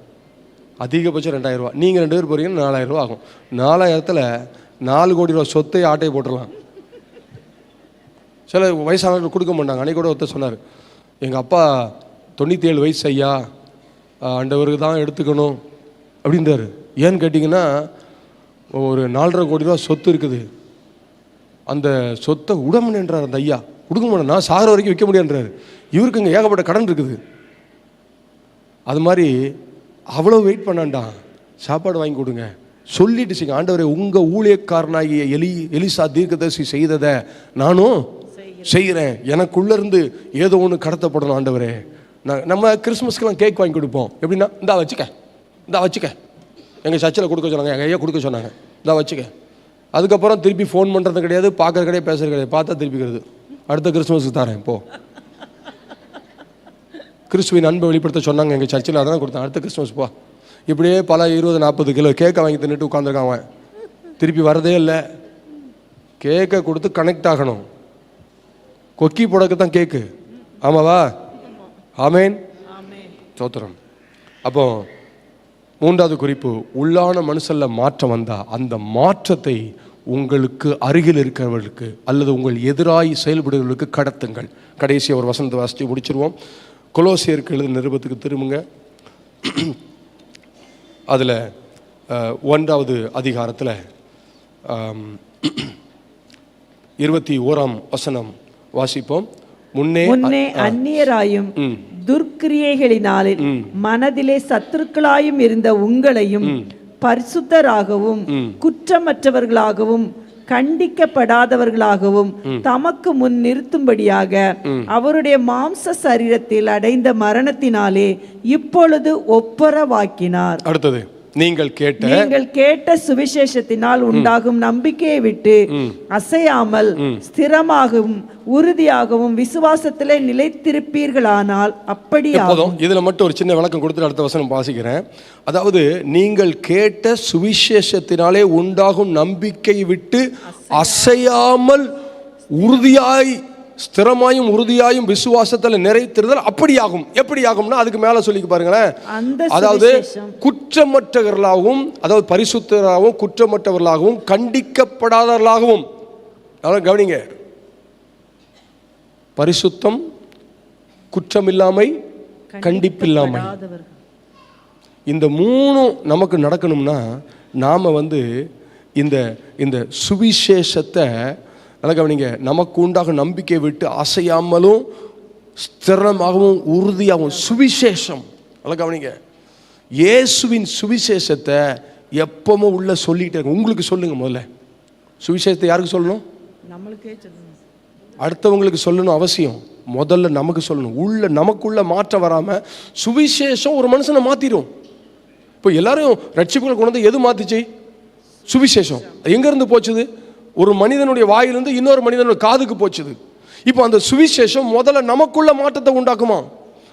அதிகபட்சம் 2000 ரூபா. நீங்கள் 2 பேர் போகிறீங்கன்னா 4000 ரூபா ஆகும். 4000ல் 4 கோடி ரூபா சொத்தை ஆட்டையை போட்டுடலாம். சில வயசானவர்கள் கொடுக்க மாட்டாங்க. அன்றைக்கி கூட ஒருத்தர் சொன்னார், எங்கள் அப்பா 97 வயசு ஐயா, ஆண்டவருக்கு தான் எடுத்துக்கணும் அப்படின்றாரு. ஏன்னு கேட்டிங்கன்னா ஒரு 4.5 கோடி ரூபா சொத்து இருக்குது, அந்த சொத்தை விடமுன்றார் அந்த ஐயா. கொடுக்க மாட்டேன், நான் சாகிற வரைக்கும் விற்க முடியாதுன்றாரு. இவருக்கு இங்கே ஏகப்பட்ட கடன் இருக்குது. அது மாதிரி அவ்வளோ வெயிட் பண்ணாண்டான், சாப்பாடு வாங்கி கொடுங்க சொல்லிட்டு செய்யுங்க. ஆண்டவரே, உங்கள் ஊழியக்காரனாகிய எலிசா தீர்க்கதரிசி செய்ததை நானும் செய்கிறேன், எனக்குள்ளேருந்து ஏதோ ஒன்று கடத்தப்படணும் ஆண்டவரே. நம்ம கிறிஸ்மஸ்க்கெலாம் கேக் வாங்கி கொடுப்போம். எப்படின்னா, இந்தா வச்சுக்க, எங்கள் சர்ச்சில் கொடுக்க சொன்னாங்க, எங்கள் ஐயா கொடுக்க சொன்னாங்க, இந்தா வச்சுக்க. அதுக்கப்புறம் திருப்பி ஃபோன் பண்ணுறது கிடையாது, பார்க்கறது கிடையாது, பேசுறது கிடையாது. பார்த்தா திருப்பிக்கிறது, அடுத்த கிறிஸ்மஸுக்கு தரேன் போ. கிறிஸ்துவின் அன்பை வெளிப்படுத்த சொன்னாங்க எங்கள் சர்ச்சில், அதான் கொடுத்தேன், அடுத்த கிறிஸ்மஸ் போ. இப்படியே பல 20-40 கிலோ கேக்கை வாங்கி தின்னுட்டு உட்காந்துருக்கான் அவன். திருப்பி வரதே இல்லை. கேக்கை கொடுத்து கனெக்ட் ஆகணும். கொக்கி போடக்கு தான் கேக்கு. ஆமாவா? ஆமேன், சோத்திரம். அப்போ 3வது குறிப்பு, உள்ளான மனுஷல்ல மாற்றம் வந்தால் அந்த மாற்றத்தை உங்களுக்கு அருகில் இருக்கிறவர்களுக்கு அல்லது உங்கள் எதிராய் செயல்படுவர்களுக்கு கடத்துங்கள். கடைசி ஒரு வசனத்தை வாசித்து முடிச்சிருவோம். கொலோசியருக்கு எழுதின நிருபத்துக்கு திரும்புங்க. அதில் 1வது அதிகாரத்தில் 21ஆம் வசனம் வாசிப்போம். முன்னே அந்நியராயும் துர்க்கிரியைகளினாலே மனதிலே சத்துருக்களாயும் இருந்த உங்களையும் பரிசுத்தராகவும் குற்றமற்றவர்களாகவும் கண்டிக்கப்படாதவர்களாகவும் தமக்கு முன் நிறுத்தும்படியாக அவருடைய மாம்ச சரீரத்தில் அடைந்த மரணத்தினாலே இப்பொழுது ஒப்புரவாக்கினார். அடுத்தது, நீங்கள் கேட்ட சுவிசேஷத்தினால் உண்டாகும் நம்பிக்கையை விட்டு அசையாமல் ஸ்திரமாகவும் உறுதியாகவும் விசுவாசத்திலே நிலைத்திருப்பீர்களானால் அப்படியாகும். இதுல மட்டும் ஒரு சின்ன விளக்கம் கொடுத்து அடுத்த வசனம் வாசிக்கிறேன். அதாவது, நீங்கள் கேட்ட சுவிசேஷத்தினாலே உண்டாகும் நம்பிக்கையை விட்டு அசையாமல் உறுதியாய் ஸ்திரமாயும் உறுதியாயும் விசுவாசத்தில் நிறைத்திருந்தால் அப்படியாகும். எப்படி ஆகும்னா அதுக்கு மேல சொல்லி பாருங்களேன். அதாவது குற்றமற்றவர்களாகவும், அதாவது பரிசுத்தராகவும் குற்றமற்றவர்களாகவும் கண்டிக்கப்படாதவர்களாகவும். கவனிங்க, பரிசுத்தம், குற்றமில்லாமை, கண்டிப்பில்லாமை, இந்த 3 நமக்கு நடக்கணும்னா நாம இந்த சுவிசேஷத்தை நல்லா கவனிங்க, நமக்கு உண்டாக நம்பிக்கை விட்டு அசையாமலும் ஸ்திரமாகவும் உறுதியாகவும். சுவிசேஷம் நல்லா கவனிங்க, இயேசுவின் சுவிசேஷத்தை எப்பவும் உள்ள சொல்லிட்டே இருக்கு. உங்களுக்கு சொல்லுங்க, முதல்ல சுவிசேஷத்தை யாருக்கு சொல்லணும்? நம்மளுக்கே சொல்லணும். அடுத்தவங்களுக்கு சொல்லணும் அவசியம், முதல்ல நமக்கு சொல்லணும். நமக்குள்ள மாற்றம் வராமல் சுவிசேஷம் ஒரு மனுஷனை மாற்றிடும். இப்போ எல்லாரும் ரட்சிப்புகளை கொண்டு வந்து எது மாற்றிச்சு? சுவிசேஷம். எங்கேருந்து போச்சுது? ஒரு மனிதனுடைய வாயிலிருந்து இன்னொரு மனிதனுடைய காதுக்கு போச்சுது. இப்போ அந்த சுவிசேஷம் முதல்ல நமக்குள்ள மாற்றத்தை உண்டாக்குமா?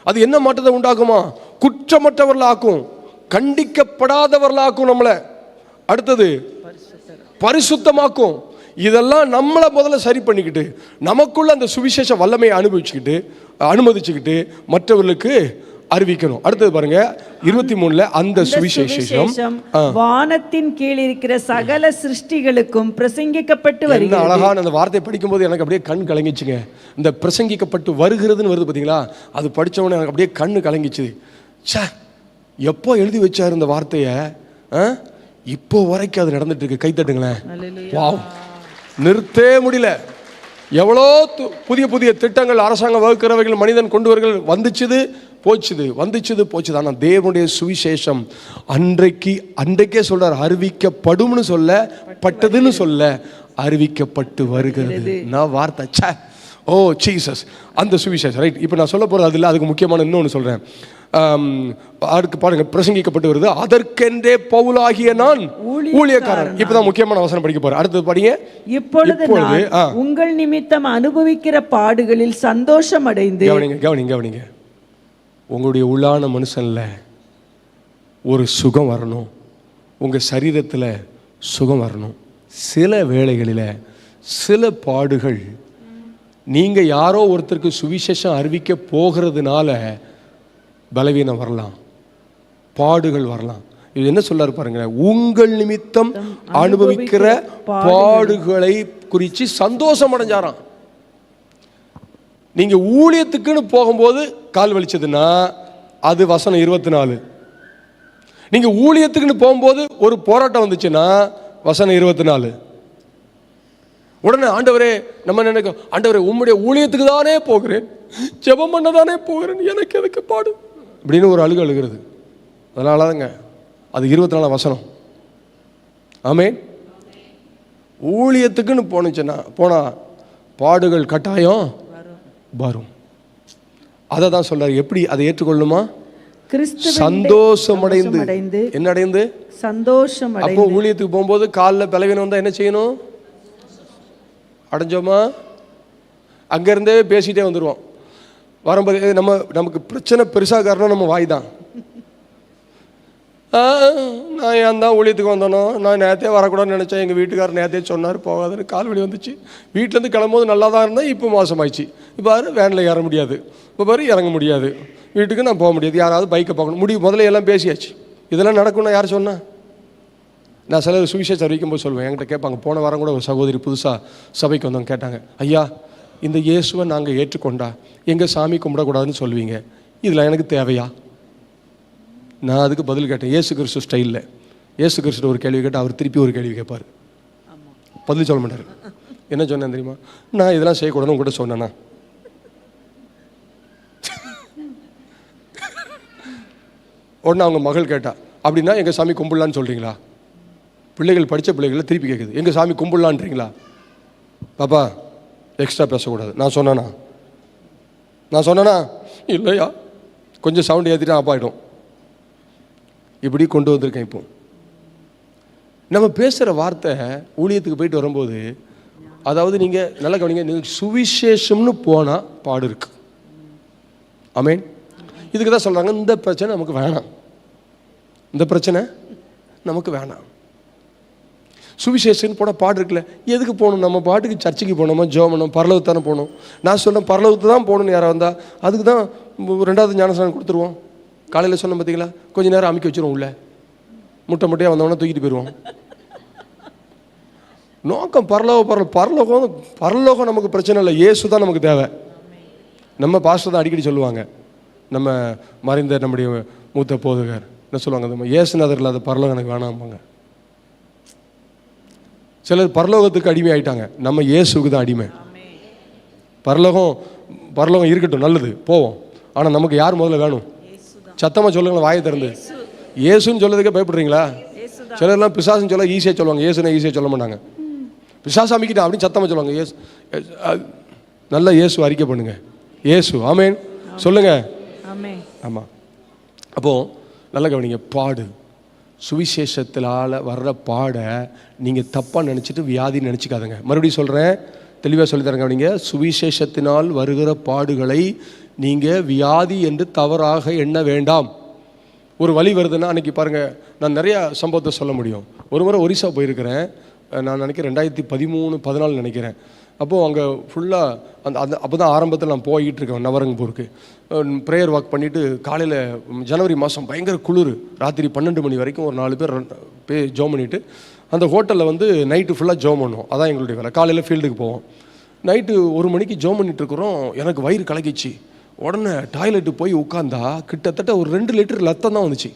அது என்ன மாற்றத்தை உண்டாக்குமா? குற்றமற்றவர்களாக்கும், கண்டிக்கப்படாதவர்களாக்கும் நம்மளை. அடுத்தது பரிசுத்தமாக்கும். இதெல்லாம் நம்மளை முதல்ல சரி பண்ணிக்கிட்டு நமக்குள்ள அந்த சுவிசேஷ வல்லமையை அனுமதிச்சுக்கிட்டு மற்றவர்களுக்கு அறிவிக்கணும். அடுத்தது பாருங்க, 23ல அந்த சுவிசேஷம் வானத்தின் கீழ் இருக்கிற சகல சிருஷ்டிகளுக்கும் பிரசங்கிக்கப்பட்டு வருகிறது. அழகான அந்த வார்த்தை படிக்கும்போது எனக்கு அப்படியே கண் கலங்கிச்சுங்க. இந்த பிரசங்கிக்கப்பட்டு வருகிறதுன்னு வருது பார்த்தீங்களா, அது படித்த உடனே எனக்கு அப்படியே கண்ணு கலங்கிச்சு. எப்போ எழுதி வச்சாரு இந்த வார்த்தையை? இப்போ வரைக்கும் அது நடந்துட்டு இருக்கு. கை தட்டுங்களேன். வாவ், நிறுத்தே முடியல. எவ்வளோ புதிய புதிய திட்டங்கள் அரசாங்கம் வகுக்கிறவைகள் மனிதன் கொண்டு வருகள் வந்துச்சுது போச்சுது. ஆனால் தேவனுடைய சுவிசேஷம் அன்றைக்கே சொல்றார், அறிவிக்கப்படும்னு சொல்ல, பட்டதுன்னு சொல்ல, அறிவிக்கப்பட்டு வருகிறது. நான் வார்த்தை ச்சே, ஓ ஜீசஸ், அந்த சுவிசேஷம் ரைட். இப்போ நான் சொல்ல போகிறது அது இல்லை, அதுக்கு முக்கியமான இன்னொன்று சொல்கிறேன். அதுக்கு பாருங்க, பிரசங்கிக்கப்பட்டு வருது, அதற்கென்றே பவுலாகிய நான் ஊழியக்காரன். இப்பதான் முக்கியமான வசனம் படிக்க போறேன். அடுத்தது படிங்க. இப்பொழுது உங்கள் நிமித்தம் அனுபவிக்கிற பாடுகளில் சந்தோஷம் அடைந்து. கவனிங்க. உங்களுடைய உள்ளான மனுஷன்ல ஒரு சுகம் வரணும், உங்க சரீரத்தில் சுகம் வரணும். சில வேளைகளில் சில பாடுகள் நீங்க யாரோ ஒருத்தருக்கு சுவிசேஷம் அறிவிக்க போகிறதுனால பலவீனம் வரலாம், பாடுகள் வரலாம். இது என்ன சொல்றாரு பாருங்க, உங்கள் நிமித்தம் அனுபவிக்கிற பாடுகளை குறித்து சந்தோஷம் அடைஞ்சாராம். நீங்க ஊழியத்துக்குன்னு போகும்போது கால் வலிச்சதுன்னா அது வசனம் 24. நீங்க ஊழியத்துக்குன்னு போகும்போது ஒரு போராட்டம் வந்துச்சுன்னா வசனம் 24. உடனே ஆண்டவரே, நம்ம நினைக்கும், ஆண்டவரே உம்முடைய ஊழியத்துக்கு தானே போகிறேன், ஜெபம் பண்ண தானே போகிறேன், எனக்கு எதுக்கு பாடு அப்படின்னு ஒரு அழுகிறது. அதனால தாங்க அது 24 வசனம். ஆமென். ஊழியத்துக்குன்னு போனா பாடுகள் கட்டாயம் வரும். அதை தான் சொல்றாரு. எப்படி அதை ஏற்றுக்கொள்ளுமா? சந்தோஷமடைந்து. என்ன அடைந்து? சந்தோஷம். அப்போ ஊழியத்துக்கு போகும்போது காலில் பலவீனம் வந்தா என்ன செய்யணும்? அடைஞ்சோமா, அங்கேருந்தே பேசிகிட்டே வந்துடுவோம். வரும்போது நமக்கு பிரச்சனை பெருசாக காரணம் நம்ம வாய் தான். நான் ஏன் தான் ஊழியத்துக்கு வந்தோனோ, நான் நேரத்தே வரக்கூடாதுன்னு நினச்சேன், எங்கள் வீட்டுக்காரர் நேரத்தே சொன்னார் போகாதுன்னு, கால் வலி வந்துச்சு. வீட்டிலேருந்து கிளம்பும்போது நல்லா தான் இருந்தேன், இப்போ மோசமாயிடுச்சு. இப்போ பாரு வேனில் ஏற முடியாது, இப்போ பாரு இறங்க முடியாது, வீட்டுக்கு நான் போக முடியாது, யாராவது பைக்கை பார்க்கணும் முதல்ல எல்லாம் பேசியாச்சு. இதெல்லாம் நடக்கும்னா யார் சொன்னா? நான் சிலர் சுவிசேஷம் அறிவிக்கும்போது சொல்லுவேன், என்கிட்ட கேட்பாங்க. போன வாரம் கூட ஒரு சகோதரி புதுசாக சபைக்கு வந்தவங்க கேட்டாங்க, ஐயா இந்த இயேசுவை நாங்கள் ஏற்றுக்கொண்டா எங்கள் சாமி கும்பிடக்கூடாதுன்னு சொல்லுவீங்க, இதில் எனக்கு தேவையா? நான் அதுக்கு பதில் கேட்டேன், இயேசு கிறிஸ்து ஸ்டைலில். இயேசு கிறிஸ்து ஒரு கேள்வி கேட்டால் அவர் திருப்பி ஒரு கேள்வி கேட்பார், பதில் சொல்ல மாட்டார். என்ன சொன்னேன் தெரியுமா? நான் இதெல்லாம் செய்யக்கூடாதுன்னு உங்கள்கிட்ட சொன்னேன்னா? உடனே அவங்க மகள் கேட்டா, அப்படின்னா எங்கள் சாமி கும்பிடலான்னு சொல்கிறீங்களா? பிள்ளைகள் படித்த பிள்ளைகளை திருப்பி கேட்குது, எங்கள் சாமி கும்பிடலான்றீங்களா? பாப்பா எக்ஸ்ட்ரா பேசக்கூடாது. நான் சொன்னேனா இல்லையா? கொஞ்சம் சவுண்ட் ஏற்றிட்டா ஆஃப் ஆகிடும். இப்படி கொண்டு வந்திருக்கேன். இப்போ நம்ம பேசுகிற வார்த்தை ஊழியத்துக்கு போயிட்டு வரும்போது, அதாவது நீங்கள் நல்லா கவனிங்க, நீங்கள் சுவிசேஷம்னு போனால் பாடு இருக்கு. ஆமென். இதுக்கு தான் சொல்கிறாங்க, இந்த பிரச்சனை நமக்கு வேணாம், இந்த பிரச்சனை நமக்கு வேணாம். சுவிசேஷன் போனால் பாடு இருக்குல்ல, எதுக்கு போகணும்? நம்ம பாட்டுக்கு சர்ச்சுக்கு போனோமா, ஜெபம் பண்ணோம், பரலோகத்து தானே போகணும். நான் சொன்னேன் பரலோகத்து தான் போகணும்னு யாராக வந்தால் அதுக்கு தான் 2வது ஞானஸ்நானம் கொடுத்துருவோம். காலையில் சொன்னோம் பார்த்தீங்களா, கொஞ்சம் நேரம் அமைக்க வச்சுருவோம், உள்ள முட்டையாக வந்தவொடனே தூக்கிட்டு போயிடுவோம். நோக்கம் பரலோகம் நமக்கு பிரச்சனை இல்லை, இயேசு தான் நமக்கு தேவை. நம்ம பாஸ்டர் தான் அடிக்கடி சொல்லுவாங்க, நம்ம மறைந்த நம்முடைய மூத்த போதகர் என்ன சொல்லுவாங்க, நம்ம இயேசுநாதர் இல்லாத பரலோகம் எனக்கு வேணாம்பாங்க. சிலர் பரலோகத்துக்கு அடிமை ஆயிட்டாங்க, நம்ம இயேசுக்கு தான் அடிமை. பரலோகம் இருக்கட்டும், நல்லது, போவோம். ஆனால் நமக்கு யார் முதல்ல வேணும்? சத்தமாக சொல்லுங்களேன், வாயை திறந்து. இயேசுன்னு சொல்லதுக்கே பயப்படுறீங்களா? சிலர்லாம் பிசாசுன்னு சொல்ல ஈஸியாக சொல்லுவாங்க, இயேசுன்னு ஈஸியாக சொல்ல மாட்டாங்க. பிசாசு அமைக்கிட்டான் அப்படின்னு சத்தமாக சொல்லுவாங்க. இயேசு நல்ல இயேசு அறிக்கை பண்ணுங்க, இயேசு. ஆமென் சொல்லுங்க. ஆமாம். அப்போது நல்ல கவனிங்க, பாடு சுவிசேஷத்தினால் வர்ற பாடை நீங்கள் தப்பாக நினச்சிட்டு வியாதின்னு நினச்சிக்காதுங்க. மறுபடியும் சொல்கிறேன், தெளிவாக சொல்லித்தரங்க. கவனிங்க, சுவிசேஷத்தினால் வருகிற பாடுகளை நீங்கள் வியாதி என்று தவறாக எண்ண வேண்டாம். ஒரு வழி வருதுன்னா, அன்றைக்கி பாருங்கள், நான் நிறையா சம்பவத்தை சொல்ல முடியும். ஒரு முறை ஒரிசா போயிருக்கிறேன், நான் நினைக்கிறேன் 2013-14 நினைக்கிறேன். அப்போது அங்கே ஃபுல்லாக அப்போ தான் ஆரம்பத்தில் நான் போய்கிட்டு இருக்கேன் நவரங்கபூருக்கு. ப்ரேயர் வாக் பண்ணிவிட்டு காலையில் ஜனவரி மாதம் பயங்கர குளிர், ராத்திரி 12 மணி வரைக்கும் ஒரு 4 பேர் ஜோம் பண்ணிவிட்டு அந்த ஹோட்டலில் நைட்டு ஃபுல்லாக ஜோம் பண்ணுவோம். அதான் எங்களுடைய வேலை. காலையில் ஃபீல்டுக்கு போவோம், நைட்டு 1 மணிக்கு ஜோம் பண்ணிகிட்ருக்குறோம். எனக்கு வயிறு கலக்கிச்சு. உடனே டாய்லெட்டு போய் உட்காந்தா கிட்டத்தட்ட ஒரு 2 லிட்டர் ரத்தம் தான் வந்துச்சு.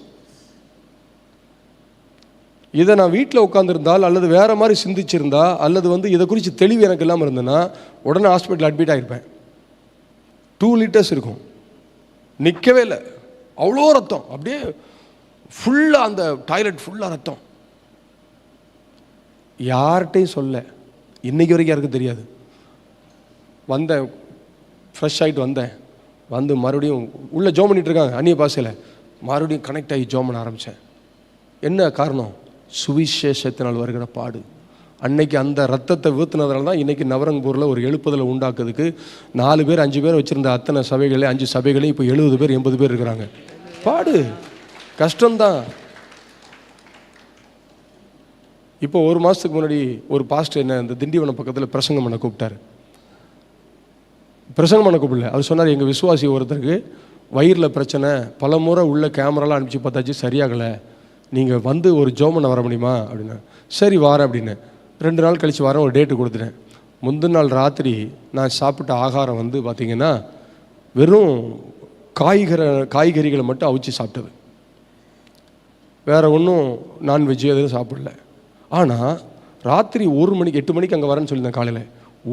இதை நான் வீட்டில் உட்காந்துருந்தால் அல்லது வேறு மாதிரி சிந்திச்சிருந்தா அல்லது இதை குறித்து தெளிவு எனக்கு இல்லாமல் இருந்தேன்னா உடனே ஹாஸ்பிட்டல் அட்மிட் ஆகிருப்பேன். 2 லிட்டர்ஸ் இருக்கும், நிற்கவே இல்லை, அவ்வளோ ரத்தம், அப்படியே ஃபுல்லாக அந்த டாய்லெட் ஃபுல்லாக ரத்தம். யார்கிட்டையும் சொல்ல, இன்றைக்கி வரைக்கும் யாருக்கும் தெரியாது. வந்தேன், ஃப்ரெஷ் ஆகிட்டு வந்தேன், வந்து மறுபடியும் உள்ளே ஜோம் பண்ணிகிட்டு இருக்காங்க அந்நிய பாஷையில், மறுபடியும் கனெக்ட் ஆகி ஜோம் பண்ண ஆரம்பித்தேன். என்ன காரணம்? சுவிசேஷத்தினால் வருகிற பாடு. அன்னைக்கு அந்த ரத்தத்தை ஊற்றுனதுனால தான் இன்றைக்கி நவரங்கபூரில் ஒரு எழுப்புதலை உண்டாக்குறதுக்கு 4 பேர் 5 பேர் வச்சுருந்த அத்தனை சபைகளே 5 சபைகளே இப்போ 70 பேர் 80 பேர் இருக்கிறாங்க. பாடு கஷ்டம்தான். இப்போ 1 மாதத்துக்கு முன்னாடி ஒரு பாஸ்டர் என்ன இந்த திண்டிவனம் பக்கத்தில் பிரசங்கம் பண்ண கூப்பிட்டாரு. பிரசங்கம் பண்ண கூப்பிடல, அவர் சொன்னார், எங்கள் விசுவாசி ஒருத்தருக்கு வயிறில் பிரச்சனை, பல முறை உள்ள கேமராலாம் அனுப்பிச்சு பார்த்தாச்சு, சரியாகலை, நீங்கள் வந்து ஒரு ஜோமனை வர முடியுமா அப்படின்னா. சரி வாரேன் அப்படின்னு 2 நாள் கழித்து வரேன், ஒரு டேட்டு கொடுத்துட்டேன். முந்தின நாள் ராத்திரி நான் சாப்பிட்ட ஆகாரம் வந்து பார்த்திங்கன்னா வெறும் காய்கறிகளை மட்டும் அவிச்சு சாப்பிட்டது, வேறு ஒன்றும் நான்வெஜ் எதுவும் சாப்பிடல. ஆனால் ராத்திரி 1 மணிக்கு 8 மணிக்கு அங்கே வரேன்னு சொல்லியிருந்தேன். காலையில்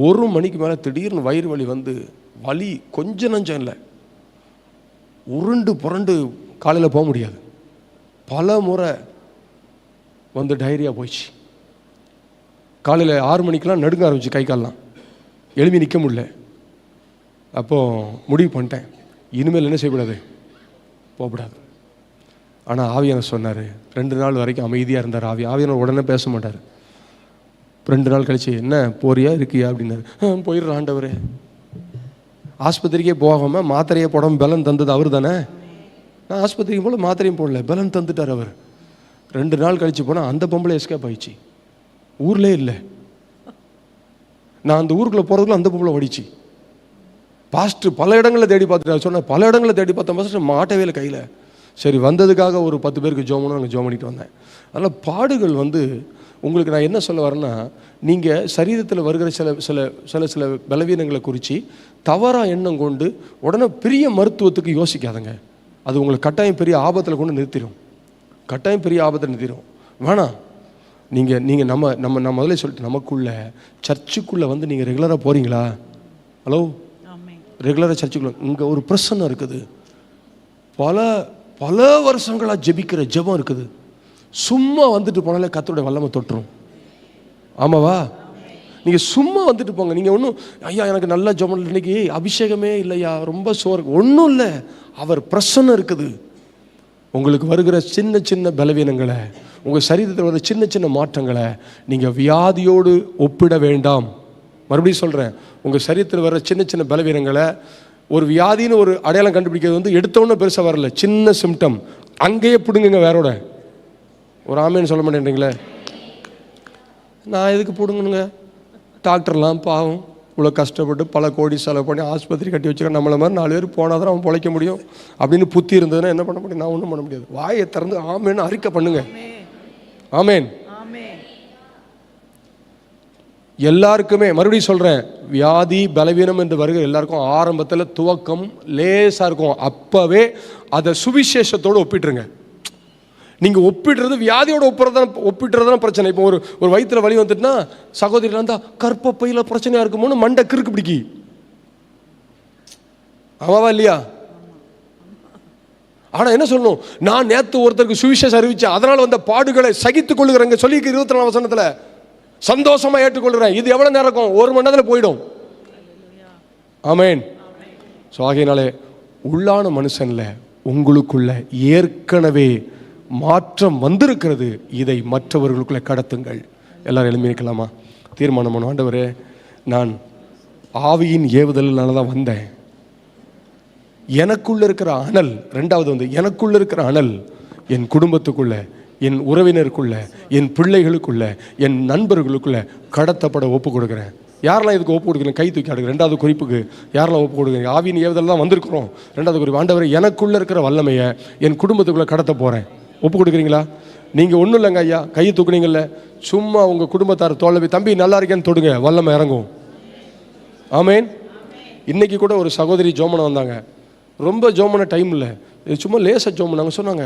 1 மணிக்கு மேலே திடீர்னு வயிறு வலி வந்து, வலி கொஞ்சம் நஞ்சம் இல்லை, உருண்டு புரண்டு காலையில் போக முடியாது, பல முறை வந்து டைரியா போயிடுச்சு. காலையில் 6 மணிக்கெலாம் நடுங்க ஆரம்பிச்சு, கை காலெலாம் எழுப்பி நிற்க முடியல. அப்போது முடிவு பண்ணிட்டேன், இனிமேல் என்ன செய்யக்கூடாது, போகக்கூடாது. ஆனால் ஆவியானவர் சொன்னார், 2 நாள் வரைக்கும் அமைதியாக இருந்தார். ஆவியானவர் உடனே பேச மாட்டார். 2 நாள் கழிச்சு, என்ன போறியா இருக்கியா அப்படின்னாரு. போயிடுற ஆண்டவரே. ஆஸ்பத்திரிக்கே போகாமல் மாத்திரையே போடாமல் பலன் தந்தது அவர் தானே. நான் ஆஸ்பத்திரிக்கு போல மாத்திரையும் போடல, பலன் தந்துட்டார் அவர். 2 நாள் கழிச்சு போனால் அந்த பொம்பளை எஸ்கேப் ஆயிடுச்சு, ஊர்லே இல்லை. நான் அந்த ஊருக்குள்ளே போகிறதுக்குள்ள அந்த பொம்பளை ஓடிச்சு. பாஸ்ட்டு பல இடங்களில் தேடி பார்த்துட்டு சொன்னேன், பல இடங்களில் தேடி பார்த்தேன், பாஸ்ட்டு மாட்டவே இல்லை கையில். சரி, வந்ததுக்காக ஒரு 10 பேருக்கு ஜோமனும் அங்கே ஜோம் பண்ணிட்டு வந்தேன். அதனால் பாடுகள் வந்து உங்களுக்கு நான் என்ன சொல்ல வரேன்னா, நீங்கள் சரீரத்தில் வருகிற சில பலவீனங்களை குறித்து தவறாக எண்ணம் கொண்டு உடனே பெரிய மருத்துவத்துக்கு யோசிக்காதங்க. அது உங்களுக்கு கட்டாயம் பெரிய ஆபத்தில் கொண்டு நிறுத்திடும், கட்டாயம் பெரிய ஆபத்தில் நிறுத்திடும். வேணாம், நீங்கள் நம்ம முதல்ல சொல்லிட்டு, நமக்குள்ள சர்ச்சுக்குள்ளே வந்து நீங்கள் ரெகுலராக போகிறீங்களா? ஹலோ, ரெகுலராக சர்ச்சுக்குள்ளே இங்கே ஒரு பிரச்சனை இருக்குது, பல வருஷங்களாக ஜெபிக்கிற ஜெபம் இருக்குது. சும்மா வந்துட்டு போனாலே கர்த்தருடைய வல்லமை தொட்டுரும். ஆமாவா? நீங்கள் சும்மா வந்துட்டு போங்க. நீங்கள் ஒன்றும், ஐயா எனக்கு நல்ல ஜெபம் இன்னைக்கு அபிஷேகமே இல்லையா, ரொம்ப சோறு, ஒன்றும் இல்லை, அவர் பிரசன்னம் இருக்குது. உங்களுக்கு வருகிற சின்ன சின்ன பலவீனங்களை, உங்கள் சரீரத்தில் வர சின்ன சின்ன மாற்றங்களை நீங்கள் வியாதியோடு ஒப்பிட வேண்டாம். மறுபடியும் சொல்கிறேன், உங்கள் சரீரத்தில் வர சின்ன சின்ன பலவீனங்களை ஒரு வியாதின்னு ஒரு அடையாளம் கண்டுபிடிக்கிறது வந்து எடுத்தோன்னே பெருசாக வரல, சின்ன சிம்டம், அங்கேயே பிடுங்குங்க வேறோட. ஒரு ஆமேன்னு சொல்ல மாட்டேன்றீங்களே. நான் எதுக்கு பிடுங்கணுங்க? டாக்டர்லாம் பாவம் இவ்வளோ கஷ்டப்பட்டு பல கோடி செலவு பண்ணி ஆஸ்பத்திரி கட்டி வச்சுக்க, நம்மளை மாதிரி 4 பேர் போனால் தான் அவன் பிழைக்க முடியும் அப்படின்னு புத்தி இருந்ததுன்னா என்ன பண்ண முடியும்? நான் ஒன்றும் பண்ண முடியாது. வாயை திறந்து ஆமேன்னு அறிக்கை பண்ணுங்க. ஆமேன். எல்லாருக்குமே மறுபடியும் சொல்கிறேன், வியாதி பலவீனம் என்று வருகிற எல்லாருக்கும் ஆரம்பத்தில் துவக்கம் லேசாக இருக்கும். அப்போவே அதை சுவிசேஷத்தோடு ஒப்பிட்டுருங்க. நீங்கள் ஒப்பிடுறது வியாதியோட ஒப்பிட்டுறதுதான் பிரச்சனை. இப்போ ஒரு வயிற்றுல வலி வந்துட்டுனா சகோதரியில் இருந்தால் கற்பப்பையில் பிரச்சனையாக இருக்குமோன்னு மண்டை கிறுக்கு பிடிக்கி. ஆமாவா இல்லையா? ஆனால் என்ன சொல்லணும், நான் நேற்று ஒருத்தருக்கு சுவிசேஷம் அறிவிச்சேன், அதனால் வந்த பாடுகளை சகித்துக் கொள்ளுகிறேங்க சொல்லியிருக்கு 24 வசனத்தில். சந்தோஷமா ஏற்றுக்கொள்கிறேன். இது எவ்வளவு நேரம் இருக்கும்? 1 மணி நேரத்தில் போயிடும். ஆமேன். ஸோ ஆகையினாலே உள்ளான மனுஷன்ல உங்களுக்குள்ள ஏற்கனவே மாற்றம் வந்திருக்கிறது, இதை மற்றவர்களுக்குள்ள கடத்துங்கள். எல்லாரும் எழுந்திருக்கலாமா? தீர்மானம் பண்ண, ஆண்டவரே நான் ஆவியின் ஏவுதல்னால தான் வந்தேன். எனக்குள்ள இருக்கிற அனல், 2வது வந்து எனக்குள்ள இருக்கிற அனல் என் குடும்பத்துக்குள்ள, என் உறவினருக்குள்ள, என் பிள்ளைகளுக்குள்ள, என் நண்பர்களுக்குள்ள கடத்தப்பட ஒப்பு கொடுக்குறேன். யாரெல்லாம் இதுக்கு ஒப்பு கொடுக்குறேன்? கை தூக்கி ஆடுங்க. 2வது குறிப்புக்கு யாரெல்லாம் ஒப்பு கொடுக்குறீங்க? ஆவியின் ஏவுதல் தான் வந்திருக்கிறோம். 2வது குறிப்பு, ஆண்டவரே எனக்குள்ள இருக்கிற வல்லமையை என் குடும்பத்துக்குள்ள கடத்த போறேன். ஒப்பு கொடுக்குறீங்களா? நீங்கள் ஒன்றும் இல்லைங்க ஐயா, கையை தூக்குனீங்கல்ல, சும்மா உங்கள் குடும்பத்தார் தோல்வி, தம்பி நல்லா இருக்கேன்னு தொடுங்க, வல்லமை இறங்கும். ஆமேன். இன்னைக்கு கூட ஒரு சகோதரி ஜோமனை வந்தாங்க. ரொம்ப ஜோமன டைம் இல்லை, சும்மா லேசாக ஜோமன். நாங்கள் சொன்னாங்க,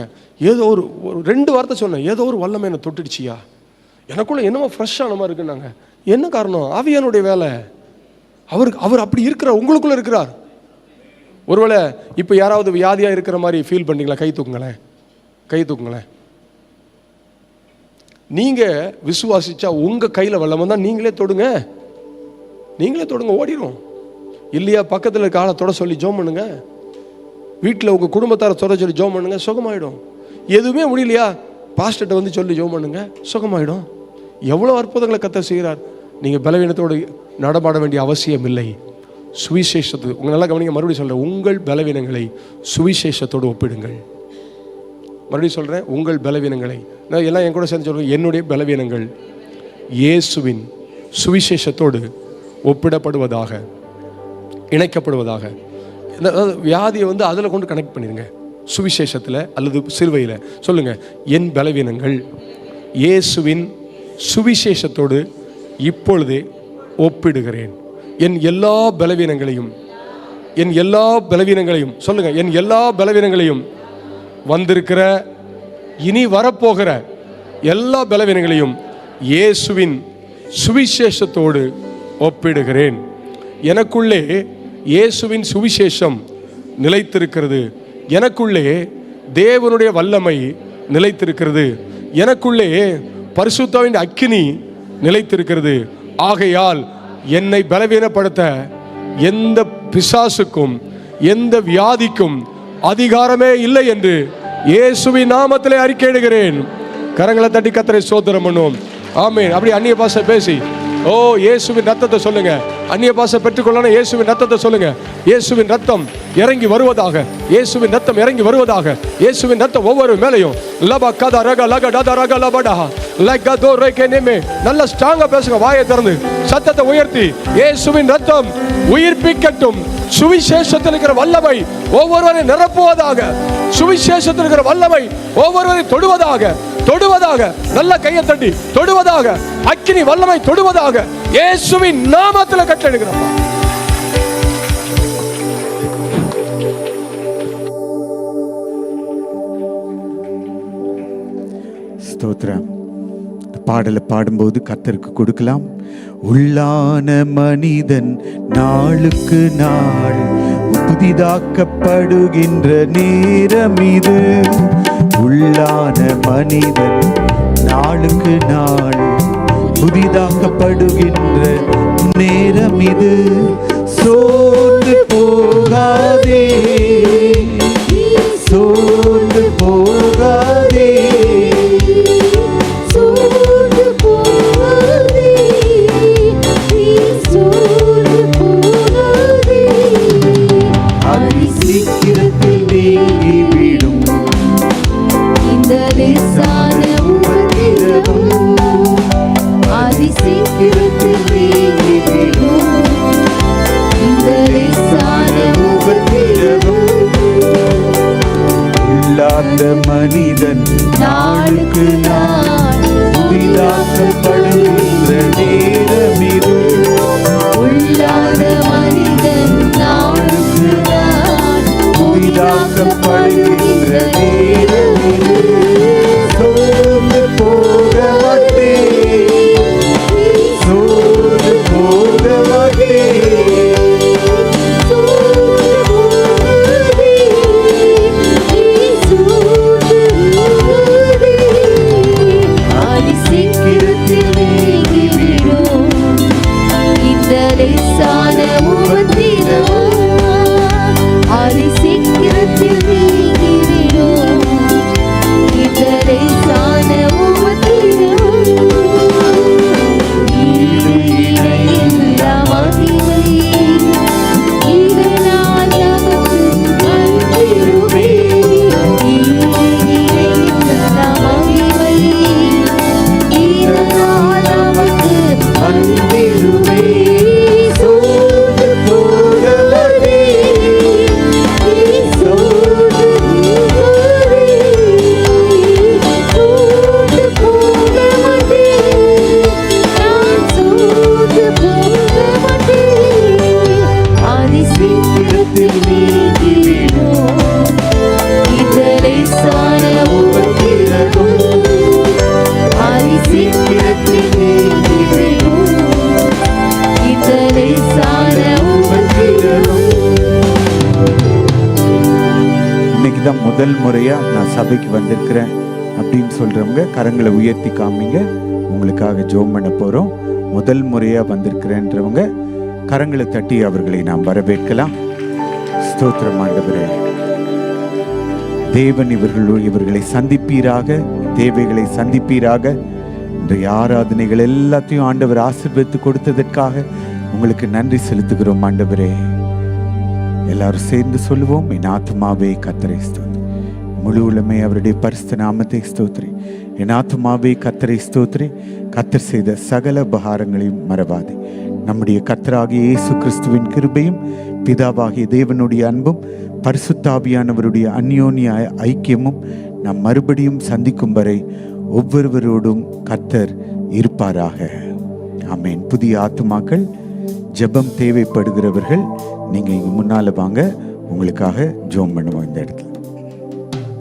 ஏதோ ஒரு 2 வார்த்தை சொன்னேன், ஏதோ ஒரு வல்லமை என்னை தொட்டுடுச்சியா, எனக்குள்ள என்னமோ ஃப்ரெஷ்ஷான மாதிரி இருக்குன்னாங்க. என்ன காரணம்? ஆவியானுடைய வேலை. அவர் அப்படி இருக்கிறார், உங்களுக்குள்ள இருக்கிறார். ஒருவேளை இப்போ யாராவது வியாதியாக இருக்கிற மாதிரி ஃபீல் பண்ணிங்களா? கை தூக்குங்களேன், கை தூக்குங்களேன். நீங்கள் விசுவாசிச்சா உங்கள் கையில் வல்லமை தான் நீங்களே தொடுங்க, ஓடிடும். இல்லையா பக்கத்தில் இருக்க ஆளை தொட சொல்லி ஜோம் பண்ணுங்க, வீட்டில் உங்கள் குடும்பத்தாரை தொட சொல்லி ஜோம் பண்ணுங்க, சுகமாயிடும். எதுவுமே முடியலையா பாஸ்டர்கிட்ட வந்து சொல்லி ஜோம் பண்ணுங்க, சுகமாயிடும். எவ்வளோ அற்புதங்களை கர்த்தர் செய்கிறார். நீங்கள் பலவீனத்தோடு நடமாட வேண்டிய அவசியம் இல்லை. சுவிசேஷத்து உங்கள் நல்லா கவனிங்க, மறுபடியும் சொல்கிறேன், உங்கள் பலவீனங்களை சுவிசேஷத்தோடு ஒப்பிடுங்கள். மறுபடியும் சொல்கிறேன், உங்கள் பலவீனங்களை, நான் எல்லாம் என் கூட சேர்ந்து சொல்கிறேன், என்னுடைய பலவீனங்கள் இயேசுவின் சுவிசேஷத்தோடு ஒப்பிடப்படுவதாக, இணைக்கப்படுவதாக. அதாவது வியாதியை வந்து அதில் கொண்டு கனெக்ட் பண்ணிடுங்க, சுவிசேஷத்தில் அல்லது சிலுவையில் சொல்லுங்கள், என் பலவீனங்கள் இயேசுவின் சுவிசேஷத்தோடு இப்பொழுதே ஒப்பிடுகிறேன். என் எல்லா பலவீனங்களையும் சொல்லுங்கள், என் எல்லா பலவீனங்களையும் வந்திருக்கிற இனி வரப்போகிற எல்லா பலவீனங்களையும் இயேசுவின் சுவிசேஷத்தோடு ஒப்பிடுகிறேன். எனக்குள்ளே இயேசுவின் சுவிசேஷம் நிலைத்திருக்கிறது, எனக்குள்ளே தேவனுடைய வல்லமை நிலைத்திருக்கிறது, எனக்குள்ளே பரிசுத்தாவின் அக்கினி நிலைத்திருக்கிறது. ஆகையால் என்னை பலவீனப்படுத்த எந்த பிசாசுக்கும் எந்த வியாதிக்கும் அதிகாரமே இல்லை என்று இயேசுவின் நாமத்திலே அறிக்கையிடுகிறேன். கரங்களை தட்டி கர்த்தரை ஸ்தோத்திரம் பண்ணுவோம். ஆமென். அப்படி அந்நிய பாஷை பேசி ஓ இயேசுவின் ரத்தத்தை சொல்லுங்க. அந்நிய பாஷை பெற்றுக்கொள்ளணும், இயேசுவின் ரத்தத்தை சொல்லுங்க. இயேசுவின் ரத்தம் இறங்கி வருவதாக, இயேசுவின் ரத்தம் இறங்கி வருவதாக, இயேசுவின் ரத்தம் ஒவ்வொரு மேலையும் லபா கதா ரக லக டதா ரக லபடா லக தோ ரேகே நேமே. நல்ல ஸ்ட்ராங்கா பேசுங்க, வாயை திறந்து சத்தத்தை உயர்த்தி. இயேசுவின் ரத்தம் உயிர்ப்பிக்கட்டும். சுவிசேஷத்தில் இருக்கிற வல்லமை ஒவ்வொருவரை நிரப்புவதாக, சுவிசேஷத்தில் இருக்கிற வல்லமை ஒவ்வொருவரை தொடுவதாக, நல்ல கையை தட்டி தொடுவதாக, அக்கினி வல்லமை தொடுவதாக, இயேசுவின் நாமத்தில் கட்டளையிடுகிறோம். ஸ்தோத்திரம். பாடலை பாடும்போது கர்த்தருக்கு கொடுக்கலாம். உள்ளான மனிதன் நாளுக்கு நாள் புதிதாக்கப்படுகின்ற நேரம் இது. உள்ளான மனிதன் நாளுக்கு நாள் புதிதாக்கப்படுகின்ற நேரம் இது. சோர்ந்து போகாதே, சோர்ந்து போகாதே, சீக்கிரத்தில் நீங்கிவிடும் இந்த லேசான உபத்திரவம். சீக்கிரத்தில் நீங்கிவிடும் இந்த லேசான உபத்திரவம். இல்லாத மனிதன் நாளுக்கு நாள் புதிதாக்கப்படுகின்ற நேரம் இது. உள்ளாத மனிதன் நாளுக்கு நாள் புதிதாக்கப்படுகின்ற நேரம் இது. சோர்ந்து போக மாட்டேன், சோர்ந்து போக மாட்டேன். சீக்கிரத்தில் நீங்கிவிடும் இந்த லேசான உபத்திரவம். சீக்கிரத்தில் நீங்கிவிடும் இந்த லேசான உபத்திரவம். ஈடு இணையில்லா மகிமை இதனால் நமக்கு வந்திடுமே. ஈடு இணையில்லா மகிமை இதனால் நமக்கு வந்திடுமே. சோர்ந்து போக மாட்டேன், சோர்ந்து போக மாட்டேன், நான் சோர்ந்து போக மாட்டேன். சீக்கிரத்தில் நீங்கிவிடும் இந்த லேசான உபத்திரவம். சீக்கிரத்தில் நீங்கிவிடும் இந்த லேசான உபத்திரவம். இன்னைக்கு தான் முதல் முறையா நான் சபைக்கு வந்திருக்கிறேன். நான் அப்படின்னு சொல்றவங்க கரங்களை உயர்த்தி காமிங்க. உங்களுக்காக ஜெபம் பண்ண போறோம். முதல் முறையா வந்திருக்கிறேன்றவங்க கரங்களை தட்டி அவர்களை நாம் வரவேற்கலாம். ஸ்தோத்திரம் ஆண்டவரே. தேவன் இவர்களை சந்திப்பீராக, தேவைகளை சந்திப்பீராக. இன்றைய ஆராதனைகள் எல்லாத்தையும் ஆண்டவர் ஆசீர்வதித்து கொடுத்ததற்காக உங்களுக்கு நன்றி செலுத்துகிறோம் ஆண்டவரே. எல்லாரும் சேர்ந்து சொல்லுவோம், என் ஆத்துமாவே கர்த்தரை ஸ்தோத்திரி, முழு உலமே அவருடைய பரிசுத்த நாமத்தை ஸ்தோத்திரி. என் ஆத்துமாவே கர்த்தரை ஸ்தோத்திரி, கர்த்தர் செய்த சகல உபகாரங்களையும் மறவாதே. நம்முடைய கர்த்தராகிய இயேசு கிறிஸ்துவின் கிருபையும் பிதாவாகிய தேவனுடைய அன்பும் பரிசுத்த ஆவியானவருடைய அந்யோன்ய ஐக்கியமும் நாம் மறுபடியும் சந்திக்கும் வரை ஒவ்வொருவரோடும் கர்த்தர் இருப்பாராக. ஆமென். புதிய ஆத்துமாக்கள், ஜெபம் தேவைப்படுகிறவர்கள் நீங்க இங்க முன்னால வாங்க, உங்களுக்காக ஜெபம் பண்ணுவோம் இந்த இடத்துல.